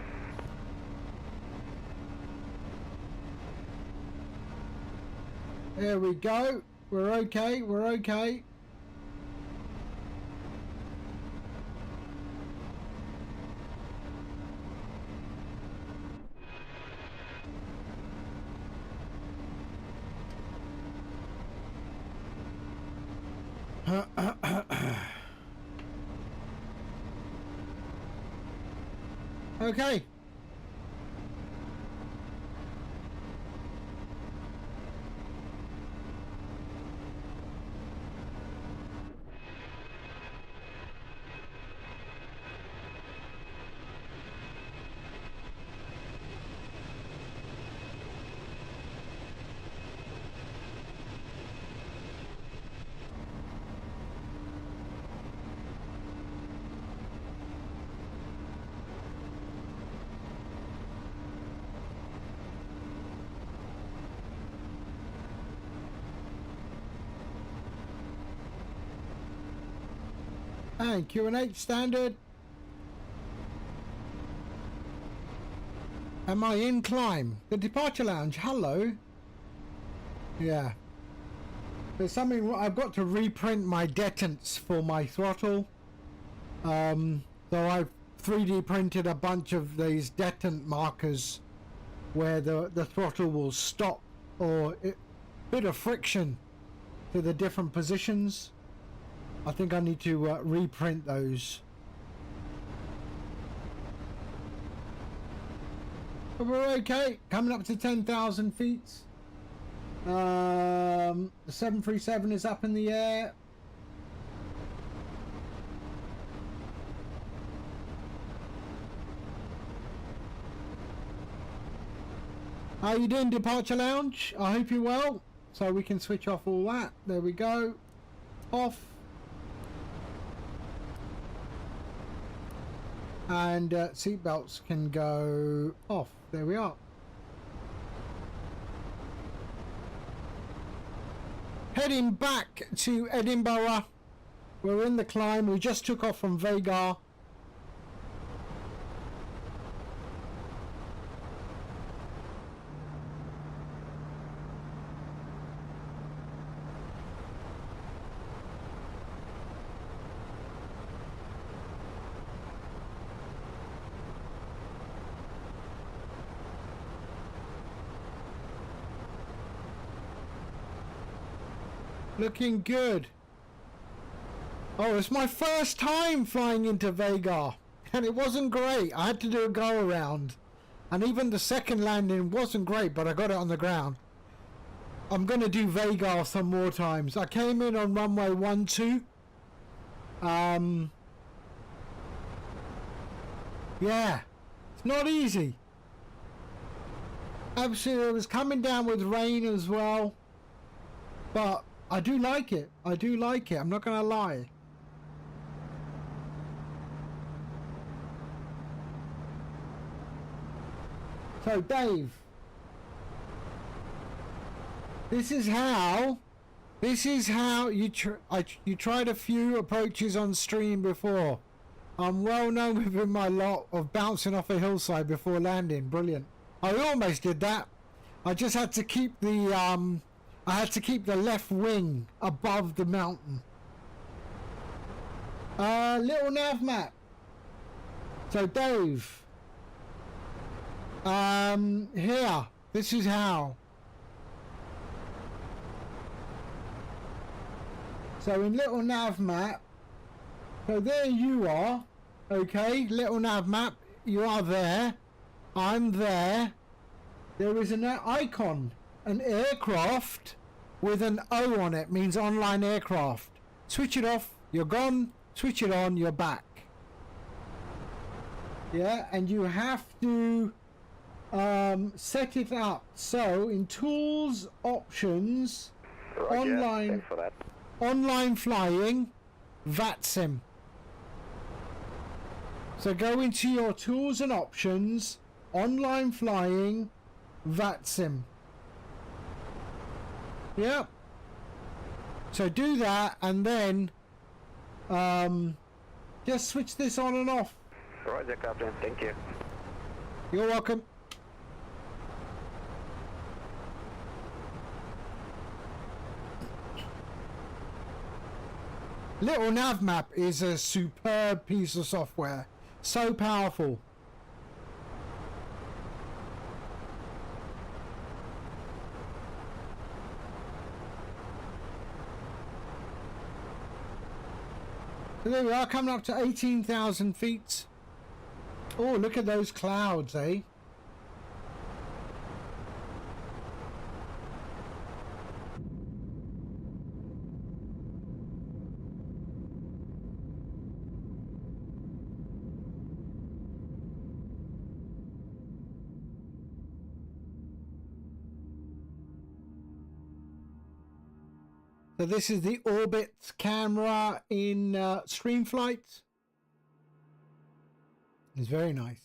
There we go. We're okay. We're okay. Okay. And Q&H standard. Am I in climb? The departure lounge, hello. Yeah. There's something, I've got to reprint my detents for my throttle. So I've 3D printed a bunch of these detent markers where the throttle will stop, or a bit of friction to the different positions. I think I need to reprint those. But we're okay. Coming up to 10,000 feet. The 737 is up in the air. How you doing, departure lounge? I hope you're well. So we can switch off all that. There we go. Off. And seatbelts can go off. There we are. Heading back to Edinburgh. We're in the climb. We just took off from Vágar. Looking good. Oh, it's my first time flying into Vágar, and it wasn't great. I had to do a go around, and even the second landing wasn't great, but I got it on the ground. I'm gonna do Vágar some more times. I came in on runway 12. Yeah, it's not easy. Absolutely, it was coming down with rain as well, but I do like it. I do like it. I'm not gonna lie. So Dave, this is how you you tried a few approaches on stream before. I'm well known within my lot of bouncing off a hillside before landing. Brilliant. I almost did that. I just had to keep the I had to keep the left wing above the mountain. Little nav map. So Dave, here, this is how. So in little nav map, so there you are, okay, little nav map, you are there, I'm there, there is an icon, an aircraft with an O on it, means online aircraft. Switch it off, you're gone, switch it on, you're back. Yeah, and you have to set it up. So in tools, options, Roger, online, thanks for that. online flying, VATSIM. So go into your tools and options, online flying, VATSIM. Yep. So do that and then just switch this on and off. Roger, Captain. Thank you. You're welcome. Little Nav Map is a superb piece of software. So powerful. So there we are, coming up to 18,000 feet. Oh, look at those clouds, eh? So this is the orbit camera in StreamFlight. It's very nice.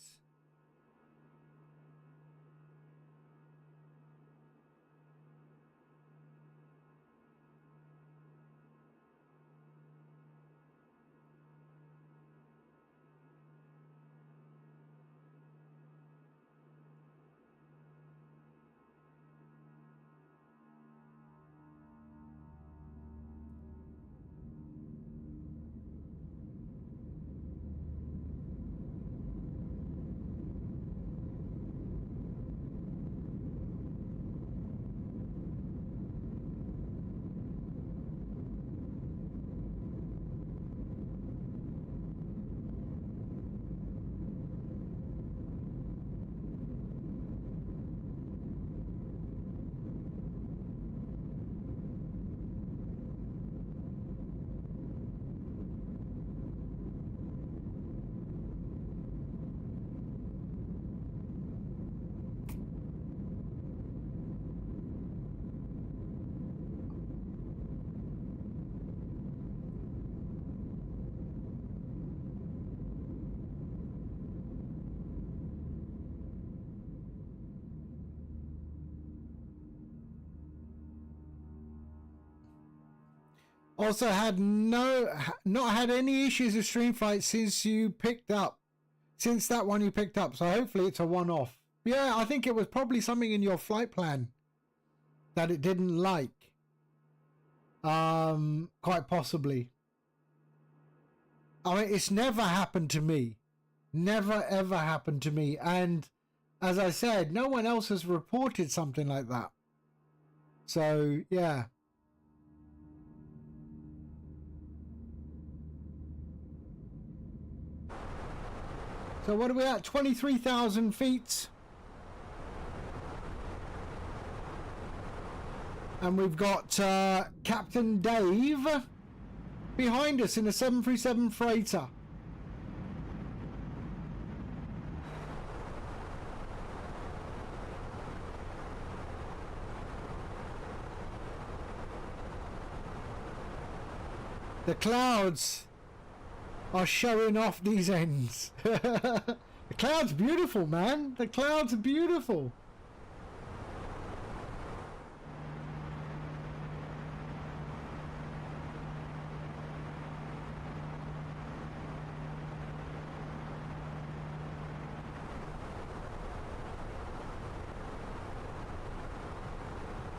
Also had not had any issues with StreamFlight since you picked up. Since that one you picked up. So hopefully it's a one-off. Yeah, I think it was probably something in your flight plan that it didn't like. Quite possibly. I mean, it's never happened to me. Never ever happened to me. And as I said, no one else has reported something like that. So, yeah. So what are we at? 23,000 feet. And we've got Captain Dave behind us in a 737 freighter. The clouds are showing off these ends. The cloud's beautiful, man. The clouds are beautiful.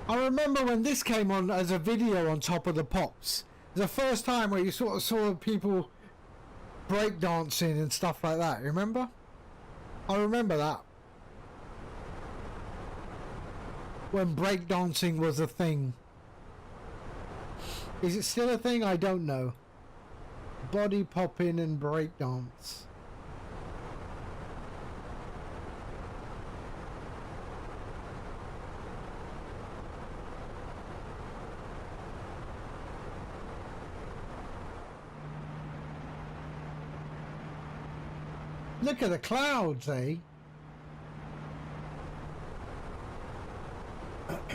I remember when this came on as a video on Top of the Pops. It was the first time where you sort of saw people breakdancing and stuff like that. Remember? I remember that. When breakdancing was a thing. Is it still a thing? I don't know. Body popping and breakdance. Look at the clouds, eh?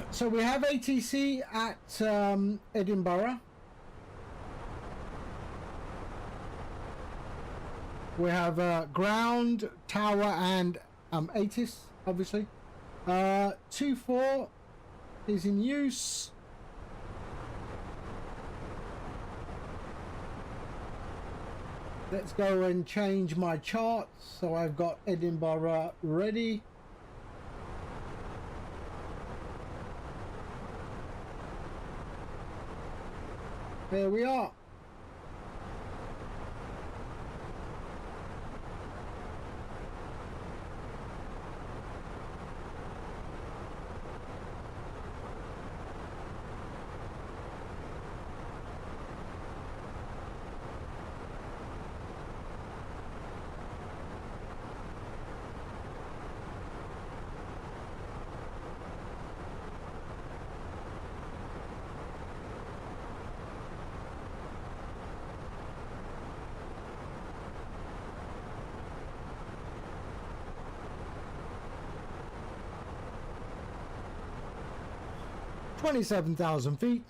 So we have ATC at Edinburgh. We have ground, tower, and ATIS, obviously. 2-4 is in use. Let's go and change my charts. So I've got Edinburgh ready. There we are. $27,000 feet.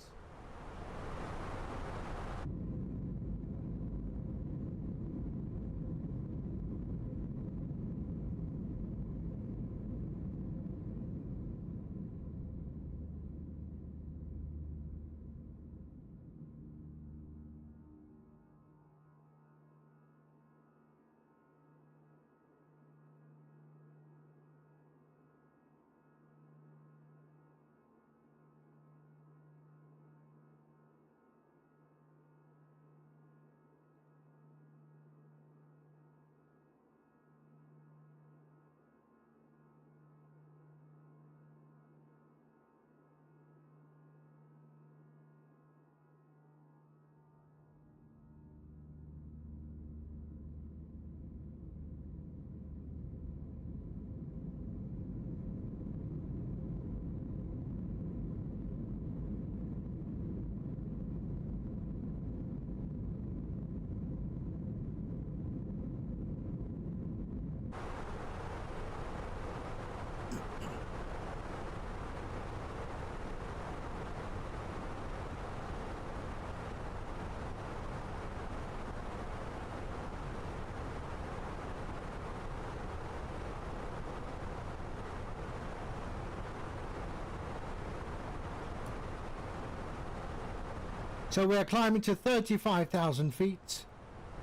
So we're climbing to 35,000 feet.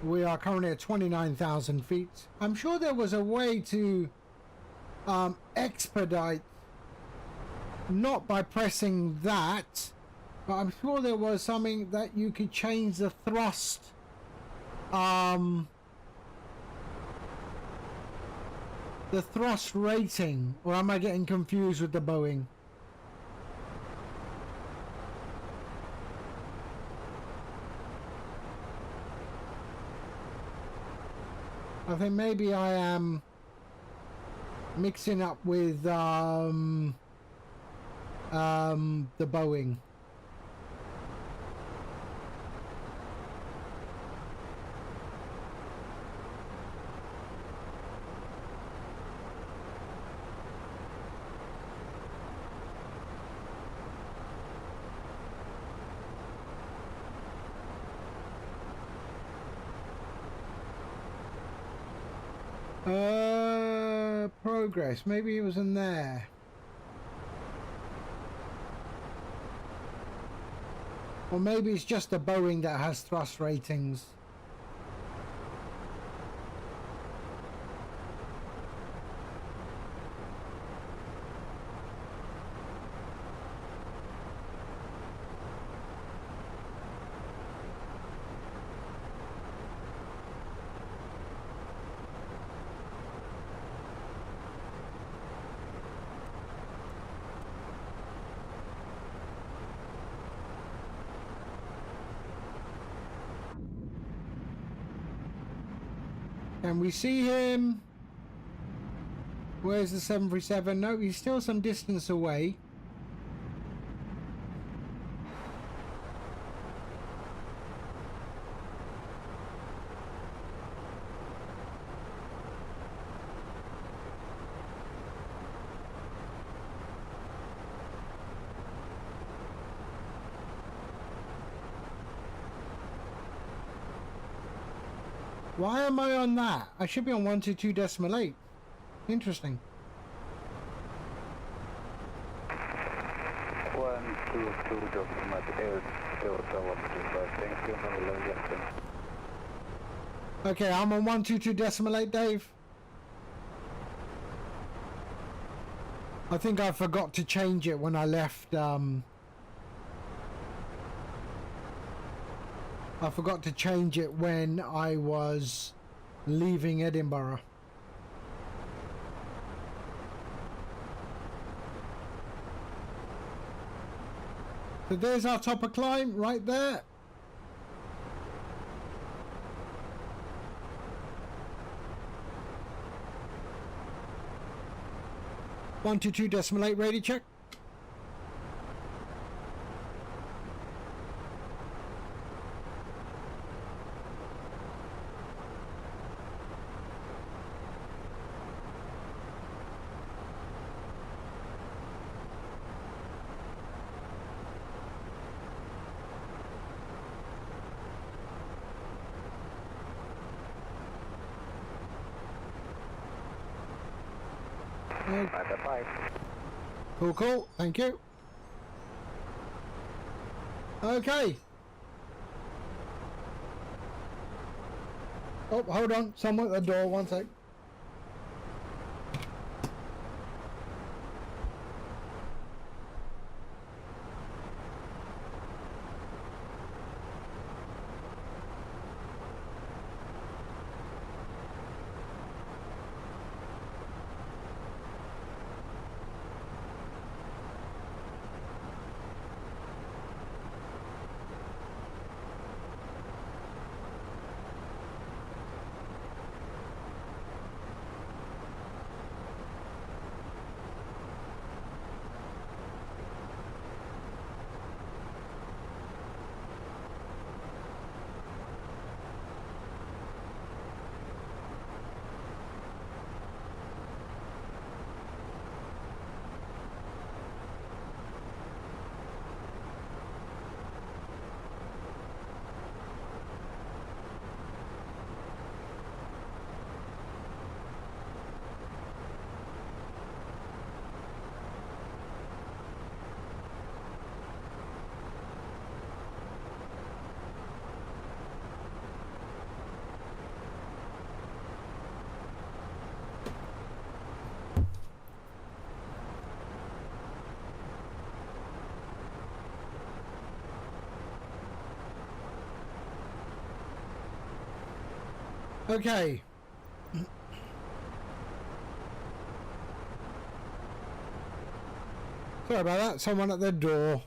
We are currently at 29,000 feet. I'm sure there was a way to expedite, not by pressing that, but I'm sure there was something that you could change the thrust. The thrust rating, or am I getting confused with the Boeing? I think maybe I am mixing up with the Boeing. Progress. Maybe it was in there. Or maybe it's just a Boeing that has thrust ratings. Can we see him? Where's the 737? No, he's still some distance away. Why am I on that? I should be on 122.8. Interesting. 122.8. Thank you. Have a lovely afternoon. Okay, I'm on 122.8, Dave. I think I forgot to change it when I left. I forgot to change it when I was leaving Edinburgh. So there's our top of climb right there. One to 2.8 radio check. Cool, cool. Thank you. Okay. Oh, hold on. Someone at the door. One sec. Okay. Sorry about that. Someone at the door.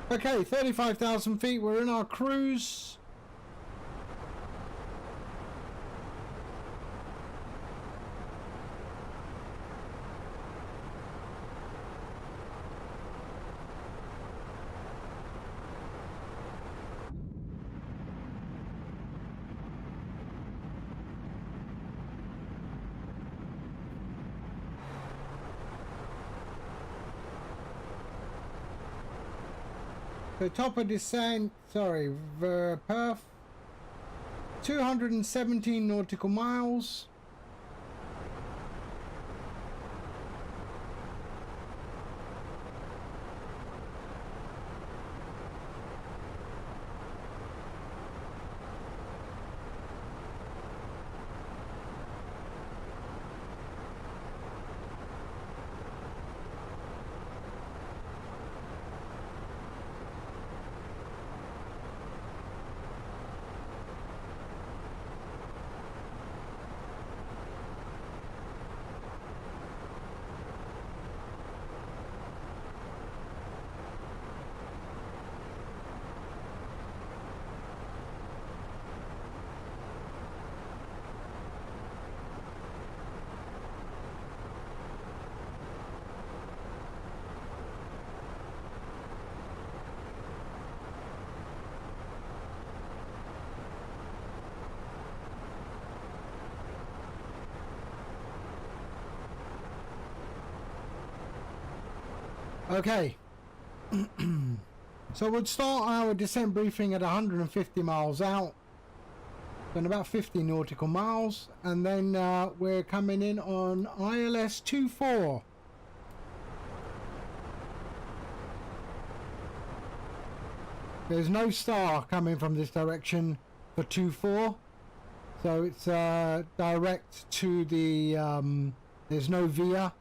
Okay, 35,000 feet. We're in our cruise. The top of descent, sorry, Perth, 217 nautical miles. Okay. So we'll start our descent briefing at 150 miles out, then about 50 nautical miles, and then we're coming in on ILS 24. There's no star coming from this direction for 24, so it's direct to the, there's no VIA.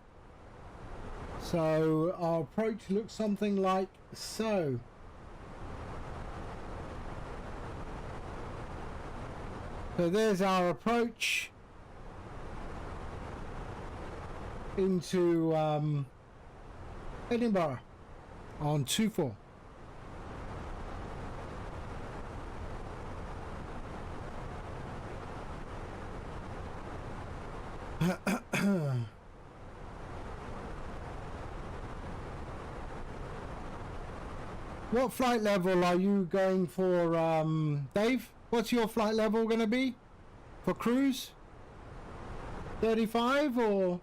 So our approach looks something like so. So there's our approach into Edinburgh on 24. What flight level are you going for, Dave? What's your flight level going to be for cruise? 35 or?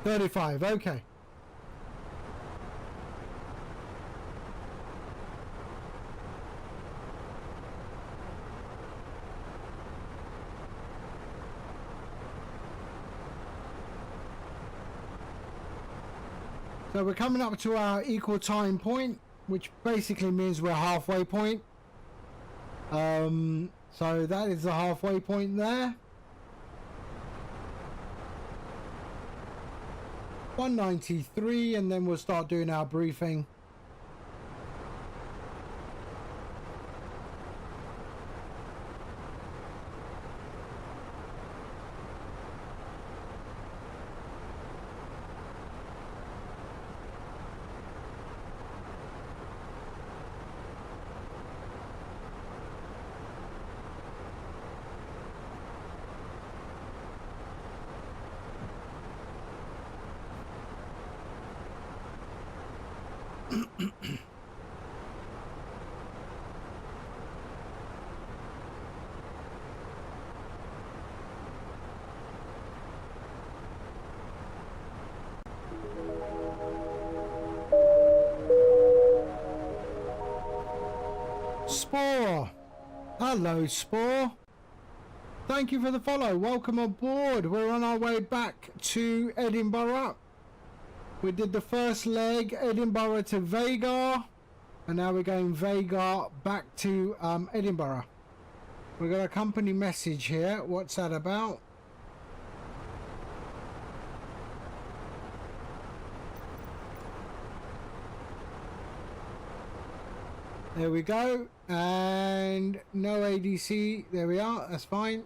$35, okay. So we're coming up to our equal time point, which basically means we're halfway point. So that is the halfway point there. 193, and then we'll start doing our briefing. Hello, Spore. Thank you for the follow. Welcome aboard. We're on our way back to Edinburgh. We did the first leg, Edinburgh to Vágar, and now we're going Vágar back to Edinburgh. We've got a company message here. What's that about? There we go. And no ADC. There we are. That's fine.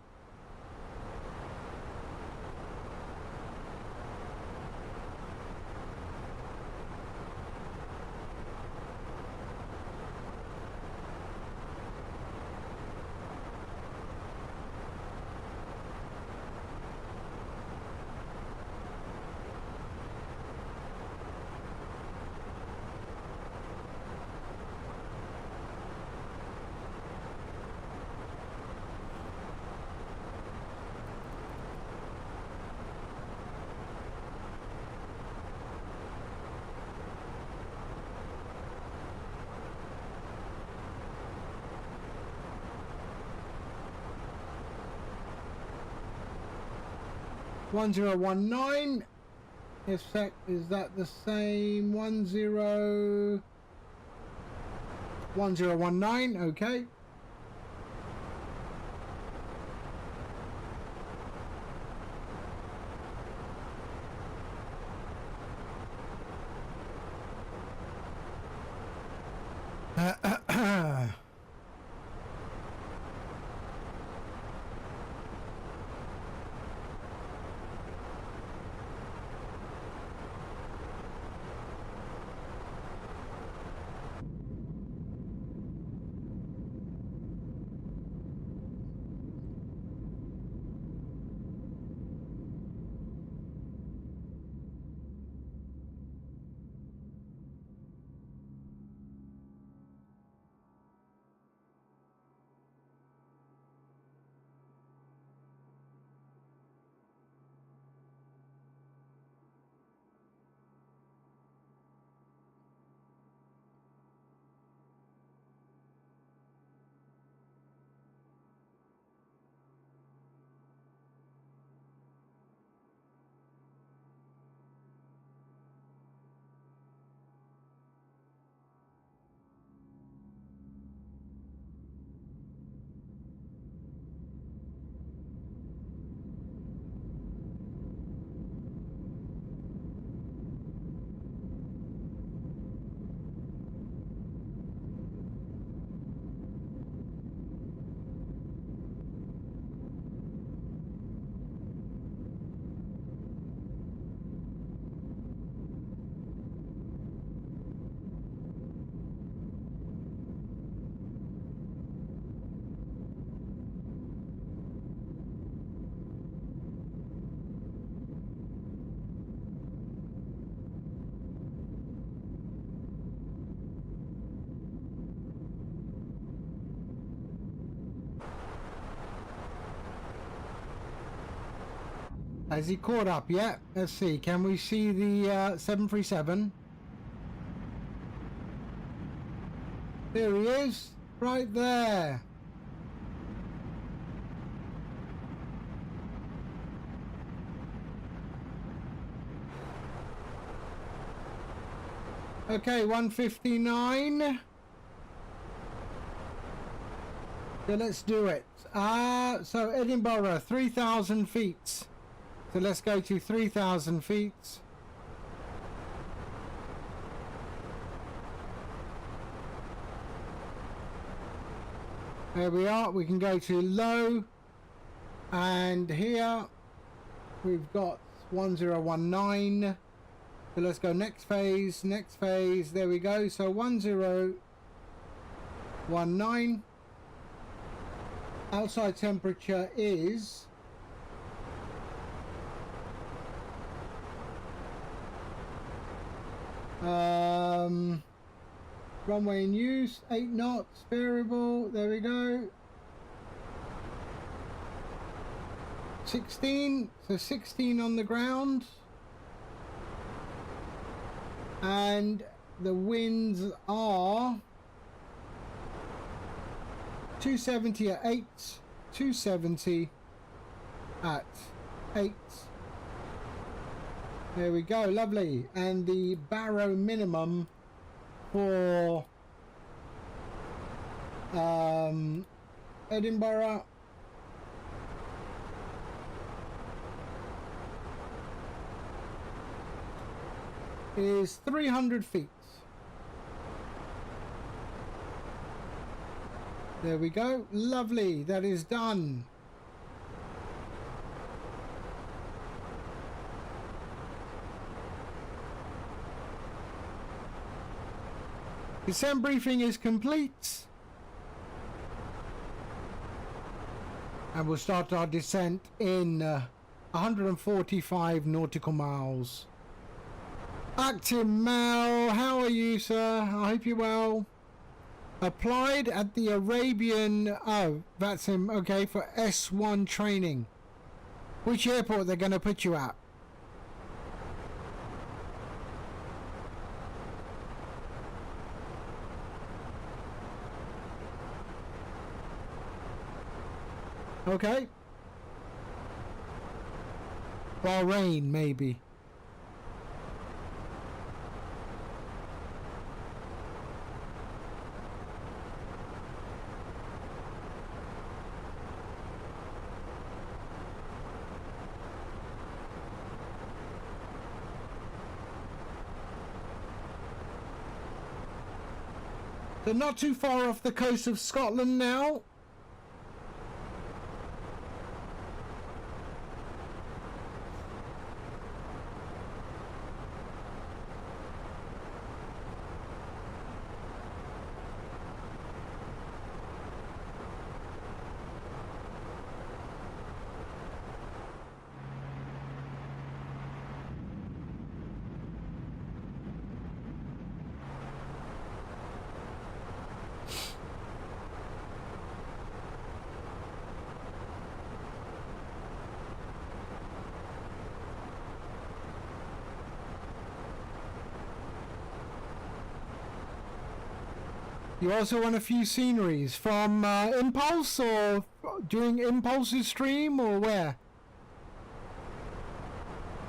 (1019) is that the same 1019? Okay. Has he caught up yet? Let's see. Can we see the 737? There he is, right there. Okay, 159. So let's do it. So Edinburgh, 3,000 feet. So let's go to 3,000 feet. There we are. We can go to low. And here we've got 1019. So let's go next phase, next phase. There we go. So 1019. Outside temperature is runway in use, 8 knots, variable, there we go. 16, so 16 on the ground. And the winds are 270 at 8. 270 at 8. There we go, lovely. And the Barrow minimum for Edinburgh is 300 feet. There we go, lovely, that is done. Descent briefing is complete. And we'll start our descent in 145 nautical miles. Acting Mal, how are you, sir? I hope you're well. Applied at the Arabian... Oh, VATSIM, okay, for S1 training. Which airport they're going to put you at? Okay. Bahrain, maybe. They're not too far off the coast of Scotland now. You also want a few sceneries from Impulse, or during Impulse's stream, or where?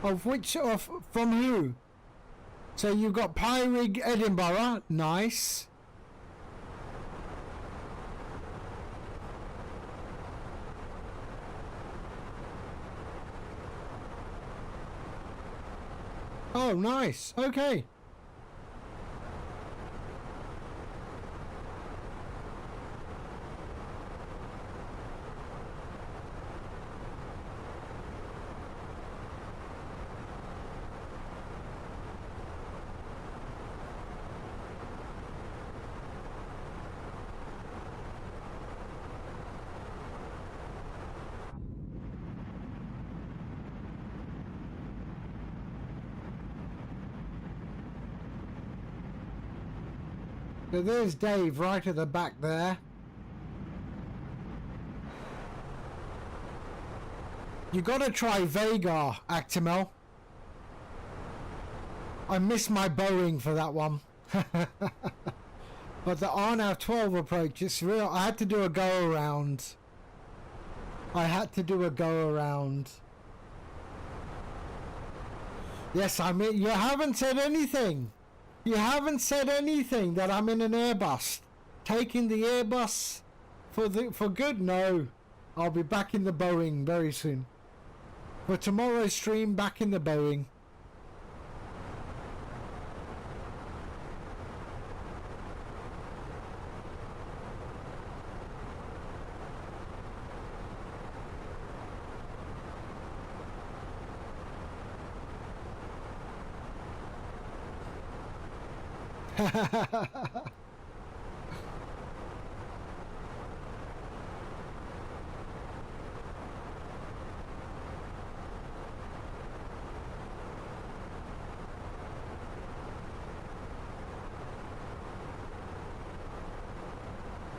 Of which, from who? So you've got Pyrig Edinburgh, nice. Oh, nice, okay. So there's Dave right at the back there. You gotta try Vágar, Actimel. I missed my Boeing for that one. But the RNAV 12 approach, it's real. I had to do a go around. Yes, I mean, you haven't said anything. You haven't said anything that I'm in an Airbus. Taking the Airbus for good? No. I'll be back in the Boeing very soon. For tomorrow's stream, back in the Boeing.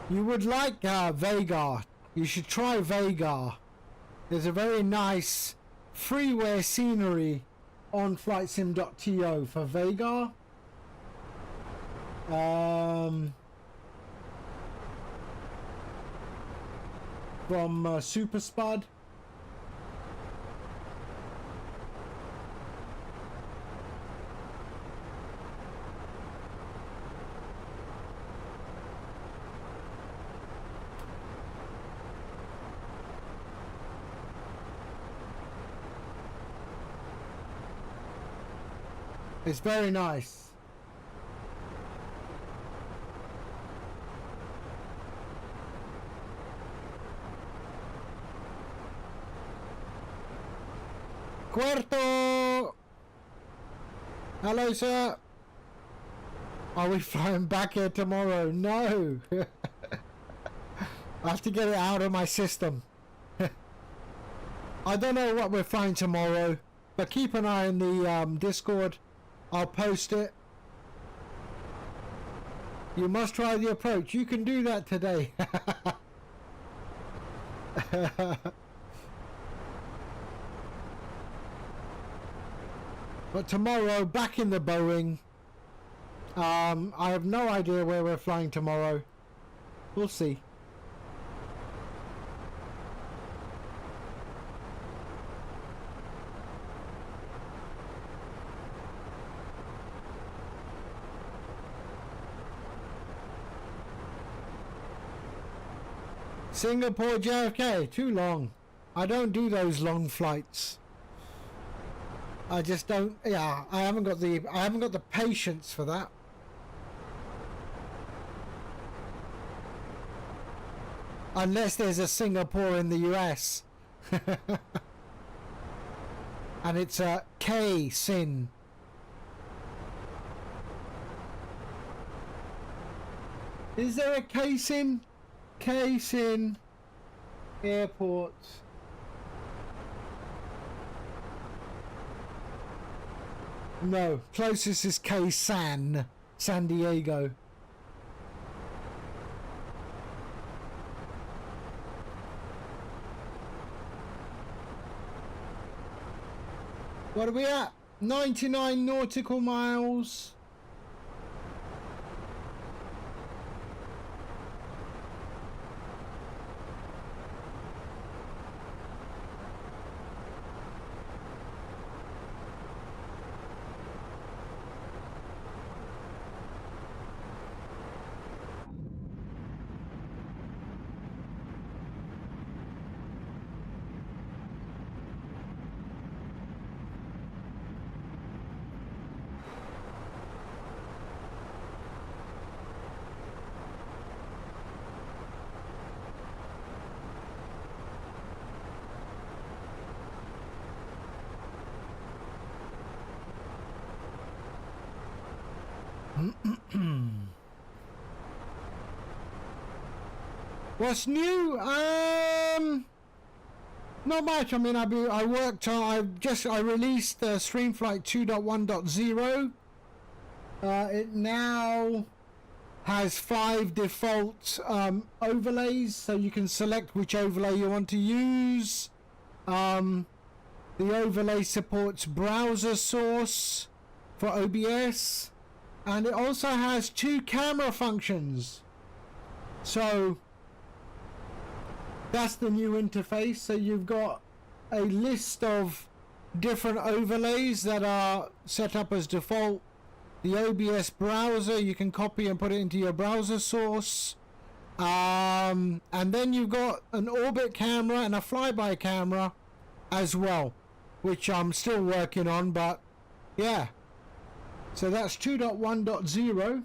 You would like Vágar. You should try Vágar. There's a very nice freeware scenery on flightsim.to for Vágar. from Super Spud. It's very nice. Cuerto! Hello, sir. Are we flying back here tomorrow? No. I have to get it out of my system. I don't know what we're flying tomorrow, but keep an eye on the Discord. I'll post it. You must try the approach. You can do that today. But tomorrow, back in the Boeing. I have no idea where we're flying tomorrow. We'll see. Singapore JFK, too long. I don't do those long flights. I just don't. Yeah, I haven't got the patience for that. Unless there's a Singapore in the US. And it's a K-SIN. Is there a K-SIN? K-SIN Airport. No, closest is K-SAN, San Diego. What are we at? 99 nautical miles. What's new? Not much. I mean, I worked on. I released StreamFlight 2.1.0. It now has 5 default overlays, so you can select which overlay you want to use. The overlay supports browser source for OBS, and it also has 2 camera functions. So that's the new interface. So you've got a list of different overlays that are set up as default. The OBS browser, you can copy and put it into your browser source. And then you've got an orbit camera and a flyby camera as well, which I'm still working on, but yeah. So that's 2.1.0.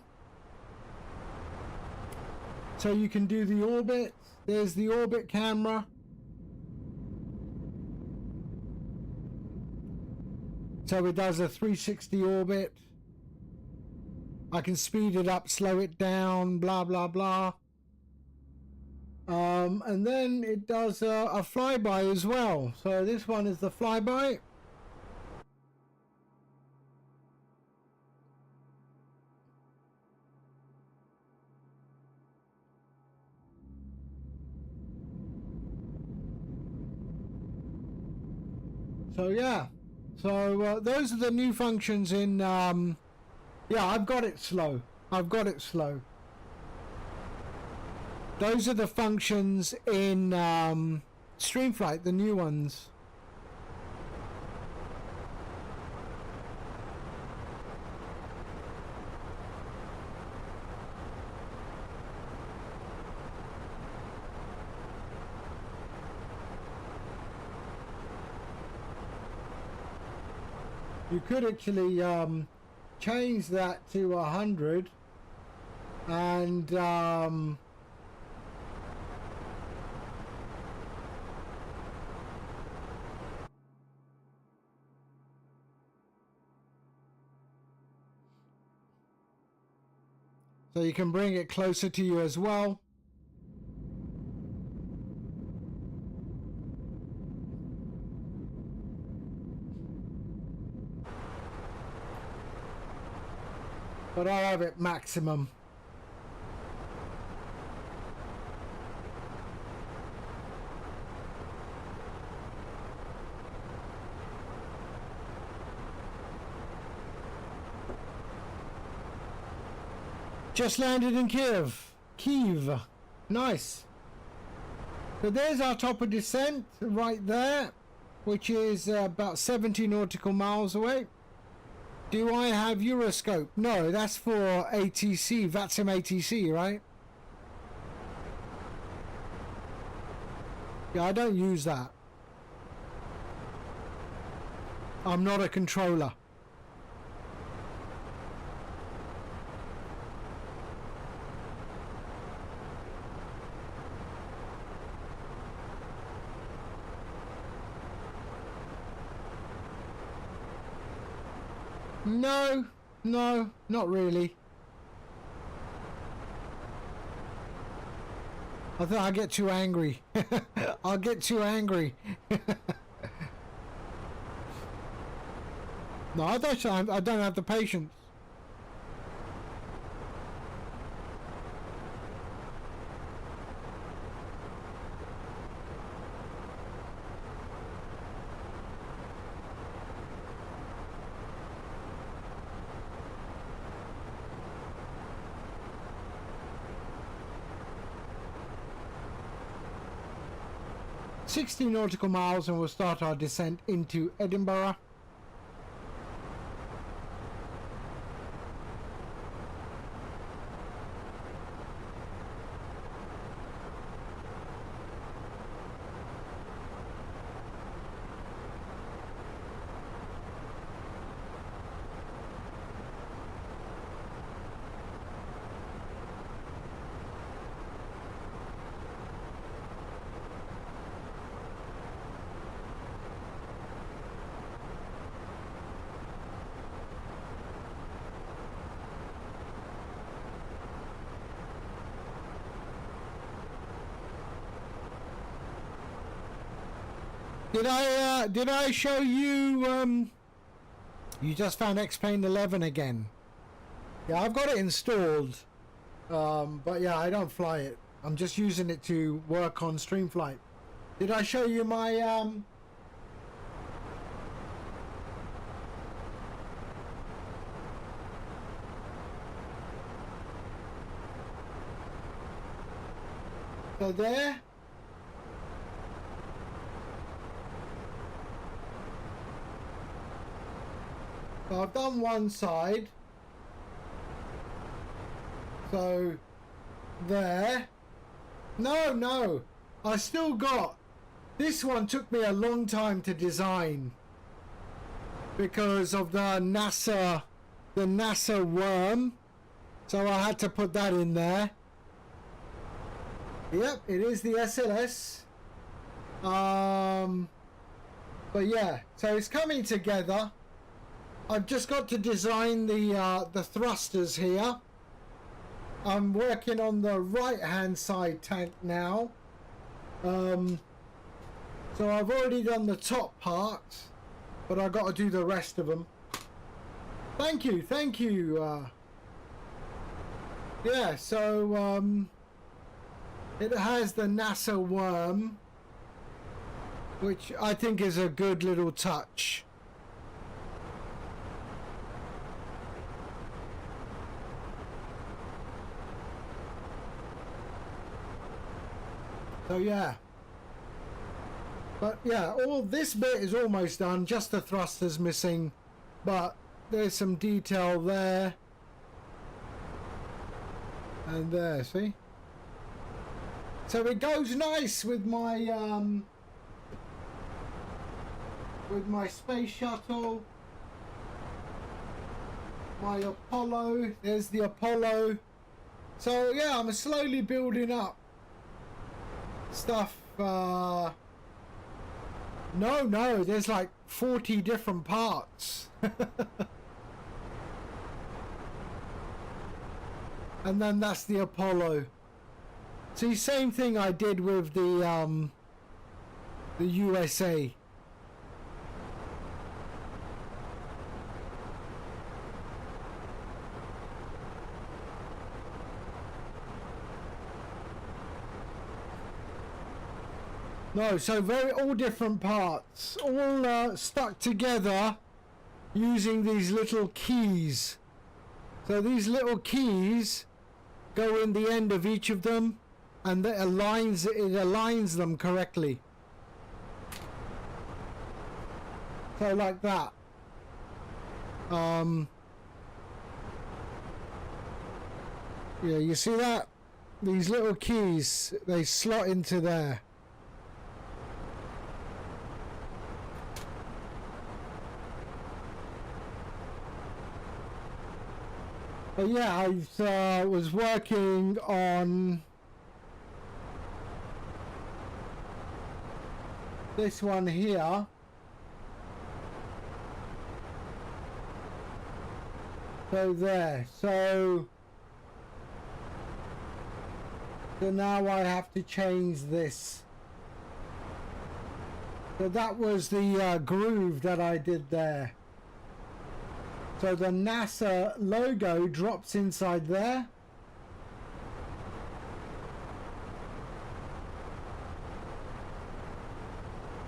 So you can do the orbit. There's the orbit camera. So it does a 360 orbit. I can speed it up, slow it down, blah, blah, blah. And then it does a flyby as well. So this one is the flyby. So yeah, so those are the new functions in, yeah, I've got it slow. Those are the functions in StreamFlight, the new ones. You could actually change that to 100 and so you can bring it closer to you as well. But I have it maximum. Just landed in Kiev. Nice. So there's our top of descent right there, which is about 70 nautical miles away. Do I have Euroscope? No, that's for ATC, VATSIM ATC, right? Yeah, I don't use that. I'm not a controller. No, not really. I think I get too angry. I'll get too angry. No, I don't have the patience. "60 nautical miles and we'll start our descent into Edinburgh." Did I show you, you just found X-Plane 11 again? Yeah, I've got it installed, but yeah, I don't fly it. I'm just using it to work on StreamFlight. Did I show you my, so there? So I've done one side, so there. No, I still got, this one took me a long time to design because of the NASA worm, so I had to put that in there. Yep, it is the SLS. But yeah, so it's coming together. I've just got to design the thrusters here. I'm working on the right hand side tank now. So I've already done the top part, but I've got to do the rest of them. Thank you. Yeah, so it has the NASA worm, which I think is a good little touch. So yeah. But yeah, all this bit is almost done. Just the thrusters missing, but there's some detail there and there. See? So it goes nice with my space shuttle, my Apollo. There's the Apollo. So yeah, I'm slowly building up stuff. No, there's like 40 different parts. And then that's the Apollo. See, same thing I did with the USA. No, so all different parts, all stuck together using these little keys. So these little keys go in the end of each of them, and it aligns them correctly. So like that. Yeah, you see that? These little keys, they slot into there. But yeah, I was working on this one here. So there. So now I have to change this. So that was the groove that I did there. So the NASA logo drops inside there.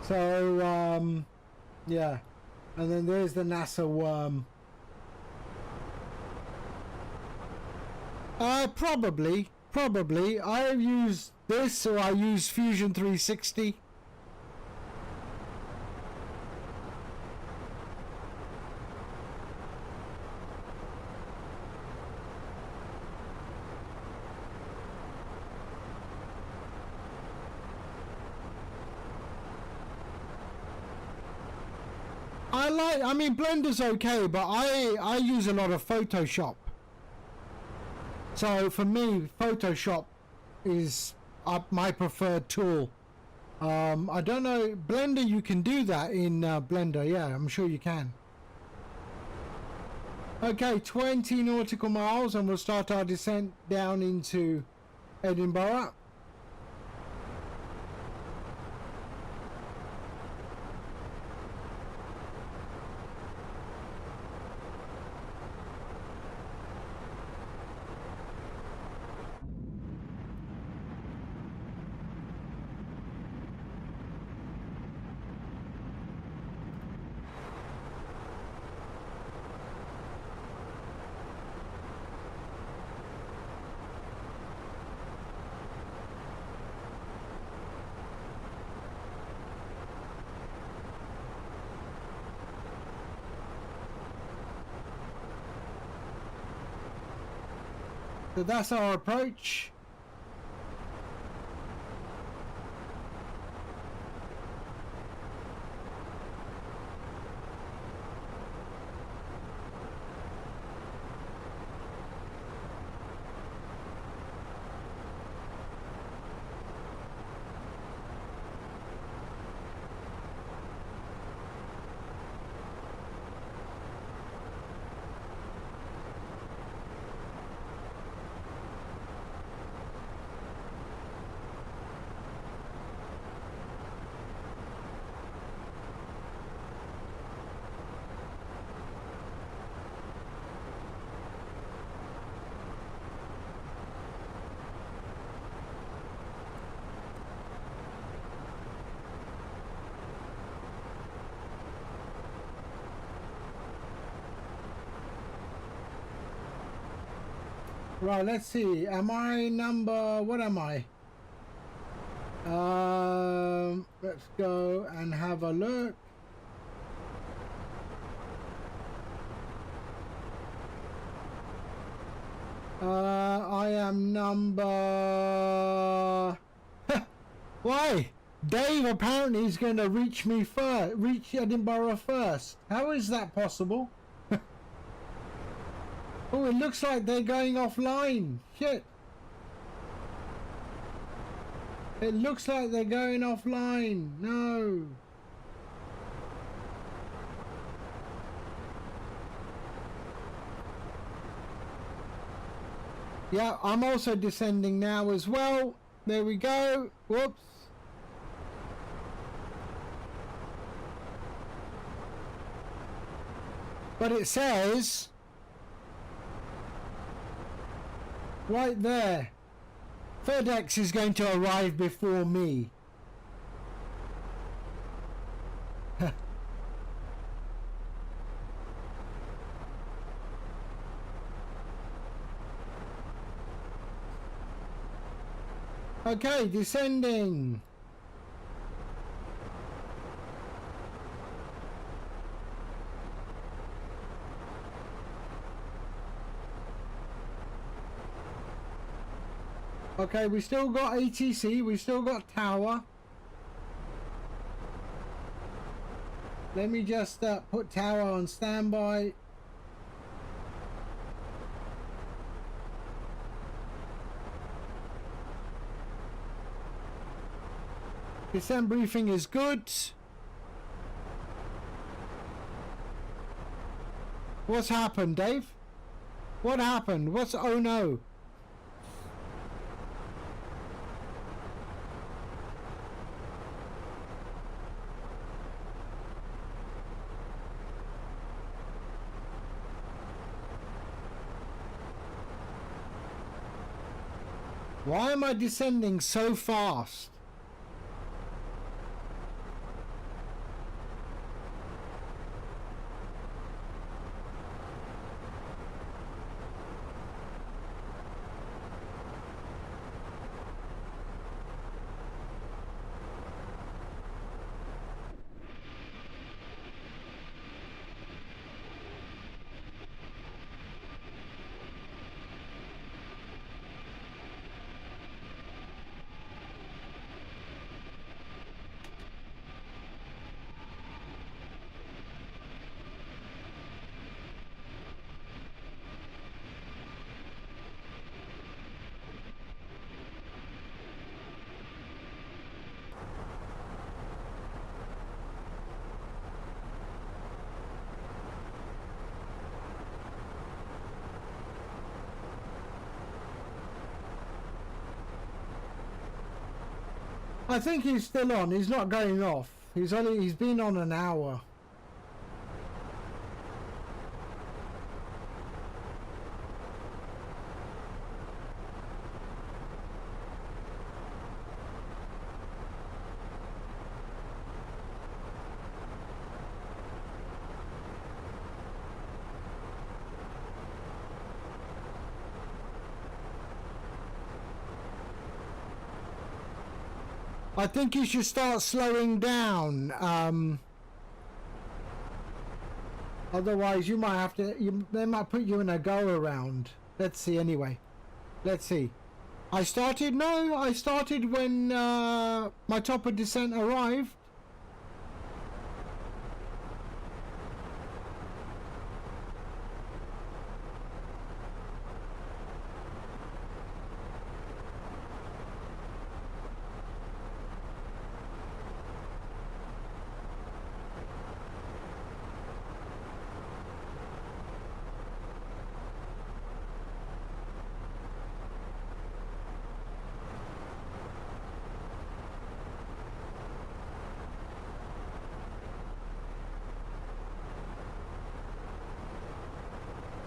So, yeah. And then there's the NASA worm. Probably. I use this, or I use Fusion 360. I mean, Blender's okay, but I use a lot of Photoshop. So for me, Photoshop is my preferred tool. I don't know, Blender, you can do that in Blender. Yeah, I'm sure you can. Okay, 20 nautical miles, and we'll start our descent down into Edinburgh. So that's our approach. Right, let's see. Am I number... What am I? Let's go and have a look. I am number... Why? Dave apparently is going to reach me first, reach Edinburgh first. How is that possible? Oh, it looks like they're going offline. Shit. It looks like they're going offline. No. Yeah, I'm also descending now as well. There we go. Whoops. But it says right there, FedEx is going to arrive before me. Okay, descending. Okay, we still got ATC, we still got tower. Let me just put tower on standby. Descent briefing is good. What's happened, Dave? What happened? What's... oh no. Why am I descending so fast? I think he's still on. He's not going off. He's been on an hour. I think you should start slowing down. Otherwise, you might have to. They might put you in a go around. Let's see. Anyway, let's see. I started. No, I started when my top of descent arrived.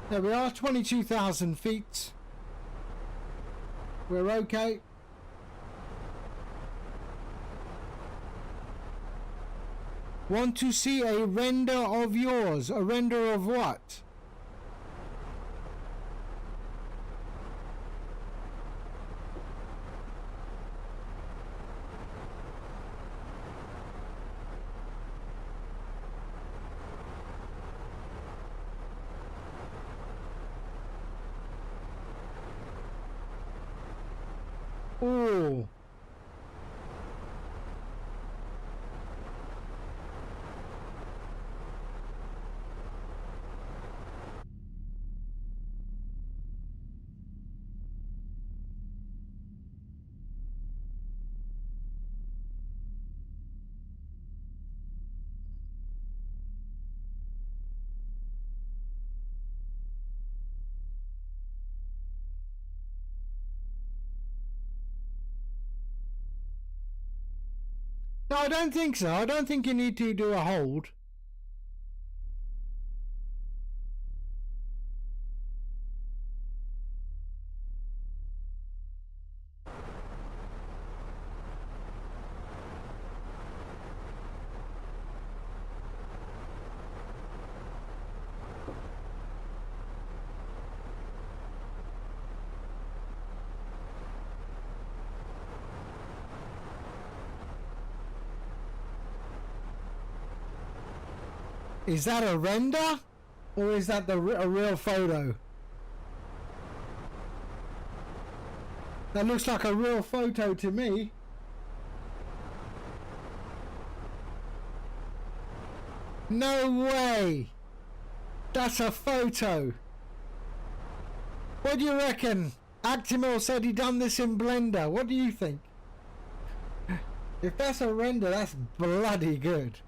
There we are, 22,000 feet. We're okay. Want to see a render of yours? A render of what? Oh. No, I don't think so. I don't think you need to do a hold. Is that a render? Or is that a real photo? That looks like a real photo to me. No way! That's a photo. What do you reckon? Actimel said he done this in Blender. What do you think? If that's a render, that's bloody good.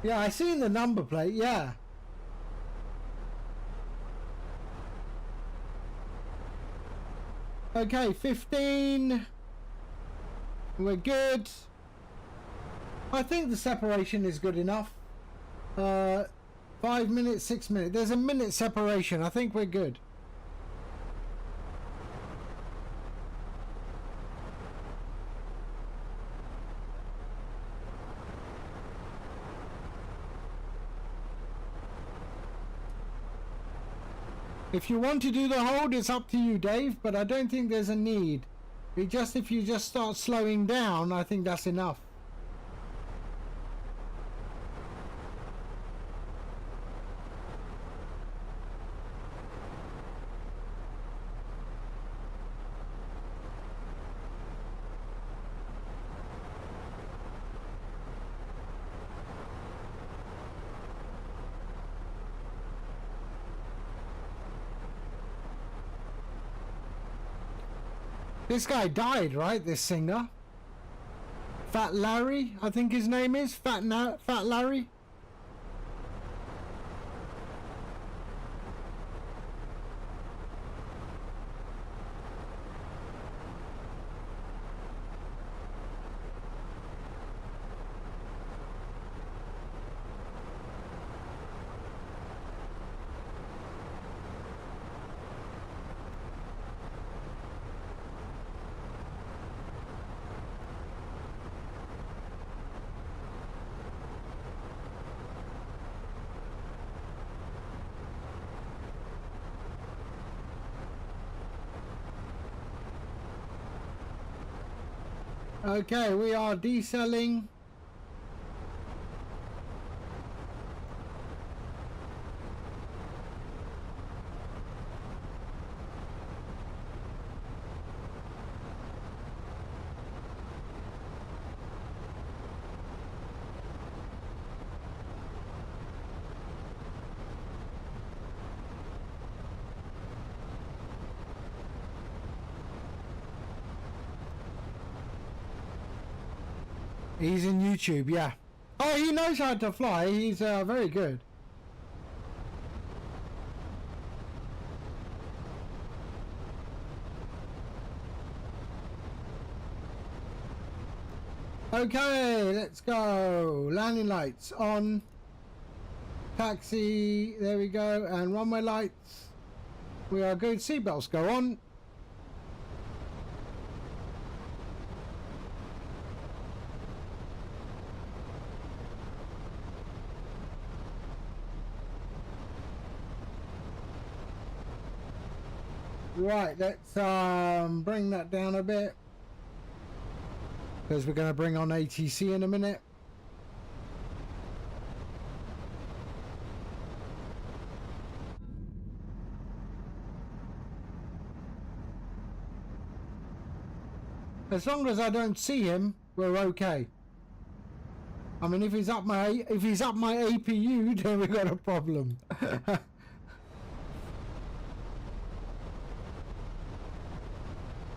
Yeah, I seen the number plate, yeah. Okay, 15. We're good. I think the separation is good enough. 5 minutes, 6 minutes. There's a minute separation. I think we're good. If you want to do the hold, it's up to you, Dave, but I don't think there's a need. If you just start slowing down, I think that's enough. This guy died, right? This singer. Fat Larry, I think his name is. Fat Larry. Okay, we are deselling. He's in YouTube, yeah. Oh, he knows how to fly. He's very good. Okay, let's go. Landing lights on. Taxi, there we go. And runway lights. We are good. Seatbelts go on. Right, let's bring that down a bit. because we're going to bring on ATC in a minute. As long as I don't see him, we're okay. I mean, if he's up my APU, then we got a problem.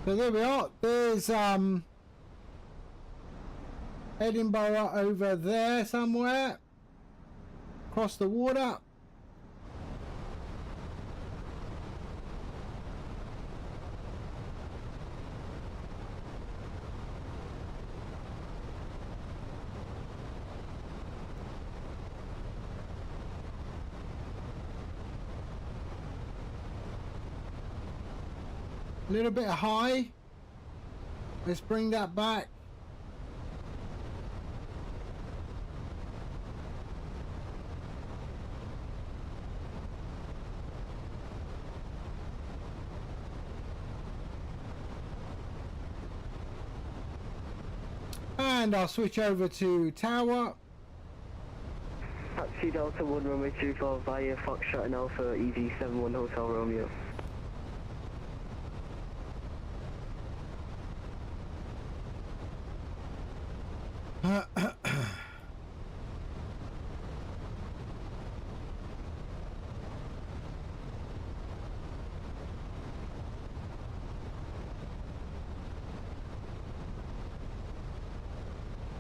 So there we are. There's Edinburgh over there somewhere, across the water. A little bit high. Let's bring that back. And I'll switch over to tower. Taxi Delta 1 runway 24 via Foxtrot and Alpha Easy 71 Hotel Romeo.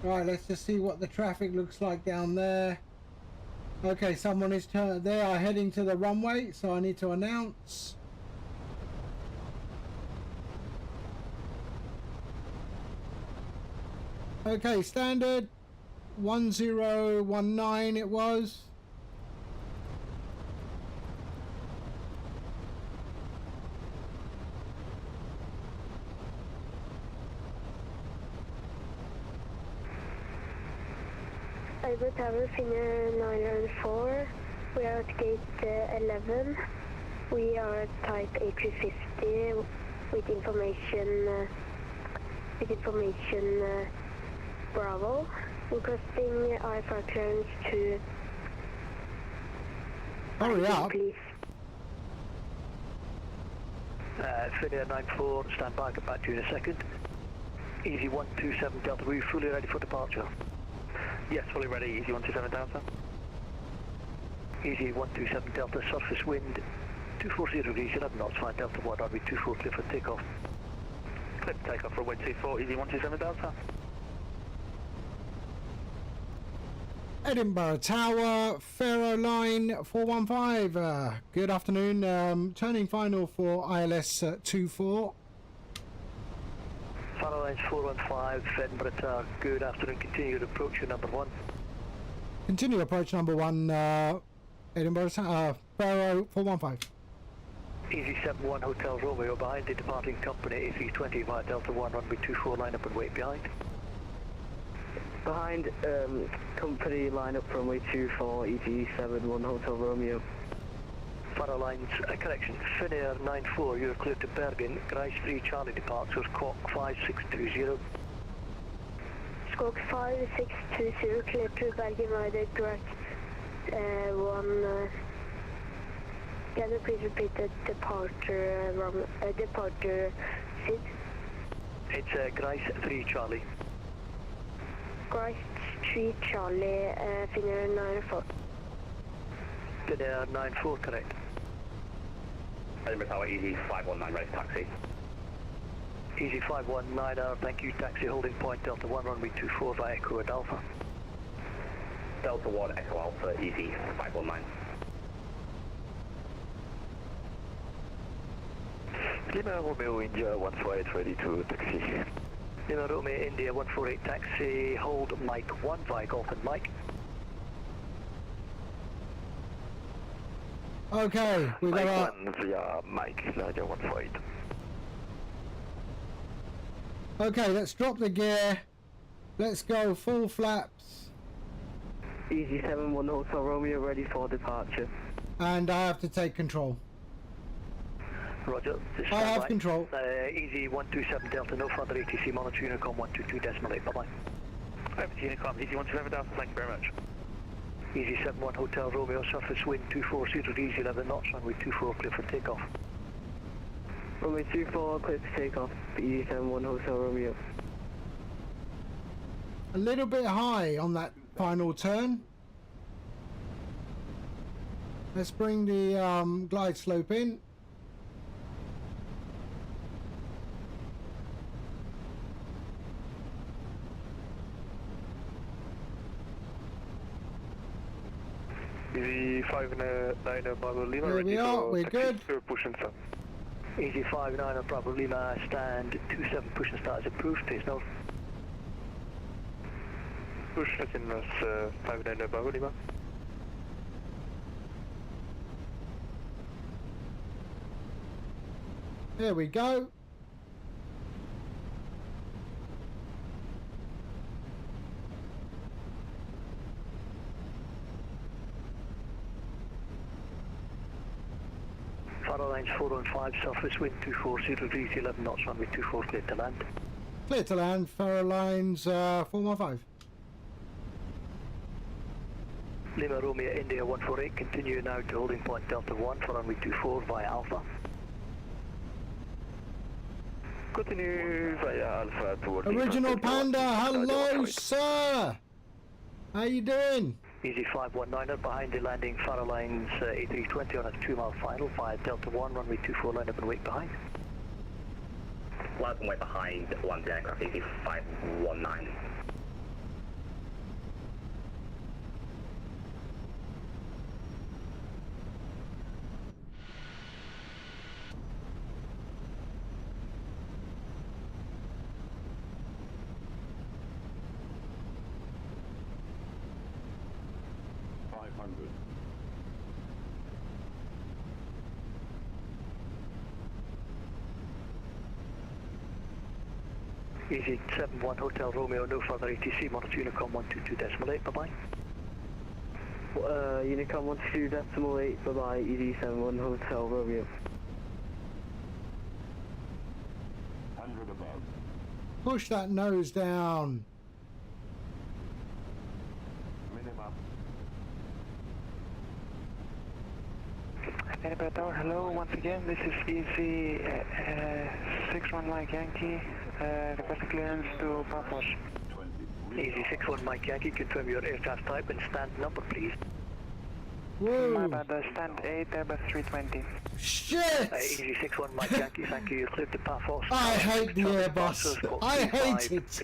Right, let's just see what the traffic looks like down there. Okay, someone is they are heading to the runway, so I need to announce. Okay, standard 1019 it was. Edinburgh Tower, Finner 904. We are at gate 11. We are at type A350 with information Bravo. Requesting IFR clearance to... Hurry up. Please. Finner 94, stand by, get back to you in a second. Easy 127 Delta, are you fully ready for departure? Yes, fully ready. Easy 127 Delta. Easy 127 Delta, surface wind 240 degrees, 11 knots, fine Delta 1, runway 24, clear for takeoff. Clear for takeoff, runway 24, Easy 127 Delta. Edinburgh Tower, Faro Line 415. Good afternoon. Turning final for ILS 24. Faro Lines 415, Edinburgh Tower, good afternoon. Continue to approach your number 1. Continue approach number 1, Edinburgh Tower, Faro 415. Easy 71 Hotel Romeo behind the departing company A320 via Delta 1, runway 24, line up and wait behind. Behind company lineup runway 24 Easy 71 Hotel Romeo. Faro Lines, correction, Finnair 94, you're clear to Bergen, Grice 3 Charlie departures, Squawk 5620. Squawk 5620, clear to Bergen Rider, correct 1. Can you please repeat the departure seat? It's Grice 3 Charlie. Grice 3 Charlie, Finnair 94. Finnair 94, correct. Edinburgh Tower, Easy 519, ready for taxi. Easy 519, thank you, taxi holding point Delta 1, runway 24 via Echo and Alpha. Delta 1, Echo Alpha, Easy 519. Lima Romeo India 148, ready to taxi. Lima Romeo India 148, taxi, hold Mike 1 via Golf and Mike. Okay, we've got our... Mike 1 via Mike, Niger 148. Okay, let's drop the gear. Let's go full flaps. Easy 71 Hotel Romeo ready for departure. And I have to take control. Roger. Just I stand have by. control. Easy 127 Delta, no further ATC, monitor Unicom 122.8, bye-bye. Over to Unicom, easy 127 Delta, thank you very much. Easy 71 Hotel Romeo, surface wind 240, easy 11 knots, runway 24, clear for takeoff. Runway 24, clear for takeoff, Easy 71 Hotel Romeo. A little bit high on that final turn. Let's bring the glide slope in. Easy 59 Bravo Lima. There we are, we're good. Push and start. Easy 59 on Bravo Lima, stand 27, push and start is approved, please note. Push as in 59 Bravo Lima. There we go. Faro lines 415, surface wind 240 degrees, 11 knots, runway 24, clear to land. Clear to land, Faro lines 415. Lima Romeo India 148, continue now to holding point Delta 1 for runway 24 via Alpha. Continue via Alpha towards Original Panda, hello sir! How you doing? Easy 519er behind the landing Faro lines A320 on a 2-mile final via Delta 1, runway 24, line up and wait behind. Line up and wait behind one aircraft, easy 519. Easy 71 Hotel Romeo, no further ATC, monitor Unicom 122.8, bye-bye. Unicom 122.8, bye-bye, Easy 71 Hotel Romeo. 100 above. Push that nose down. Minimum. Edinburgh Tower, hello, once again, this is Easy 61 Mike Yankee, requesting clearance to Paphos. Easy 61 Mike Yankee, confirm your aircraft type and stand number, please. Whoa. My bad, stand 8, Airbus 320. Shit! Easy 61 Mike Yankee, thank you, you're cleared to Paphos. I hate the Airbus. I hate it.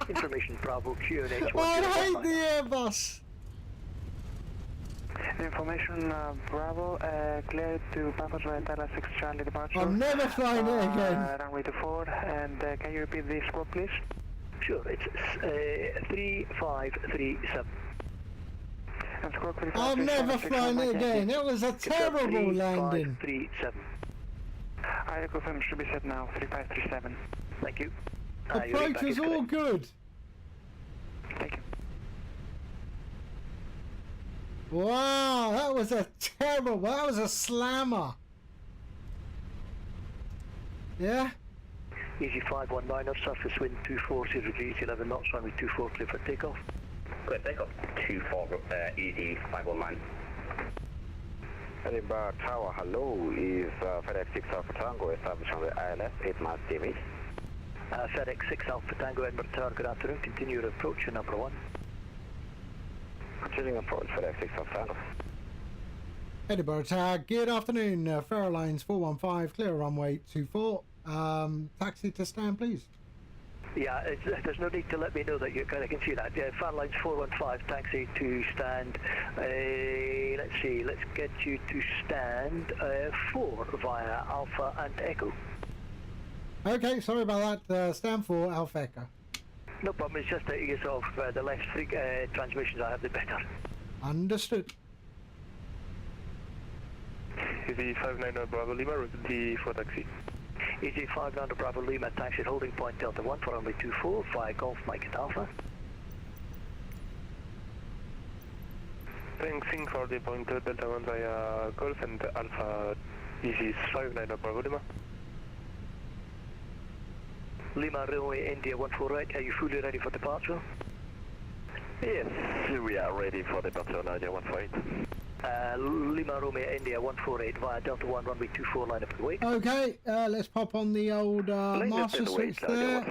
Information Bravo, QNH. I hate the Airbus. Information Bravo, cleared to Paphos via Tala 6 Charlie departure. I'm never flying it again. Runway 24, and can you repeat the squawk, please? Sure, it's 3537. And squawk I'm never flying it again. It was a terrible landing. 3537. I confirm should be set now, 3537. Thank you. Approach was all good. Thank you. Wow, that was a terrible, that was a slammer. Yeah? Easy 519er, surface wind 240 degrees, 11 knots, runway 24, clear for takeoff. Clear takeoff, 24, easy 519. Edinburgh Tower, hello, is FedEx 6 Alpha Tango established on the ILS, 8 miles TV. FedEx 6 Alpha Tango, Edinburgh Tower, good afternoon, continue your approach to number 1. Continuing approach, FedEx 6 Alpha Tango. Edinburgh Tower, good afternoon. Faro lines 415, clear runway 24. Taxi to stand, please. Yeah, there's no need to let me know that you kind of can see that. Yeah, Faro lines 415, taxi to stand. Let's see, let's get you to stand 4 via Alpha and Echo. Okay, sorry about that. Stand for Alpha Echo. No problem, it's just that you sort of the less transmissions I have, the better. Understood. Easy 590 Bravo Lima, ready for taxi. Easy 590 Bravo Lima, taxi at holding point Delta 1 for runway 24 via Golf Mike at Alpha. Thanks for the point Delta 1 via Golf and Alpha Easy 59 Bravo Lima. Lima Railway India 148, are you fully ready for departure? Yes, we are ready for departure now, India 148. Lima Romeo India 148 via Delta 1 runway 24 line up and wait. Okay, let's pop on the old master switch there.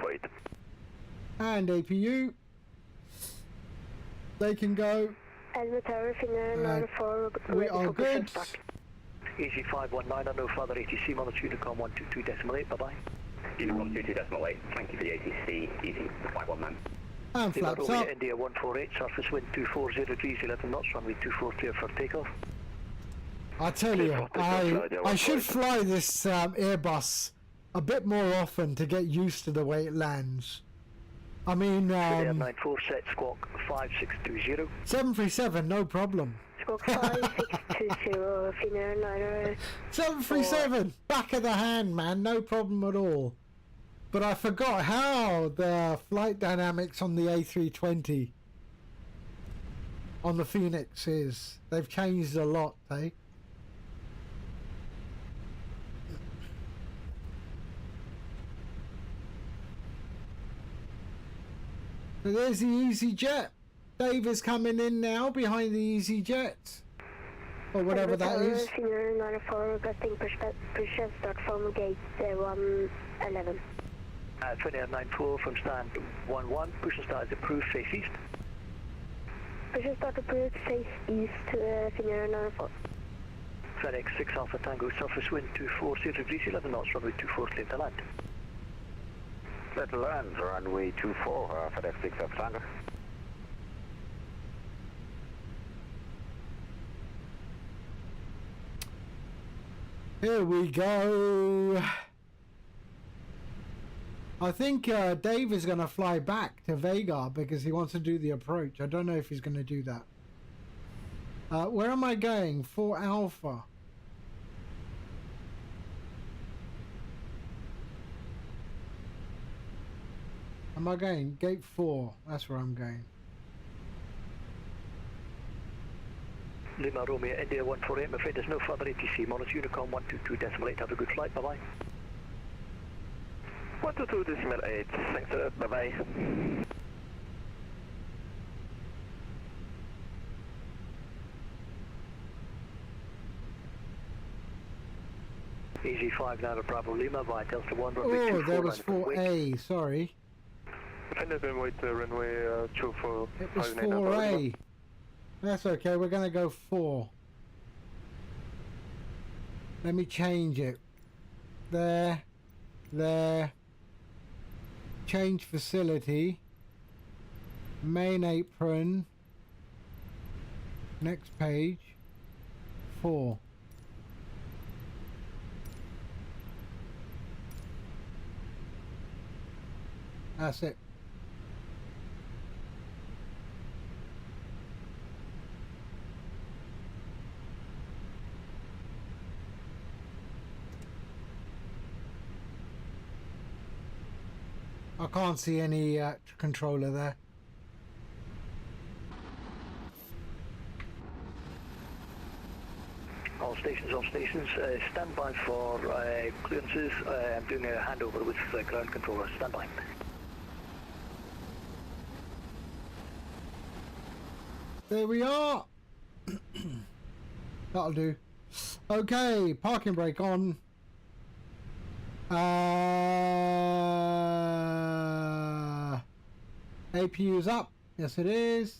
And APU. They can go. Elmer Tower, Finger 94, we are good. Easy 519, no further ATC, monitor Unicom 122.8, bye-bye. Unicom 22.8, thank you for the ATC, easy 519. And flaps up. India 148, surface wind 240 degrees, 11 knots, runway 24 clear for takeoff. I tell you, I should fly this Airbus a bit more often to get used to the way it lands. I mean, 94 set squawk 5620. 737, no problem. Squawk 5620, Finnair 90. 737, back of the hand, man, no problem at all. But I forgot how the flight dynamics on the A320 on the Phoenix is. They've changed a lot, eh? So there's the EasyJet. Dave is coming in now behind the EasyJet. Or whatever that is. Finnair 94, requesting push start from gate 111. Finnair 94 from stand 11, push and start is approved, face east. Push and start approved, face east, Finnair 94. FedEx 6 Alpha Tango, surface wind 240 degrees, 11 knots, runway 24 clear to land. Clear to land, runway 24, FedEx 6 Alpha Tango. Here we go. I think Dave is going to fly back to Vágar because he wants to do the approach. I don't know if he's going to do that. Where am I going? 4 Alpha. Am I going? Gate 4. That's where I'm going. Lima Romeo India 148, I'm afraid there's no further ATC. Monitor Unicom 122.8, have a good flight, bye-bye. 122.8, thanks sir, bye-bye. Easy 59 Bravo Lima via Delta 1 runway 24. Oh, there was 4A, sorry. Finnair runway 24. It was 4A. That's okay, we're going to go 4. Let me change it. There. Change facility. Main apron. Next page. 4. That's it. I can't see any controller there. All stations, stand by for clearances. I'm doing a handover with ground controller, stand by. There we are. That'll do. Okay, parking brake on. APU's up. Yes, it is.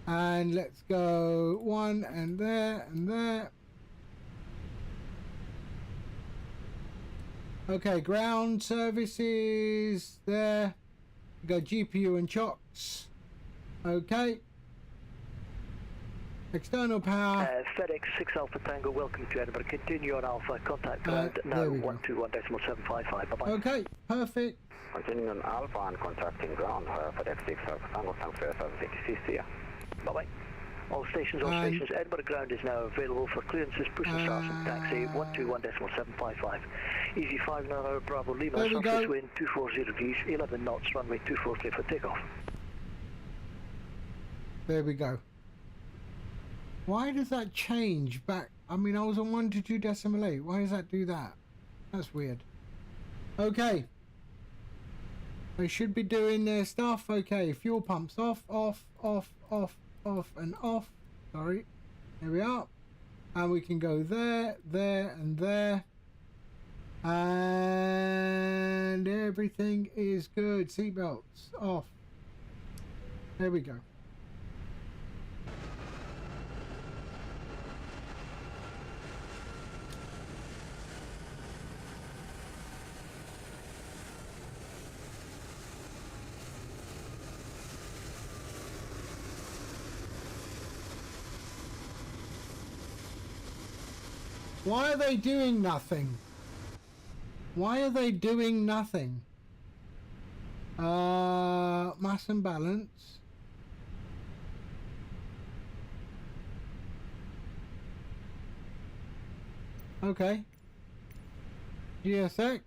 And let's go 1 and there and there. Okay, ground services there. We got GPU and chocks. Okay. External power. FedEx 6 Alpha Tango, welcome to Edinburgh. Continue on Alpha, contact ground now 121.755. Bye-bye. Okay, perfect. Continuing on Alpha and contacting ground, FedEx 6 Alpha Tango, thanks for your service, ATC, Bye-bye. All stations, Edinburgh ground is now available for clearances, push and start from taxi 121.755. Easy 59 Bravo Lima, surface wind 240 degrees, 11 knots, runway 24 clear for takeoff. There we go. Why does that change back? I mean, I was on 1 to 2.8. Why does that do that? That's weird. Okay. They should be doing their stuff. Okay, fuel pumps off, off, off, off, off, and off. Sorry. There we are. And we can go there, there, and there. And everything is good. Seatbelts off. There we go. Why are they doing nothing? Why are they doing nothing? Mass and balance. Okay. GSX.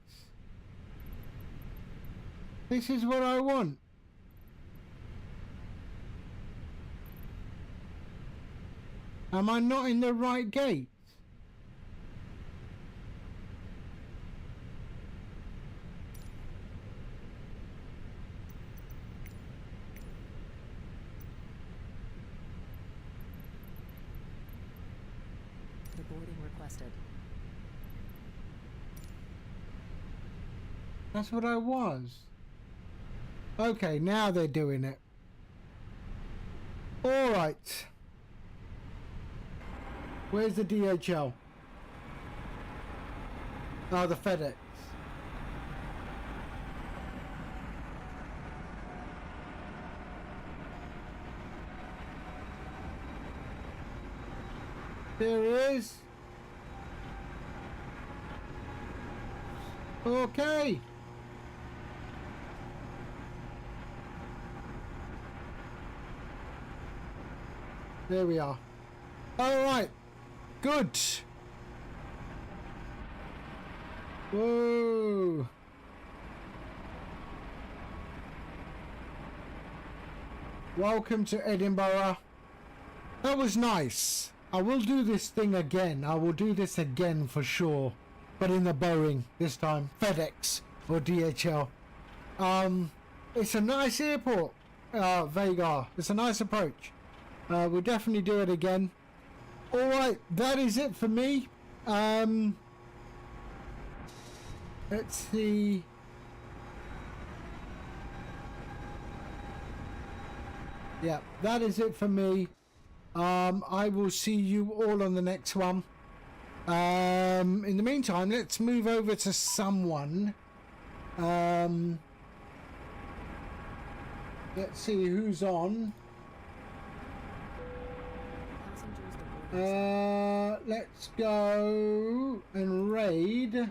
This is what I want. Am I not in the right gate? Boarding requested. That's what I was. Okay, now they're doing it. All right. Where's the DHL? Oh, the FedEx. There it is. Okay. There we are. All right. Good. Whoa. Welcome to Edinburgh. That was nice. I will do this thing again. I will do this again for sure. But in the Boeing this time. FedEx or DHL. It's a nice airport. Vágar. It's a nice approach. We'll definitely do it again. Alright, that is it for me. Let's see. Yeah, that is it for me. I will see you all on the next one. In the meantime, let's move over to someone. Let's see who's on. Let's go and raid.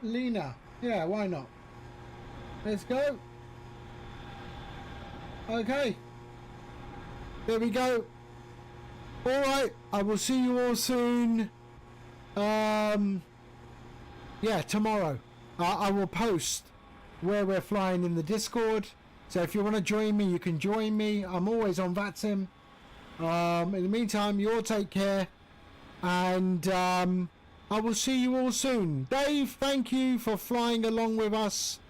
Lena. Yeah, why not? Let's go. Okay. There we go. Alright, I will see you all soon. Yeah, tomorrow. I will post where we're flying in the Discord. So if you want to join me, you can join me. I'm always on VATSIM. In the meantime, you all take care. And I will see you all soon. Dave, thank you for flying along with us.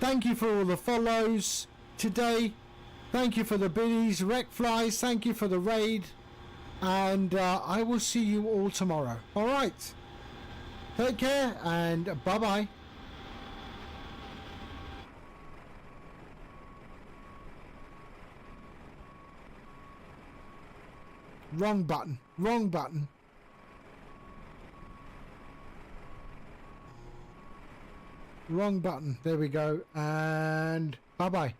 Thank you for all the follows today. Thank you for the biddies, rec flies. Thank you for the raid. And I will see you all tomorrow. All right. Take care and bye-bye. Wrong button. Wrong button. Wrong button. There we go. And bye-bye.